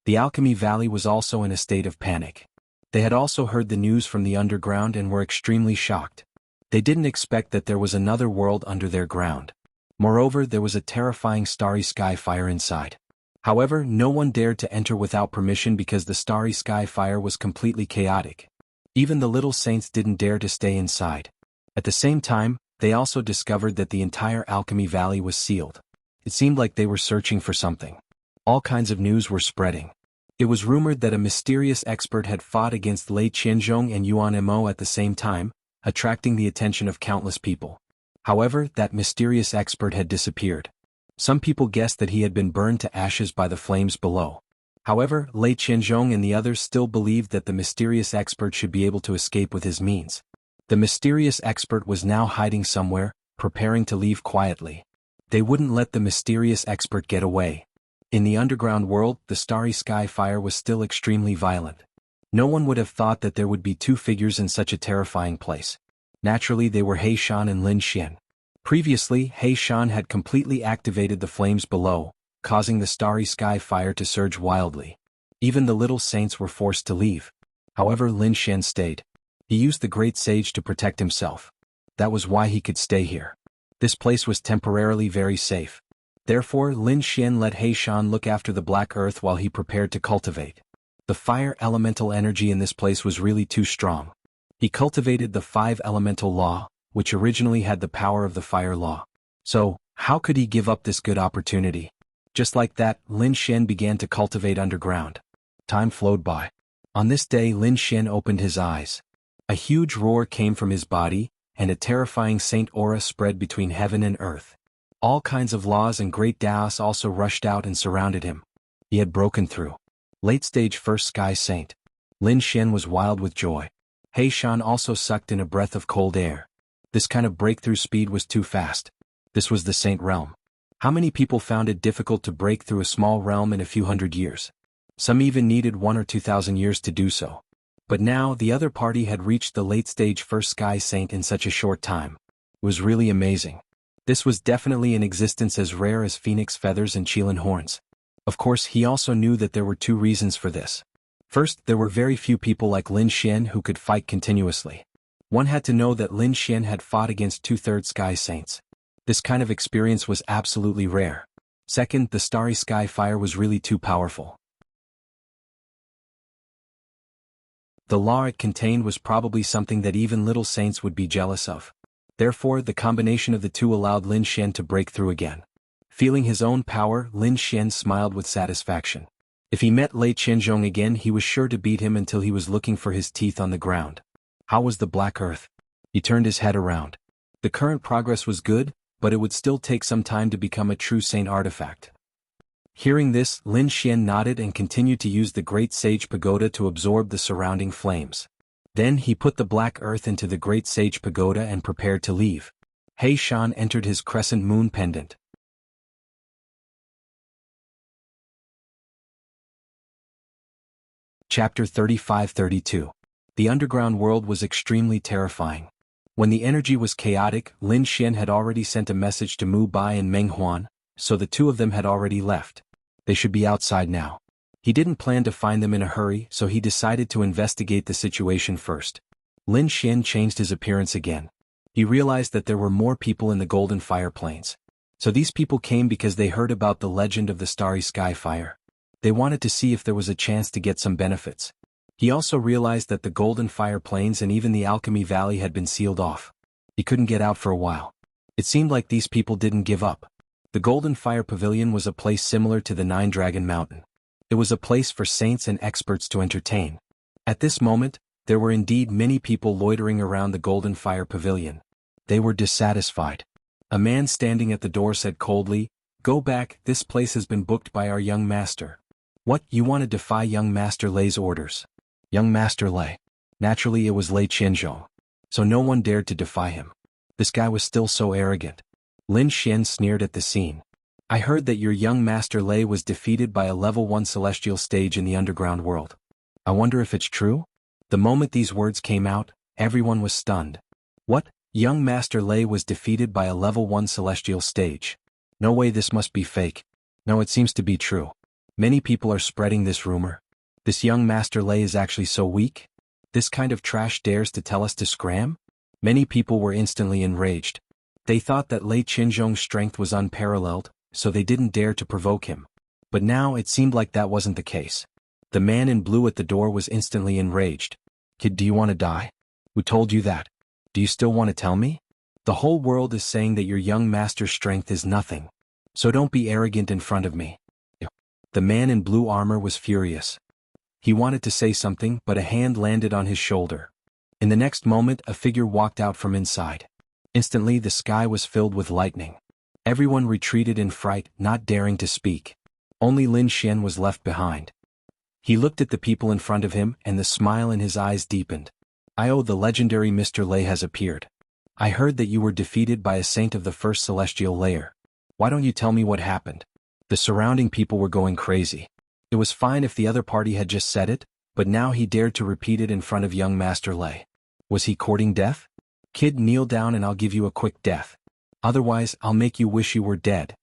The Alchemy Valley was also in a state of panic. They had also heard the news from the underground and were extremely shocked. They didn't expect that there was another world under their ground. Moreover, there was a terrifying starry sky fire inside. However, no one dared to enter without permission because the starry sky fire was completely chaotic. Even the little saints didn't dare to stay inside. At the same time, they also discovered that the entire Alchemy Valley was sealed. It seemed like they were searching for something. All kinds of news were spreading. It was rumored that a mysterious expert had fought against Lei Qianzhong and Yuan Mo at the same time, attracting the attention of countless people. However, that mysterious expert had disappeared. Some people guessed that he had been burned to ashes by the flames below. However, Lei Qianzhong and the others still believed that the mysterious expert should be able to escape with his means. The mysterious expert was now hiding somewhere, preparing to leave quietly. They wouldn't let the mysterious expert get away. In the underground world, the starry sky fire was still extremely violent. No one would have thought that there would be two figures in such a terrifying place. Naturally, they were He Shan and Lin Xian. Previously, He Shan had completely activated the flames below, causing the starry sky fire to surge wildly. Even the little saints were forced to leave. However, Lin Xian stayed. He used the great sage to protect himself. That was why he could stay here. This place was temporarily very safe. Therefore, Lin Xian let He Shan look after the black earth while he prepared to cultivate. The fire elemental energy in this place was really too strong. He cultivated the 5 elemental law, which originally had the power of the fire law. So, how could he give up this good opportunity? Just like that, Lin Xian began to cultivate underground. Time flowed by. On this day, Lin Xian opened his eyes. A huge roar came from his body, and a terrifying saint aura spread between heaven and earth. All kinds of laws and great Daos also rushed out and surrounded him. He had broken through. Late stage first sky saint. Lin Xian was wild with joy. He Shan also sucked in a breath of cold air. This kind of breakthrough speed was too fast. This was the saint realm. How many people found it difficult to break through a small realm in a few hundred years? Some even needed 1 or 2,000 years to do so. But now the other party had reached the late stage first sky saint in such a short time. It was really amazing. This was definitely in existence as rare as phoenix feathers and Qilin horns. Of course, he also knew that there were 2 reasons for this. First, there were very few people like Lin Xian who could fight continuously. One had to know that Lin Xian had fought against 2/3 sky saints. This kind of experience was absolutely rare. Second, the starry sky fire was really too powerful. The law it contained was probably something that even little saints would be jealous of. Therefore, the combination of the 2 allowed Lin Xian to break through again. Feeling his own power, Lin Xian smiled with satisfaction. If he met Lei Qianzhong again, he was sure to beat him until he was looking for his teeth on the ground. How was the black earth? He turned his head around. The current progress was good, but it would still take some time to become a true saint artifact. Hearing this, Lin Xian nodded and continued to use the Great Sage Pagoda to absorb the surrounding flames. Then he put the black earth into the Great Sage Pagoda and prepared to leave. He Shan entered his crescent moon pendant. Chapter 35-32. The underground world was extremely terrifying. When the energy was chaotic, Lin Xian had already sent a message to Mu Bai and Meng Huan, so the 2 of them had already left. They should be outside now. He didn't plan to find them in a hurry, so he decided to investigate the situation first. Lin Xian changed his appearance again. He realized that there were more people in the Golden Fire Plains. So these people came because they heard about the legend of the Starry Sky Fire. They wanted to see if there was a chance to get some benefits. He also realized that the Golden Fire Plains and even the Alchemy Valley had been sealed off. He couldn't get out for a while. It seemed like these people didn't give up. The Golden Fire Pavilion was a place similar to the 9-Dragon Mountain. It was a place for saints and experts to entertain. At this moment, there were indeed many people loitering around the Golden Fire Pavilion. They were dissatisfied. A man standing at the door said coldly, "Go back, this place has been booked by our young master." "What, you want to defy young Master Lei's orders?" Young Master Lei. Naturally, it was Lei Qianzhong. So no one dared to defy him. This guy was still so arrogant. Lin Xian sneered at the scene. "I heard that your young Master Lei was defeated by a level 1 celestial stage in the underground world. I wonder if it's true?" The moment these words came out, everyone was stunned. What? Young Master Lei was defeated by a level 1 celestial stage. No way, this must be fake. No, it seems to be true. Many people are spreading this rumor. This young Master Lei is actually so weak? This kind of trash dares to tell us to scram? Many people were instantly enraged. They thought that Lei Qianzhong's strength was unparalleled, so they didn't dare to provoke him. But now it seemed like that wasn't the case. The man in blue at the door was instantly enraged. "Kid, do you want to die? Who told you that? Do you still want to tell me? The whole world is saying that your young master's strength is nothing. So don't be arrogant in front of me." The man in blue armor was furious. He wanted to say something, but a hand landed on his shoulder. In the next moment, a figure walked out from inside. Instantly, the sky was filled with lightning. Everyone retreated in fright, not daring to speak. Only Lin Xian was left behind. He looked at the people in front of him, and the smile in his eyes deepened. The legendary Mr. Lei has appeared. I heard that you were defeated by a saint of the first celestial layer. Why don't you tell me what happened? The surrounding people were going crazy. It was fine if the other party had just said it, but now he dared to repeat it in front of young Master Lei. Was he courting death? Kid, kneel down and I'll give you a quick death. Otherwise, I'll make you wish you were dead.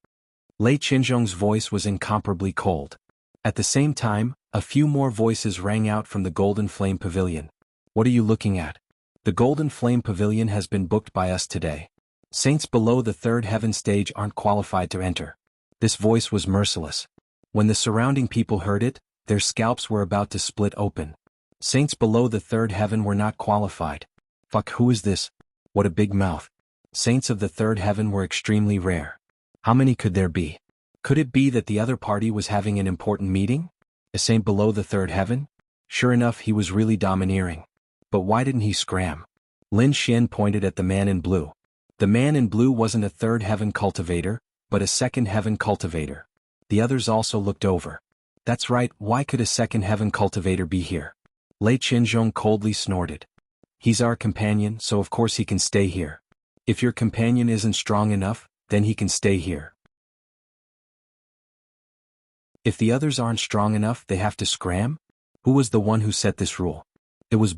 Lei Qianzhong's voice was incomparably cold. At the same time, a few more voices rang out from the Golden Flame Pavilion. What are you looking at? The Golden Flame Pavilion has been booked by us today. Saints below the third heaven stage aren't qualified to enter. This voice was merciless. When the surrounding people heard it, their scalps were about to split open. Saints below the third heaven were not qualified. Fuck, who is this? What a big mouth. Saints of the third heaven were extremely rare. How many could there be? Could it be that the other party was having an important meeting? A saint below the third heaven? Sure enough, he was really domineering. But why didn't he scram? Lin Xian pointed at the man in blue. The man in blue wasn't a third heaven cultivator, but a second heaven cultivator. The others also looked over. That's right, why could a second heaven cultivator be here? Lei Qianzhong coldly snorted. He's our companion, so of course he can stay here. If your companion isn't strong enough, then he can stay here. If the others aren't strong enough, they have to scram? Who was the one who set this rule? It was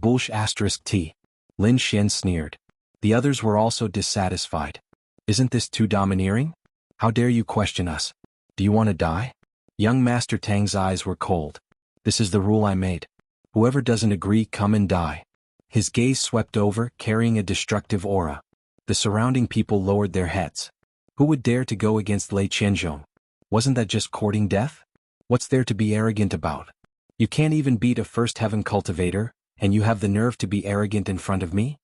T. Lin Xian sneered. The others were also dissatisfied. Isn't this too domineering? How dare you question us? Do you want to die? Young Master Tang's eyes were cold. This is the rule I made. Whoever doesn't agree, come and die. His gaze swept over, carrying a destructive aura. The surrounding people lowered their heads. Who would dare to go against Lei Qianzhong? Wasn't that just courting death? What's there to be arrogant about? You can't even beat a first heaven cultivator, and you have the nerve to be arrogant in front of me?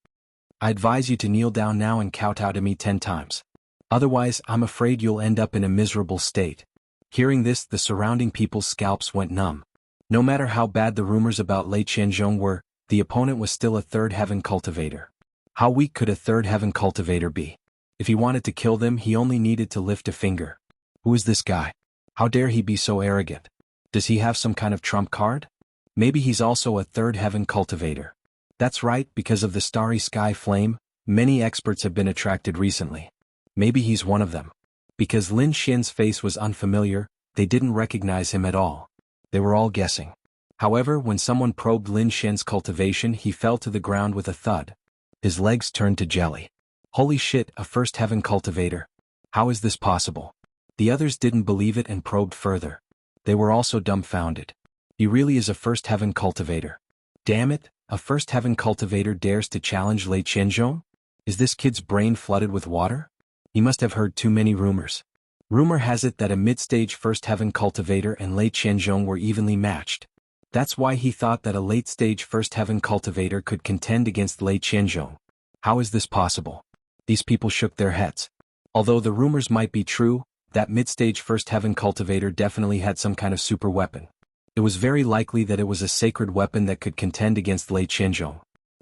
I advise you to kneel down now and kowtow to me 10 times. Otherwise, I'm afraid you'll end up in a miserable state. Hearing this, the surrounding people's scalps went numb. No matter how bad the rumors about Lei Qianzhong were, the opponent was still a third heaven cultivator. How weak could a third heaven cultivator be? If he wanted to kill them, he only needed to lift a finger. Who is this guy? How dare he be so arrogant? Does he have some kind of trump card? Maybe he's also a third heaven cultivator. That's right, because of the starry sky flame, many experts have been attracted recently. Maybe he's one of them. Because Lin Xian's face was unfamiliar, they didn't recognize him at all. They were all guessing. However, when someone probed Lin Xian's cultivation, he fell to the ground with a thud. His legs turned to jelly. Holy shit, a first heaven cultivator. How is this possible? The others didn't believe it and probed further. They were also dumbfounded. He really is a first heaven cultivator. Damn it, a first heaven cultivator dares to challenge Lei Qianzhong? Is this kid's brain flooded with water? He must have heard too many rumors. Rumor has it that a mid-stage first heaven cultivator and Lei Qianzhong were evenly matched. That's why he thought that a late-stage first heaven cultivator could contend against Lei Qianzhong. How is this possible? These people shook their heads. Although the rumors might be true, that mid-stage first heaven cultivator definitely had some kind of super weapon. It was very likely that it was a sacred weapon that could contend against Lei Qianzhong.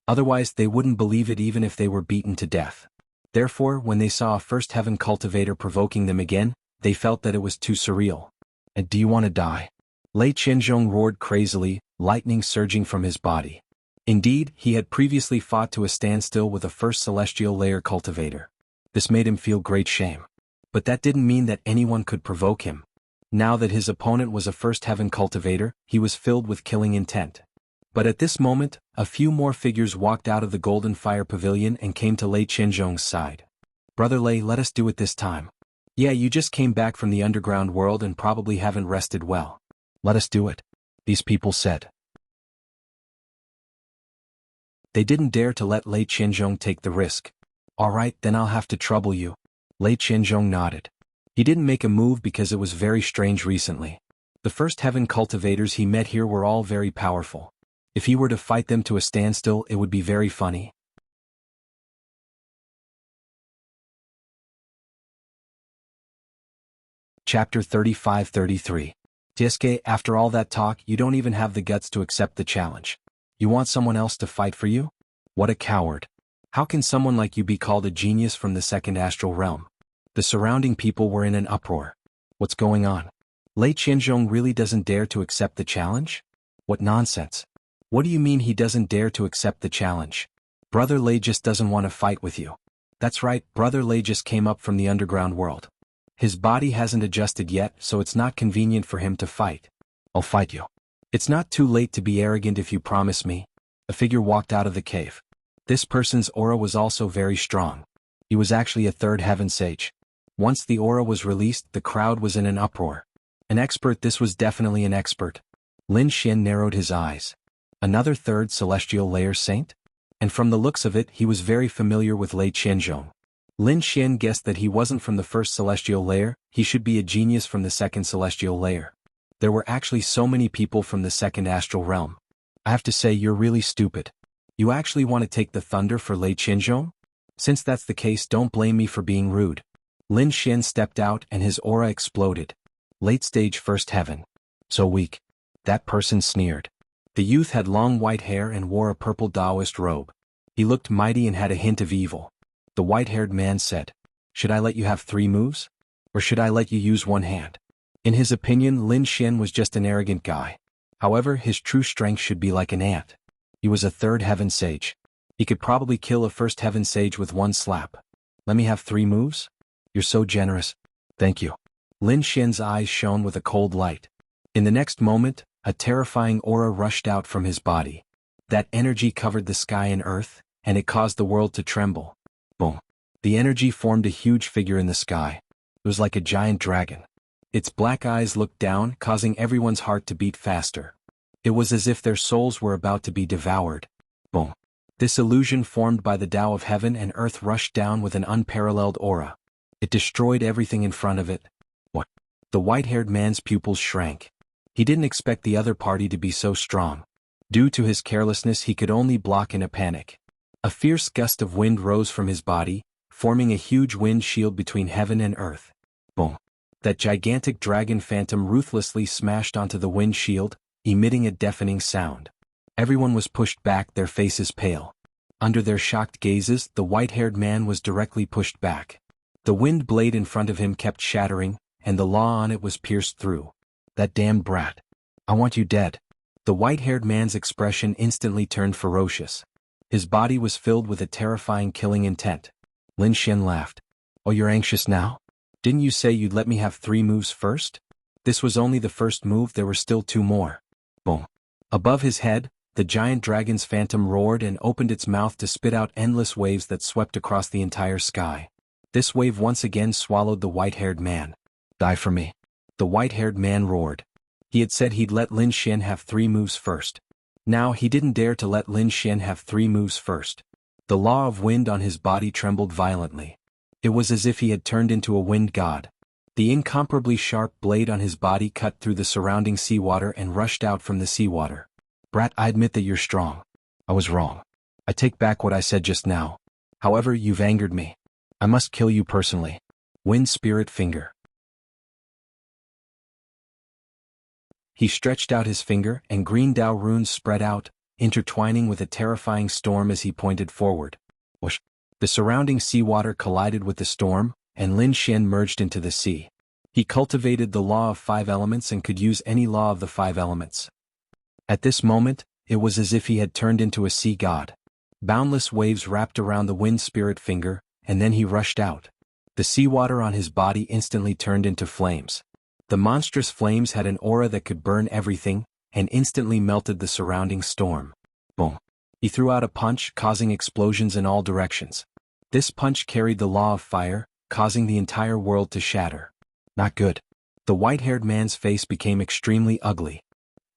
Otherwise, they wouldn't believe it even if they were beaten to death. Therefore, when they saw a first heaven cultivator provoking them again, they felt that it was too surreal. And do you want to die? Lei Qianzhong roared crazily, lightning surging from his body. Indeed, he had previously fought to a standstill with a first celestial layer cultivator. This made him feel great shame. But that didn't mean that anyone could provoke him. Now that his opponent was a first heaven cultivator, he was filled with killing intent. But at this moment, a few more figures walked out of the Golden Fire Pavilion and came to Lei Qianzhong's side. Brother Lei, let us do it this time. Yeah, you just came back from the underground world and probably haven't rested well. Let us do it, these people said. They didn't dare to let Lei Qianzhong take the risk. All right, then I'll have to trouble you. Lei Qianzhong nodded. He didn't make a move because it was very strange recently. The first heaven cultivators he met here were all very powerful. If he were to fight them to a standstill, it would be very funny. Chapter 35-33. Jiske, after all that talk, you don't even have the guts to accept the challenge. You want someone else to fight for you? What a coward. How can someone like you be called a genius from the second astral realm? The surrounding people were in an uproar. What's going on? Lei Qianzhong really doesn't dare to accept the challenge? What nonsense. What do you mean he doesn't dare to accept the challenge? Brother Lei just doesn't want to fight with you. That's right, Brother Lei just came up from the underground world. His body hasn't adjusted yet, so it's not convenient for him to fight. I'll fight you. It's not too late to be arrogant if you promise me. A figure walked out of the cave. This person's aura was also very strong. He was actually a third heaven sage. Once the aura was released, the crowd was in an uproar. An expert, this was definitely an expert. Lin Xian narrowed his eyes. Another third celestial layer saint? And from the looks of it, he was very familiar with Lei Qianzhong. Lin Xian guessed that he wasn't from the first celestial layer, he should be a genius from the second celestial layer. There were actually so many people from the second astral realm. I have to say, you're really stupid. You actually want to take the thunder for Lei Qianzhong? Since that's the case, don't blame me for being rude. Lin Xian stepped out and his aura exploded. Late stage first heaven. So weak. That person sneered. The youth had long white hair and wore a purple Taoist robe. He looked mighty and had a hint of evil. The white-haired man said, "Should I let you have 3 moves? Or should I let you use one hand?" In his opinion, Lin Xian was just an arrogant guy. However, his true strength should be like an ant. He was a third heaven sage. He could probably kill a first heaven sage with one slap. Let me have 3 moves? You're so generous. Thank you. Lin Xian's eyes shone with a cold light. In the next moment, a terrifying aura rushed out from his body. That energy covered the sky and earth, and it caused the world to tremble. Boom. The energy formed a huge figure in the sky. It was like a giant dragon. Its black eyes looked down, causing everyone's heart to beat faster. It was as if their souls were about to be devoured. Boom. This illusion formed by the Tao of heaven and earth rushed down with an unparalleled aura. It destroyed everything in front of it. What? The white-haired man's pupils shrank. He didn't expect the other party to be so strong. Due to his carelessness, he could only block in a panic. A fierce gust of wind rose from his body, forming a huge wind shield between heaven and earth. Boom. That gigantic dragon phantom ruthlessly smashed onto the wind shield, emitting a deafening sound. Everyone was pushed back, their faces pale. Under their shocked gazes, the white-haired man was directly pushed back. The wind blade in front of him kept shattering, and the law on it was pierced through. That damned brat. I want you dead. The white-haired man's expression instantly turned ferocious. His body was filled with a terrifying killing intent. Lin Xian laughed. Oh, you're anxious now? Didn't you say you'd let me have 3 moves first? This was only the first move, there were still 2 more. Boom. Above his head, the giant dragon's phantom roared and opened its mouth to spit out endless waves that swept across the entire sky. This wave once again swallowed the white-haired man. Die for me. The white-haired man roared. He had said he'd let Lin Xian have 3 moves first. Now he didn't dare to let Lin Xian have 3 moves first. The law of wind on his body trembled violently. It was as if he had turned into a wind god. The incomparably sharp blade on his body cut through the surrounding seawater and rushed out from the seawater. Brat, I admit that you're strong. I was wrong. I take back what I said just now. However, you've angered me. I must kill you personally. Wind Spirit Finger. He stretched out his finger, and green Tao runes spread out, intertwining with a terrifying storm as he pointed forward. Whoosh! The surrounding seawater collided with the storm, and Lin Xian merged into the sea. He cultivated the law of 5 elements and could use any law of the 5 elements. At this moment, it was as if he had turned into a sea god. Boundless waves wrapped around the wind spirit finger, and then he rushed out. The seawater on his body instantly turned into flames. The monstrous flames had an aura that could burn everything, and instantly melted the surrounding storm. Boom. He threw out a punch, causing explosions in all directions. This punch carried the law of fire, causing the entire world to shatter. Not good. The white-haired man's face became extremely ugly.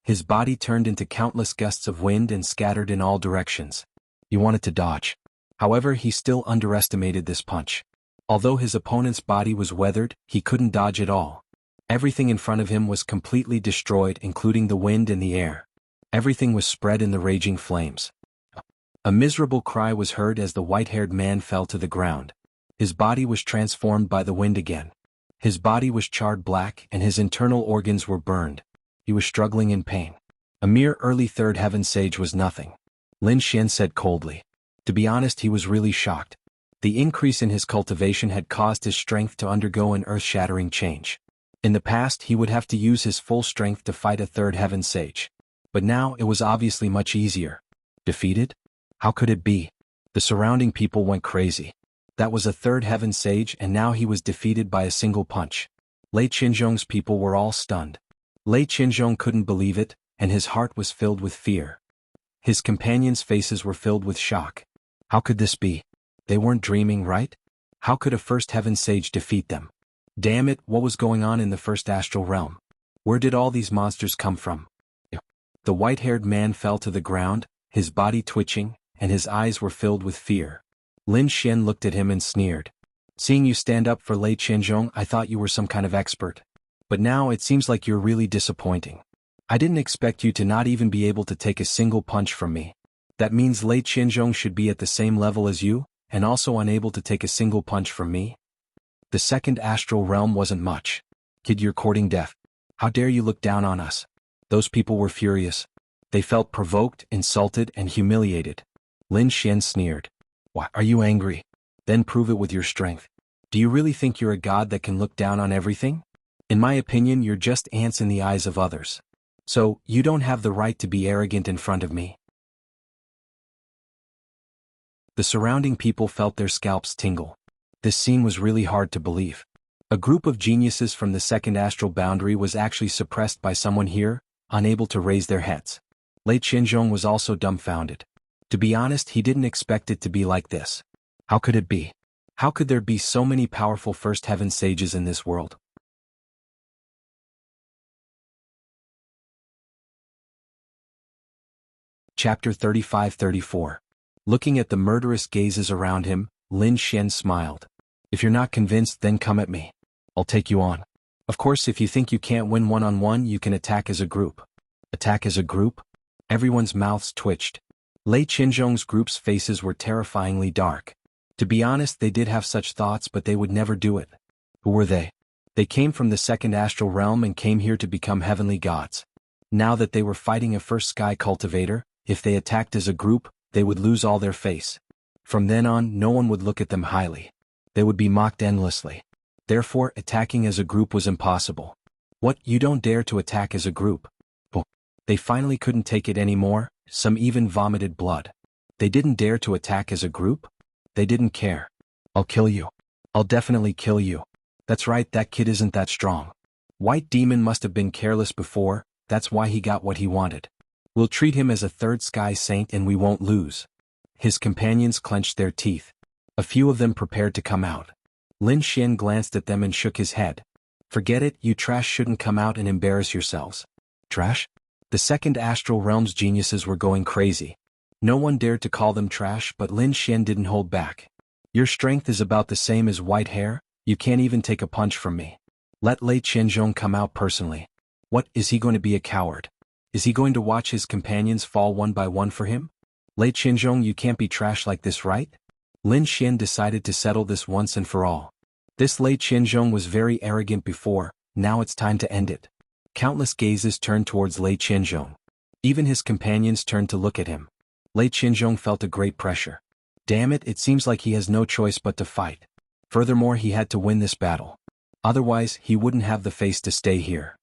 His body turned into countless gusts of wind and scattered in all directions. He wanted to dodge. However, he still underestimated this punch. Although his opponent's body was weathered, he couldn't dodge at all. Everything in front of him was completely destroyed, including the wind and the air. Everything was spread in the raging flames. A miserable cry was heard as the white-haired man fell to the ground. His body was transformed by the wind again. His body was charred black and his internal organs were burned. he was struggling in pain. A mere early third heaven sage was nothing, Lin Xian said coldly. To be honest, he was really shocked. The increase in his cultivation had caused his strength to undergo an earth-shattering change. In the past, he would have to use his full strength to fight a third heaven sage. But now it was obviously much easier. Defeated? How could it be? The surrounding people went crazy. That was a third heaven sage, and now he was defeated by a single punch. Lei Qinzhong's people were all stunned. Lei Qinzhong couldn't believe it, and his heart was filled with fear. His companions' faces were filled with shock. How could this be? They weren't dreaming, right? How could a first heaven sage defeat them? Damn it, what was going on in the first astral realm? Where did all these monsters come from? The white-haired man fell to the ground, his body twitching, and his eyes were filled with fear. Lin Xian looked at him and sneered. Seeing you stand up for Lei Qinzhong, I thought you were some kind of expert. But now it seems like you're really disappointing. I didn't expect you to not even be able to take a single punch from me. That means Lei Qinzhong should be at the same level as you, and also unable to take a single punch from me? The second astral realm wasn't much. Kid, you're courting death. How dare you look down on us? Those people were furious. They felt provoked, insulted, and humiliated. Lin Xian sneered. Why, are you angry? Then prove it with your strength. Do you really think you're a god that can look down on everything? In my opinion, you're just ants in the eyes of others. So, you don't have the right to be arrogant in front of me. The surrounding people felt their scalps tingle. This scene was really hard to believe. A group of geniuses from the second astral boundary was actually suppressed by someone here, unable to raise their heads. Lei Qinzhong was also dumbfounded. To be honest, he didn't expect it to be like this. How could it be? How could there be so many powerful first heaven sages in this world? Chapter 35-34. Looking at the murderous gazes around him, Lin Xian smiled. If you're not convinced, then come at me. I'll take you on. Of course, if you think you can't win one-on-one, you can attack as a group. Attack as a group? Everyone's mouths twitched. Lei Qinzhong's group's faces were terrifyingly dark. To be honest, they did have such thoughts, but they would never do it. Who were they? They came from the second astral realm and came here to become heavenly gods. Now that they were fighting a first sky cultivator, if they attacked as a group, they would lose all their face. From then on, no one would look at them highly. They would be mocked endlessly. Therefore, attacking as a group was impossible. What, you don't dare to attack as a group? Oh. They finally couldn't take it anymore, some even vomited blood. They didn't dare to attack as a group? They didn't care. I'll kill you. I'll definitely kill you. That's right, that kid isn't that strong. White Demon must have been careless before, that's why he got what he wanted. We'll treat him as a third sky saint and we won't lose. His companions clenched their teeth. A few of them prepared to come out. Lin Xian glanced at them and shook his head. Forget it, you trash shouldn't come out and embarrass yourselves. Trash? The second astral realm's geniuses were going crazy. No one dared to call them trash, but Lin Xian didn't hold back. Your strength is about the same as white hair, you can't even take a punch from me. Let Lei Qinzhong come out personally. What, is he going to be a coward? Is he going to watch his companions fall one by one for him? Lei Qinzhong, you can't be trash like this, right? Lin Xian decided to settle this once and for all. This Lei Qinzhong was very arrogant before, now it's time to end it. Countless gazes turned towards Lei Qinzhong. Even his companions turned to look at him. Lei Qinzhong felt a great pressure. Damn it, it seems like he has no choice but to fight. Furthermore, he had to win this battle. Otherwise, he wouldn't have the face to stay here.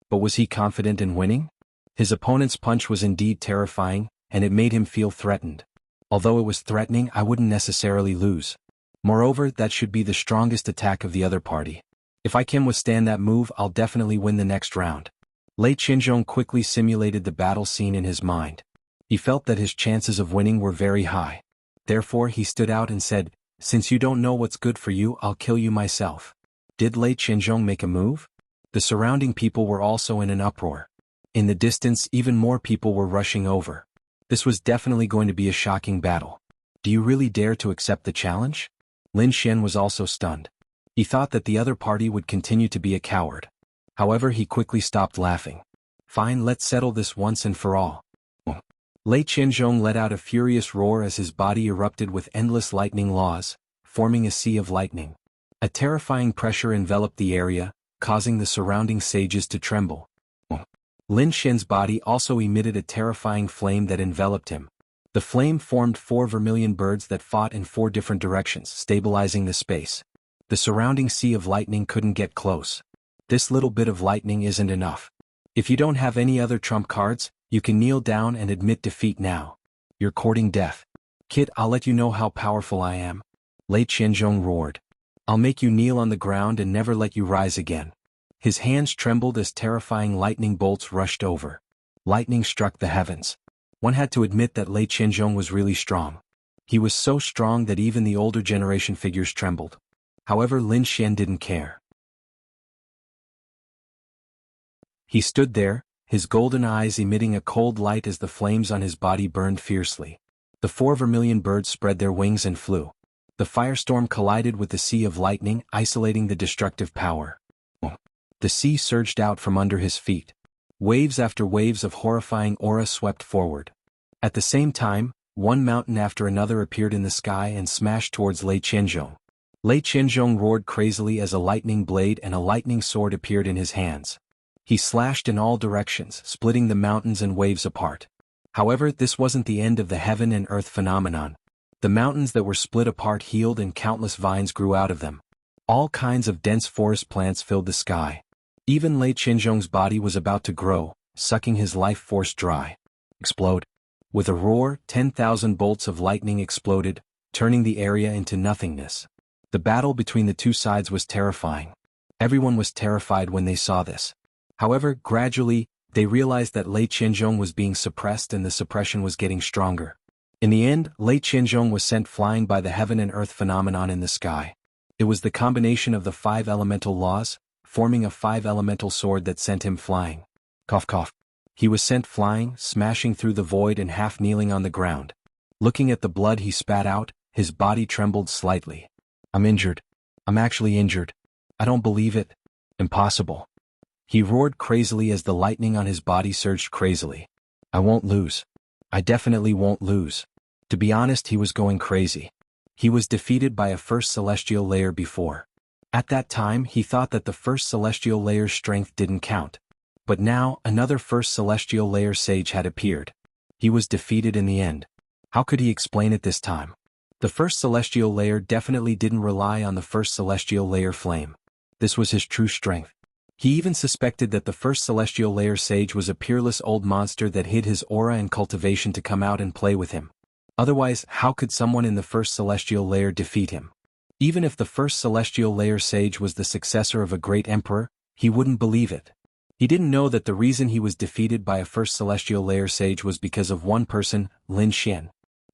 But was he confident in winning? His opponent's punch was indeed terrifying, and it made him feel threatened. Although it was threatening, I wouldn't necessarily lose. Moreover, that should be the strongest attack of the other party. If I can withstand that move, I'll definitely win the next round. Lei Qinzhong quickly simulated the battle scene in his mind. He felt that his chances of winning were very high. Therefore, he stood out and said, "Since you don't know what's good for you, I'll kill you myself." Did Lei Qinzhong make a move? The surrounding people were also in an uproar. In the distance, even more people were rushing over. This was definitely going to be a shocking battle. Do you really dare to accept the challenge? Lin Xian was also stunned. He thought that the other party would continue to be a coward. However, he quickly stopped laughing. Fine, let's settle this once and for all. Lei Qinzhong let out a furious roar as his body erupted with endless lightning laws, forming a sea of lightning. A terrifying pressure enveloped the area, causing the surrounding sages to tremble. Lin Xian's body also emitted a terrifying flame that enveloped him. The flame formed 4 vermilion birds that fought in 4 different directions, stabilizing the space. The surrounding sea of lightning couldn't get close. This little bit of lightning isn't enough. If you don't have any other trump cards, you can kneel down and admit defeat now. You're courting death. Kid, I'll let you know how powerful I am. Lei Qianzhong roared. I'll make you kneel on the ground and never let you rise again. His hands trembled as terrifying lightning bolts rushed over. Lightning struck the heavens. One had to admit that Lei Qianzhong was really strong. He was so strong that even the older generation figures trembled. However, Lin Xian didn't care. He stood there, his golden eyes emitting a cold light as the flames on his body burned fiercely. The 4 vermilion birds spread their wings and flew. The firestorm collided with the sea of lightning, isolating the destructive power. The sea surged out from under his feet. Waves after waves of horrifying aura swept forward. At the same time, one mountain after another appeared in the sky and smashed towards Lei Qianzhong. Lei Qianzhong roared crazily as a lightning blade and a lightning sword appeared in his hands. He slashed in all directions, splitting the mountains and waves apart. However, this wasn't the end of the heaven and earth phenomenon. The mountains that were split apart healed and countless vines grew out of them. All kinds of dense forest plants filled the sky. Even Lei Qianzhong's body was about to grow, sucking his life force dry. Explode. With a roar, 10,000 bolts of lightning exploded, turning the area into nothingness. The battle between the two sides was terrifying. Everyone was terrified when they saw this. However, gradually, they realized that Lei Qianzhong was being suppressed and the suppression was getting stronger. In the end, Lei Qianzhong was sent flying by the heaven and earth phenomenon in the sky. It was the combination of the 5 elemental laws, forming a 5 elemental sword that sent him flying. Cough cough. He was sent flying, smashing through the void and half kneeling on the ground. Looking at the blood he spat out, his body trembled slightly. I'm injured. I'm actually injured. I don't believe it. Impossible. He roared crazily as the lightning on his body surged crazily. I won't lose. I definitely won't lose. To be honest, he was going crazy. He was defeated by a first celestial layer before. At that time, he thought that the first celestial layer's strength didn't count. But now, another first celestial layer sage had appeared. He was defeated in the end. How could he explain it this time? The first celestial layer definitely didn't rely on the first celestial layer flame. This was his true strength. He even suspected that the first celestial layer sage was a peerless old monster that hid his aura and cultivation to come out and play with him. Otherwise, how could someone in the first celestial layer defeat him? Even if the first celestial layer sage was the successor of a great emperor, he wouldn't believe it. He didn't know that the reason he was defeated by a first celestial layer sage was because of one person, Lin Xian.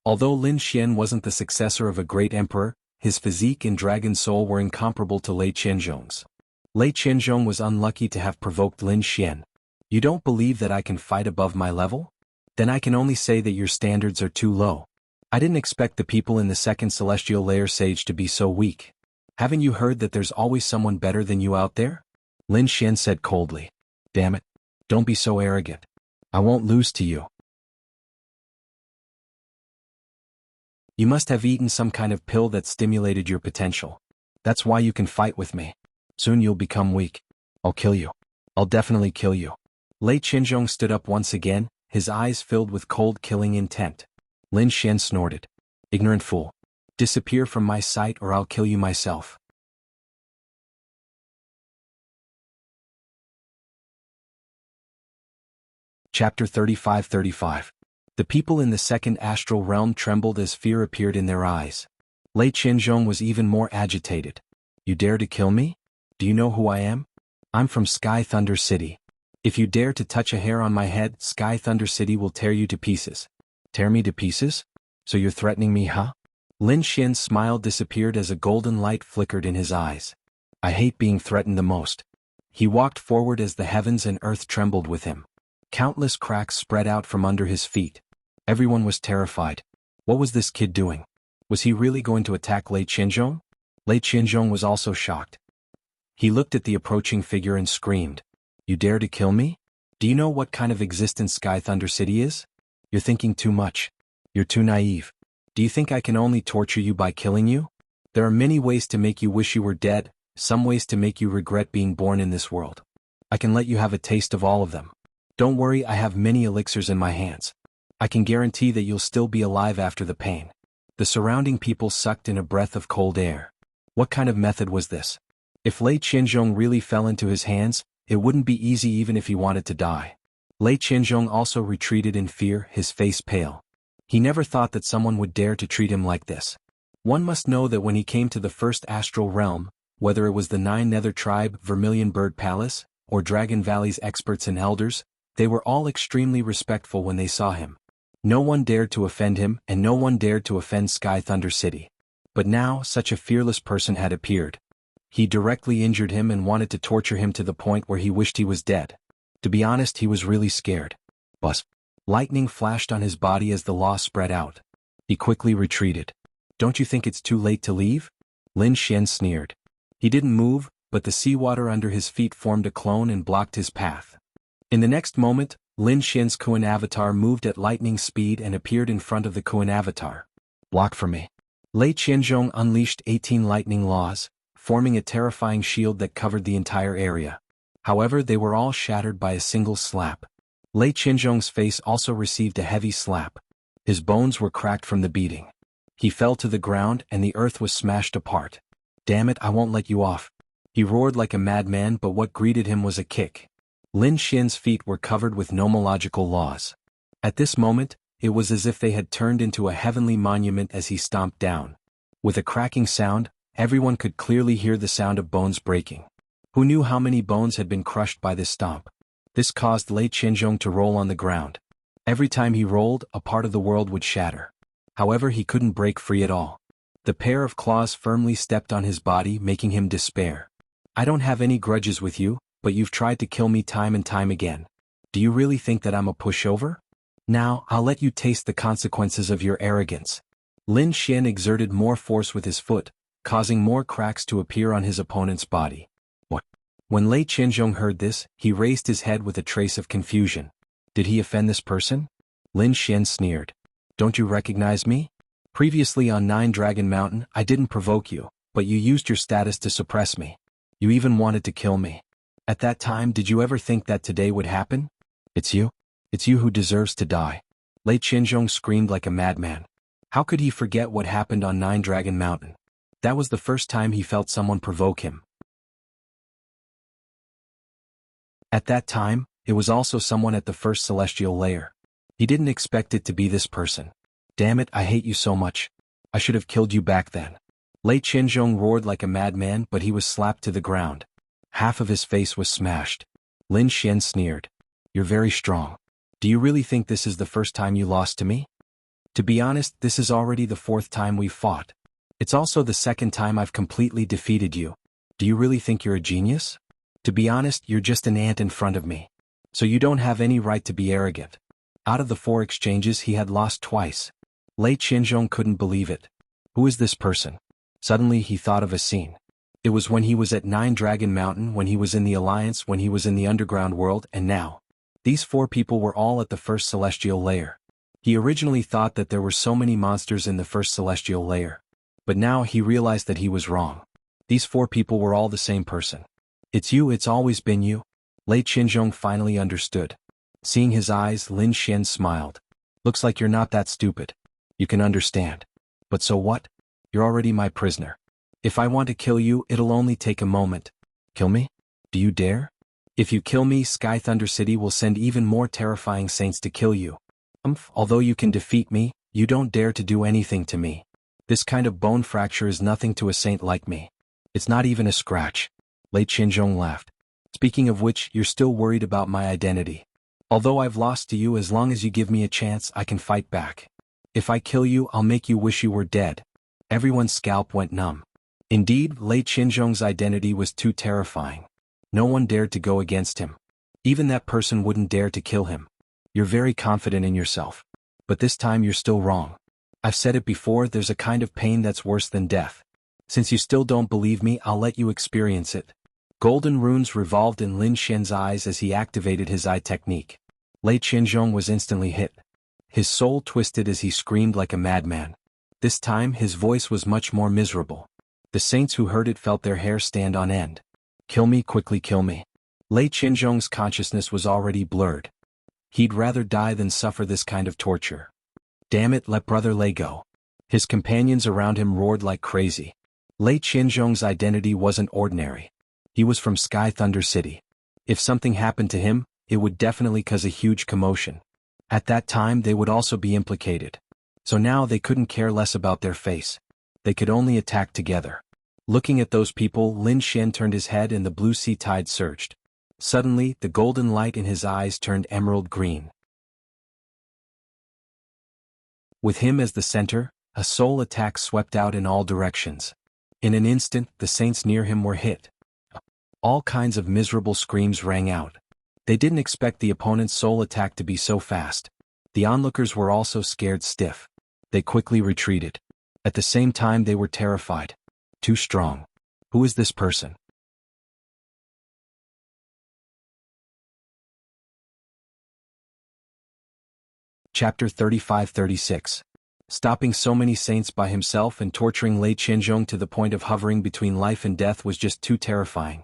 Although Lin Xian wasn't the successor of a great emperor, his physique and dragon soul were incomparable to Lei Qianzhong's. Lei Qianzhong was unlucky to have provoked Lin Xian. You don't believe that I can fight above my level? Then I can only say that your standards are too low. I didn't expect the people in the second celestial layer sage to be so weak. Haven't you heard that there's always someone better than you out there? Lin Xian said coldly. Damn it. Don't be so arrogant. I won't lose to you. You must have eaten some kind of pill that stimulated your potential. That's why you can fight with me. Soon you'll become weak. I'll kill you. I'll definitely kill you. Lei Qianzhong stood up once again, his eyes filled with cold killing intent. Lin Xian snorted. Ignorant fool. Disappear from my sight or I'll kill you myself. Chapter 35-35. The people in the second astral realm trembled as fear appeared in their eyes. Lei Qianzhong was even more agitated. You dare to kill me? Do you know who I am? I'm from Sky Thunder City. If you dare to touch a hair on my head, Sky Thunder City will tear you to pieces. Tear me to pieces? So you're threatening me, huh? Lin Xian's smile disappeared as a golden light flickered in his eyes. I hate being threatened the most. He walked forward as the heavens and earth trembled with him. Countless cracks spread out from under his feet. Everyone was terrified. What was this kid doing? Was he really going to attack Lei Qianzhong? Lei Qianzhong was also shocked. He looked at the approaching figure and screamed. You dare to kill me? Do you know what kind of existence Sky Thunder City is? You're thinking too much. You're too naive. Do you think I can only torture you by killing you? There are many ways to make you wish you were dead, some ways to make you regret being born in this world. I can let you have a taste of all of them. Don't worry, I have many elixirs in my hands. I can guarantee that you'll still be alive after the pain. The surrounding people sucked in a breath of cold air. What kind of method was this? If Lei Qianzhong really fell into his hands, it wouldn't be easy even if he wanted to die. Lei Qianzhong also retreated in fear, his face pale. He never thought that someone would dare to treat him like this. One must know that when he came to the first astral realm, whether it was the Nine Nether Tribe, Vermilion Bird Palace, or Dragon Valley's experts and elders, they were all extremely respectful when they saw him. No one dared to offend him, and no one dared to offend Sky Thunder City. But now, such a fearless person had appeared. He directly injured him and wanted to torture him to the point where he wished he was dead. To be honest, he was really scared. Buzz. Lightning flashed on his body as the law spread out. He quickly retreated. Don't you think it's too late to leave? Lin Xian sneered. He didn't move, but the seawater under his feet formed a clone and blocked his path. In the next moment, Lin Xian's Kuan avatar moved at lightning speed and appeared in front of the Kuan avatar. Block for me. Lei Qianzhong unleashed 18 lightning laws, forming a terrifying shield that covered the entire area. However, they were all shattered by a single slap. Lei Qianzhong's face also received a heavy slap. His bones were cracked from the beating. He fell to the ground and the earth was smashed apart. Damn it, I won't let you off. He roared like a madman, but what greeted him was a kick. Lin Xian's feet were covered with nomological laws. At this moment, it was as if they had turned into a heavenly monument as he stomped down. With a cracking sound, everyone could clearly hear the sound of bones breaking. Who knew how many bones had been crushed by this stomp? This caused Lei Qianzhong to roll on the ground. Every time he rolled, a part of the world would shatter. However, he couldn't break free at all. The pair of claws firmly stepped on his body, making him despair. I don't have any grudges with you, but you've tried to kill me time and time again. Do you really think that I'm a pushover? Now, I'll let you taste the consequences of your arrogance. Lin Xian exerted more force with his foot, causing more cracks to appear on his opponent's body. What? When Lei Qianzhong heard this, he raised his head with a trace of confusion. Did he offend this person? Lin Xian sneered. Don't you recognize me? Previously on Nine Dragon Mountain, I didn't provoke you, but you used your status to suppress me. You even wanted to kill me. At that time, did you ever think that today would happen? It's you? It's you who deserves to die. Lei Qianzhong screamed like a madman. How could he forget what happened on Nine Dragon Mountain? That was the first time he felt someone provoke him. At that time, it was also someone at the first celestial layer. He didn't expect it to be this person. Damn it, I hate you so much. I should have killed you back then. Lei Qianzhong roared like a madman, but he was slapped to the ground. Half of his face was smashed. Lin Xian sneered. You're very strong. Do you really think this is the first time you lost to me? To be honest, this is already the 4th time we've fought. It's also the 2nd time I've completely defeated you. Do you really think you're a genius? To be honest, you're just an ant in front of me. So you don't have any right to be arrogant. Out of the 4 exchanges, he had lost twice. Lei Qianzhong couldn't believe it. Who is this person? Suddenly he thought of a scene. It was when he was at Nine Dragon Mountain, when he was in the Alliance, when he was in the underground world, and now. These 4 people were all at the first celestial layer. He originally thought that there were so many monsters in the first celestial layer. But now he realized that he was wrong. These 4 people were all the same person. It's you, it's always been you. Lei Qianzhong finally understood. Seeing his eyes, Lin Xian smiled. Looks like you're not that stupid. You can understand. But so what? You're already my prisoner. If I want to kill you, it'll only take a moment. Kill me? Do you dare? If you kill me, Sky Thunder City will send even more terrifying saints to kill you. Although you can defeat me, you don't dare to do anything to me. This kind of bone fracture is nothing to a saint like me. It's not even a scratch. Lei Qianzhong laughed. Speaking of which, you're still worried about my identity. Although I've lost to you, as long as you give me a chance, I can fight back. If I kill you, I'll make you wish you were dead. Everyone's scalp went numb. Indeed, Lei Qianzhong's identity was too terrifying. No one dared to go against him. Even that person wouldn't dare to kill him. You're very confident in yourself. But this time you're still wrong. I've said it before, there's a kind of pain that's worse than death. Since you still don't believe me, I'll let you experience it. Golden runes revolved in Lin Xian's eyes as he activated his eye technique. Lei Qianzhong was instantly hit. His soul twisted as he screamed like a madman. This time his voice was much more miserable. The saints who heard it felt their hair stand on end. Kill me, quickly kill me. Lei Qianzhong's consciousness was already blurred. He'd rather die than suffer this kind of torture. Damn it, let brother Lei go. His companions around him roared like crazy. Lei Qianzhong's identity wasn't ordinary. He was from Sky Thunder City. If something happened to him, it would definitely cause a huge commotion. At that time they would also be implicated. So now they couldn't care less about their face. They could only attack together. Looking at those people, Lin Xian turned his head and the blue sea tide surged. Suddenly, the golden light in his eyes turned emerald green. With him as the center, a soul attack swept out in all directions. In an instant, the saints near him were hit. All kinds of miserable screams rang out. They didn't expect the opponent's soul attack to be so fast. The onlookers were also scared stiff. They quickly retreated. At the same time they were terrified. Too strong. Who is this person? Chapter 35-36. Stopping so many saints by himself and torturing Lei Qianzhong to the point of hovering between life and death was just too terrifying.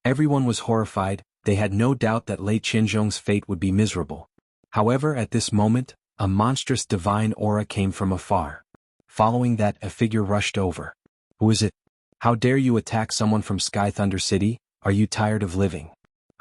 Everyone was horrified. They had no doubt that Lei Qianzhong's fate would be miserable. However, at this moment, a monstrous divine aura came from afar. Following that, a figure rushed over. Who is it? How dare you attack someone from Sky Thunder City? Are you tired of living?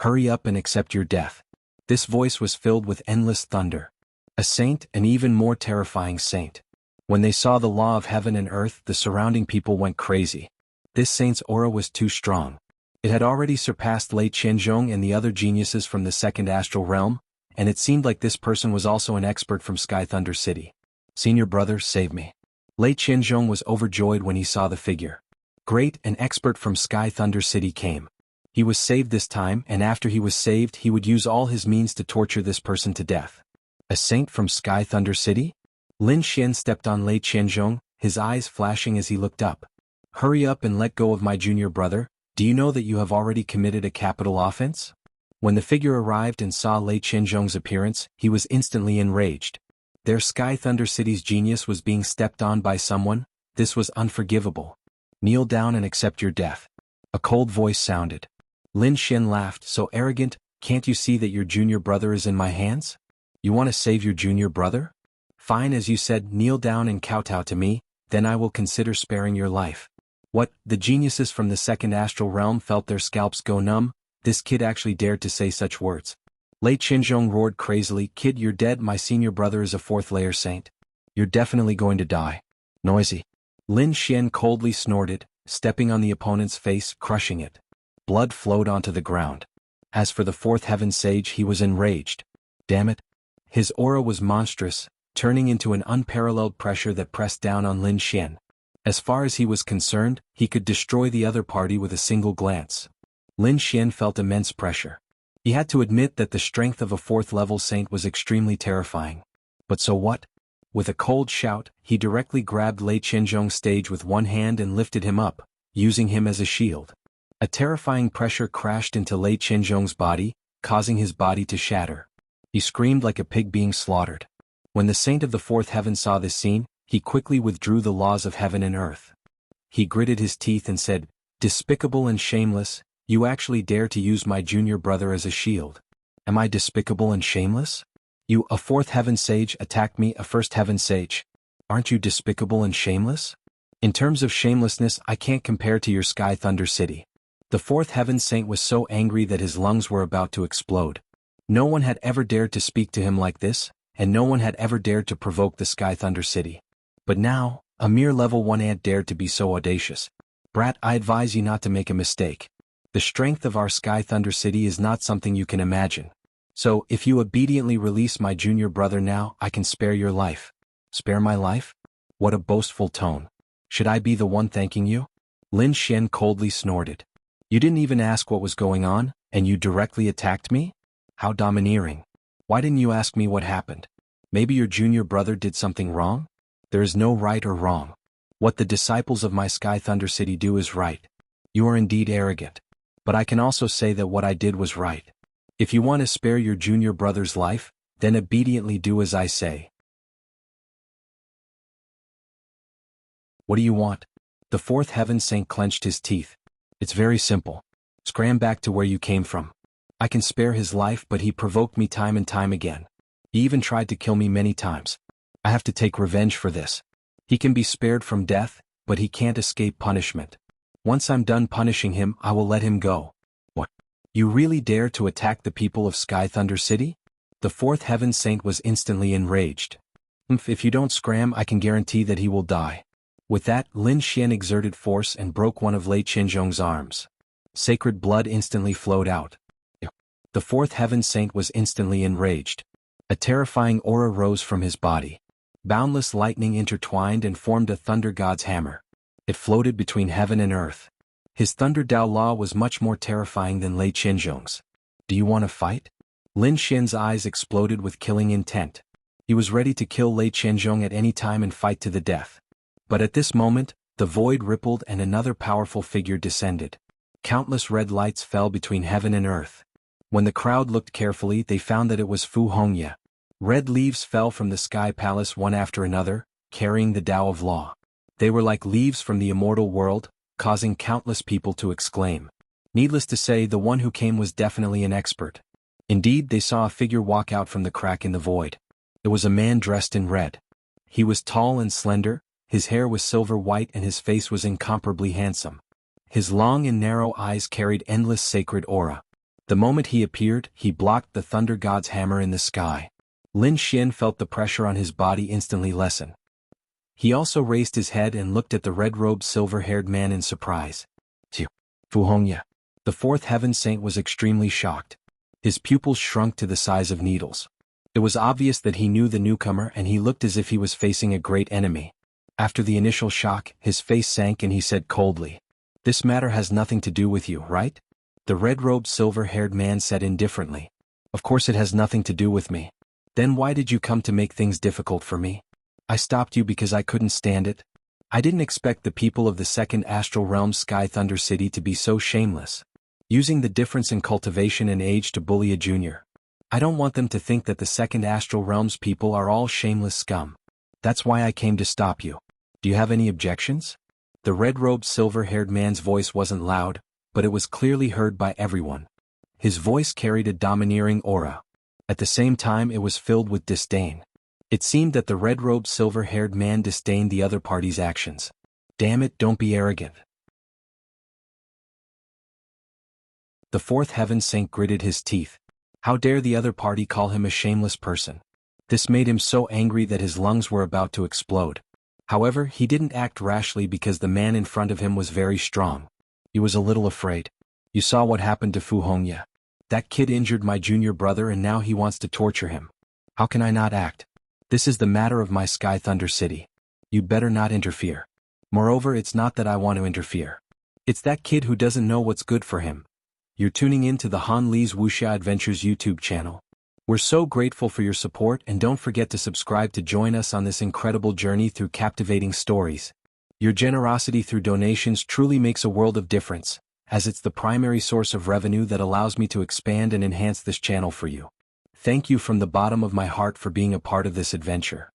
Hurry up and accept your death. This voice was filled with endless thunder. A saint, an even more terrifying saint. When they saw the law of heaven and earth, the surrounding people went crazy. This saint's aura was too strong. It had already surpassed Lei Qianzhong and the other geniuses from the second astral realm, and it seemed like this person was also an expert from Sky Thunder City. Senior brother, save me. Lei Qianzhong was overjoyed when he saw the figure. Great, an expert from Sky Thunder City came. He was saved this time, and after he was saved he would use all his means to torture this person to death. A saint from Sky Thunder City? Lin Xian stepped on Lei Qianzhong, his eyes flashing as he looked up. Hurry up and let go of my junior brother. Do you know that you have already committed a capital offense? When the figure arrived and saw Lei Qianzhong's appearance, he was instantly enraged. Their Sky Thunder City's genius was being stepped on by someone. This was unforgivable. Kneel down and accept your death. A cold voice sounded. Lin Xian laughed. So arrogant, can't you see that your junior brother is in my hands? You want to save your junior brother? Fine, as you said, kneel down and kowtow to me, then I will consider sparing your life. What? The geniuses from the second astral realm felt their scalps go numb. This kid actually dared to say such words. Lei Qianzhong roared crazily, Kid, you're dead. My senior brother is a fourth layer saint. You're definitely going to die. Noisy. Lin Xian coldly snorted, stepping on the opponent's face, crushing it. Blood flowed onto the ground. As for the fourth heaven sage, he was enraged. Damn it. His aura was monstrous, turning into an unparalleled pressure that pressed down on Lin Xian. As far as he was concerned, he could destroy the other party with a single glance. Lin Xian felt immense pressure. He had to admit that the strength of a fourth-level saint was extremely terrifying. But so what? With a cold shout, he directly grabbed Lei Qianzhong's stage with one hand and lifted him up, using him as a shield. A terrifying pressure crashed into Lei Qianzhong's body, causing his body to shatter. He screamed like a pig being slaughtered. When the saint of the fourth heaven saw this scene, he quickly withdrew the laws of heaven and earth. He gritted his teeth and said, Despicable and shameless, you actually dare to use my junior brother as a shield. Am I despicable and shameless? You, a fourth heaven sage, attacked me, a first heaven sage. Aren't you despicable and shameless? In terms of shamelessness, I can't compare to your Sky Thunder City. The fourth heaven saint was so angry that his lungs were about to explode. No one had ever dared to speak to him like this, and no one had ever dared to provoke the Sky Thunder City. But now, a mere level 1 ant dared to be so audacious. Brat, I advise you not to make a mistake. The strength of our Sky Thunder City is not something you can imagine. So, if you obediently release my junior brother now, I can spare your life. Spare my life? What a boastful tone. Should I be the one thanking you? Lin Xian coldly snorted. You didn't even ask what was going on, and you directly attacked me? How domineering. Why didn't you ask me what happened? Maybe your junior brother did something wrong? There is no right or wrong. What the disciples of my Sky Thunder City do is right. You are indeed arrogant. But I can also say that what I did was right. If you want to spare your junior brother's life, then obediently do as I say. What do you want? The fourth heaven saint clenched his teeth. It's very simple. Scram back to where you came from. I can spare his life, but he provoked me time and time again. He even tried to kill me many times. I have to take revenge for this. He can be spared from death, but he can't escape punishment. Once I'm done punishing him, I will let him go. What? You really dare to attack the people of Sky Thunder City? The fourth Heaven Saint was instantly enraged. If you don't scram, I can guarantee that he will die. With that, Lin Xian exerted force and broke one of Lei Qinzhong's arms. Sacred blood instantly flowed out. The fourth Heaven Saint was instantly enraged. A terrifying aura rose from his body. Boundless lightning intertwined and formed a thunder god's hammer. It floated between heaven and earth. His thunder Dao Law was much more terrifying than Lei Qinzhong's. Do you want to fight? Lin Xian's eyes exploded with killing intent. He was ready to kill Lei Qinzhong at any time and fight to the death. But at this moment, the void rippled and another powerful figure descended. Countless red lights fell between heaven and earth. When the crowd looked carefully, they found that it was Fu Hongye. Red leaves fell from the Sky Palace one after another, carrying the Tao of Law. They were like leaves from the immortal world, causing countless people to exclaim. Needless to say, the one who came was definitely an expert. Indeed, they saw a figure walk out from the crack in the void. It was a man dressed in red. He was tall and slender, his hair was silver white and his face was incomparably handsome. His long and narrow eyes carried endless sacred aura. The moment he appeared, he blocked the thunder god's hammer in the sky. Lin Xian felt the pressure on his body instantly lessen. He also raised his head and looked at the red-robed silver-haired man in surprise. Fu Hongye. The fourth Heaven Saint was extremely shocked. His pupils shrunk to the size of needles. It was obvious that he knew the newcomer and he looked as if he was facing a great enemy. After the initial shock, his face sank and he said coldly, "This matter has nothing to do with you, right?" The red-robed silver-haired man said indifferently, "Of course it has nothing to do with me. Then why did you come to make things difficult for me? I stopped you because I couldn't stand it. I didn't expect the people of the second astral realm Sky Thunder City to be so shameless, using the difference in cultivation and age to bully a junior. I don't want them to think that the second astral realm's people are all shameless scum. That's why I came to stop you. Do you have any objections?" The red-robed silver-haired man's voice wasn't loud, but it was clearly heard by everyone. His voice carried a domineering aura. At the same time, it was filled with disdain. It seemed that the red-robed silver-haired man disdained the other party's actions. "Damn it, don't be arrogant." The fourth Heaven Saint gritted his teeth. How dare the other party call him a shameless person? This made him so angry that his lungs were about to explode. However, he didn't act rashly because the man in front of him was very strong. He was a little afraid. "You saw what happened to Fu Hongye. That kid injured my junior brother and now he wants to torture him. How can I not act? This is the matter of my Sky Thunder City. You better not interfere. Moreover, it's not that I want to interfere. It's that kid who doesn't know what's good for him." You're tuning in to the Han Li's Wuxia Adventures YouTube channel. We're so grateful for your support and don't forget to subscribe to join us on this incredible journey through captivating stories. Your generosity through donations truly makes a world of difference, as it's the primary source of revenue that allows me to expand and enhance this channel for you. Thank you from the bottom of my heart for being a part of this adventure.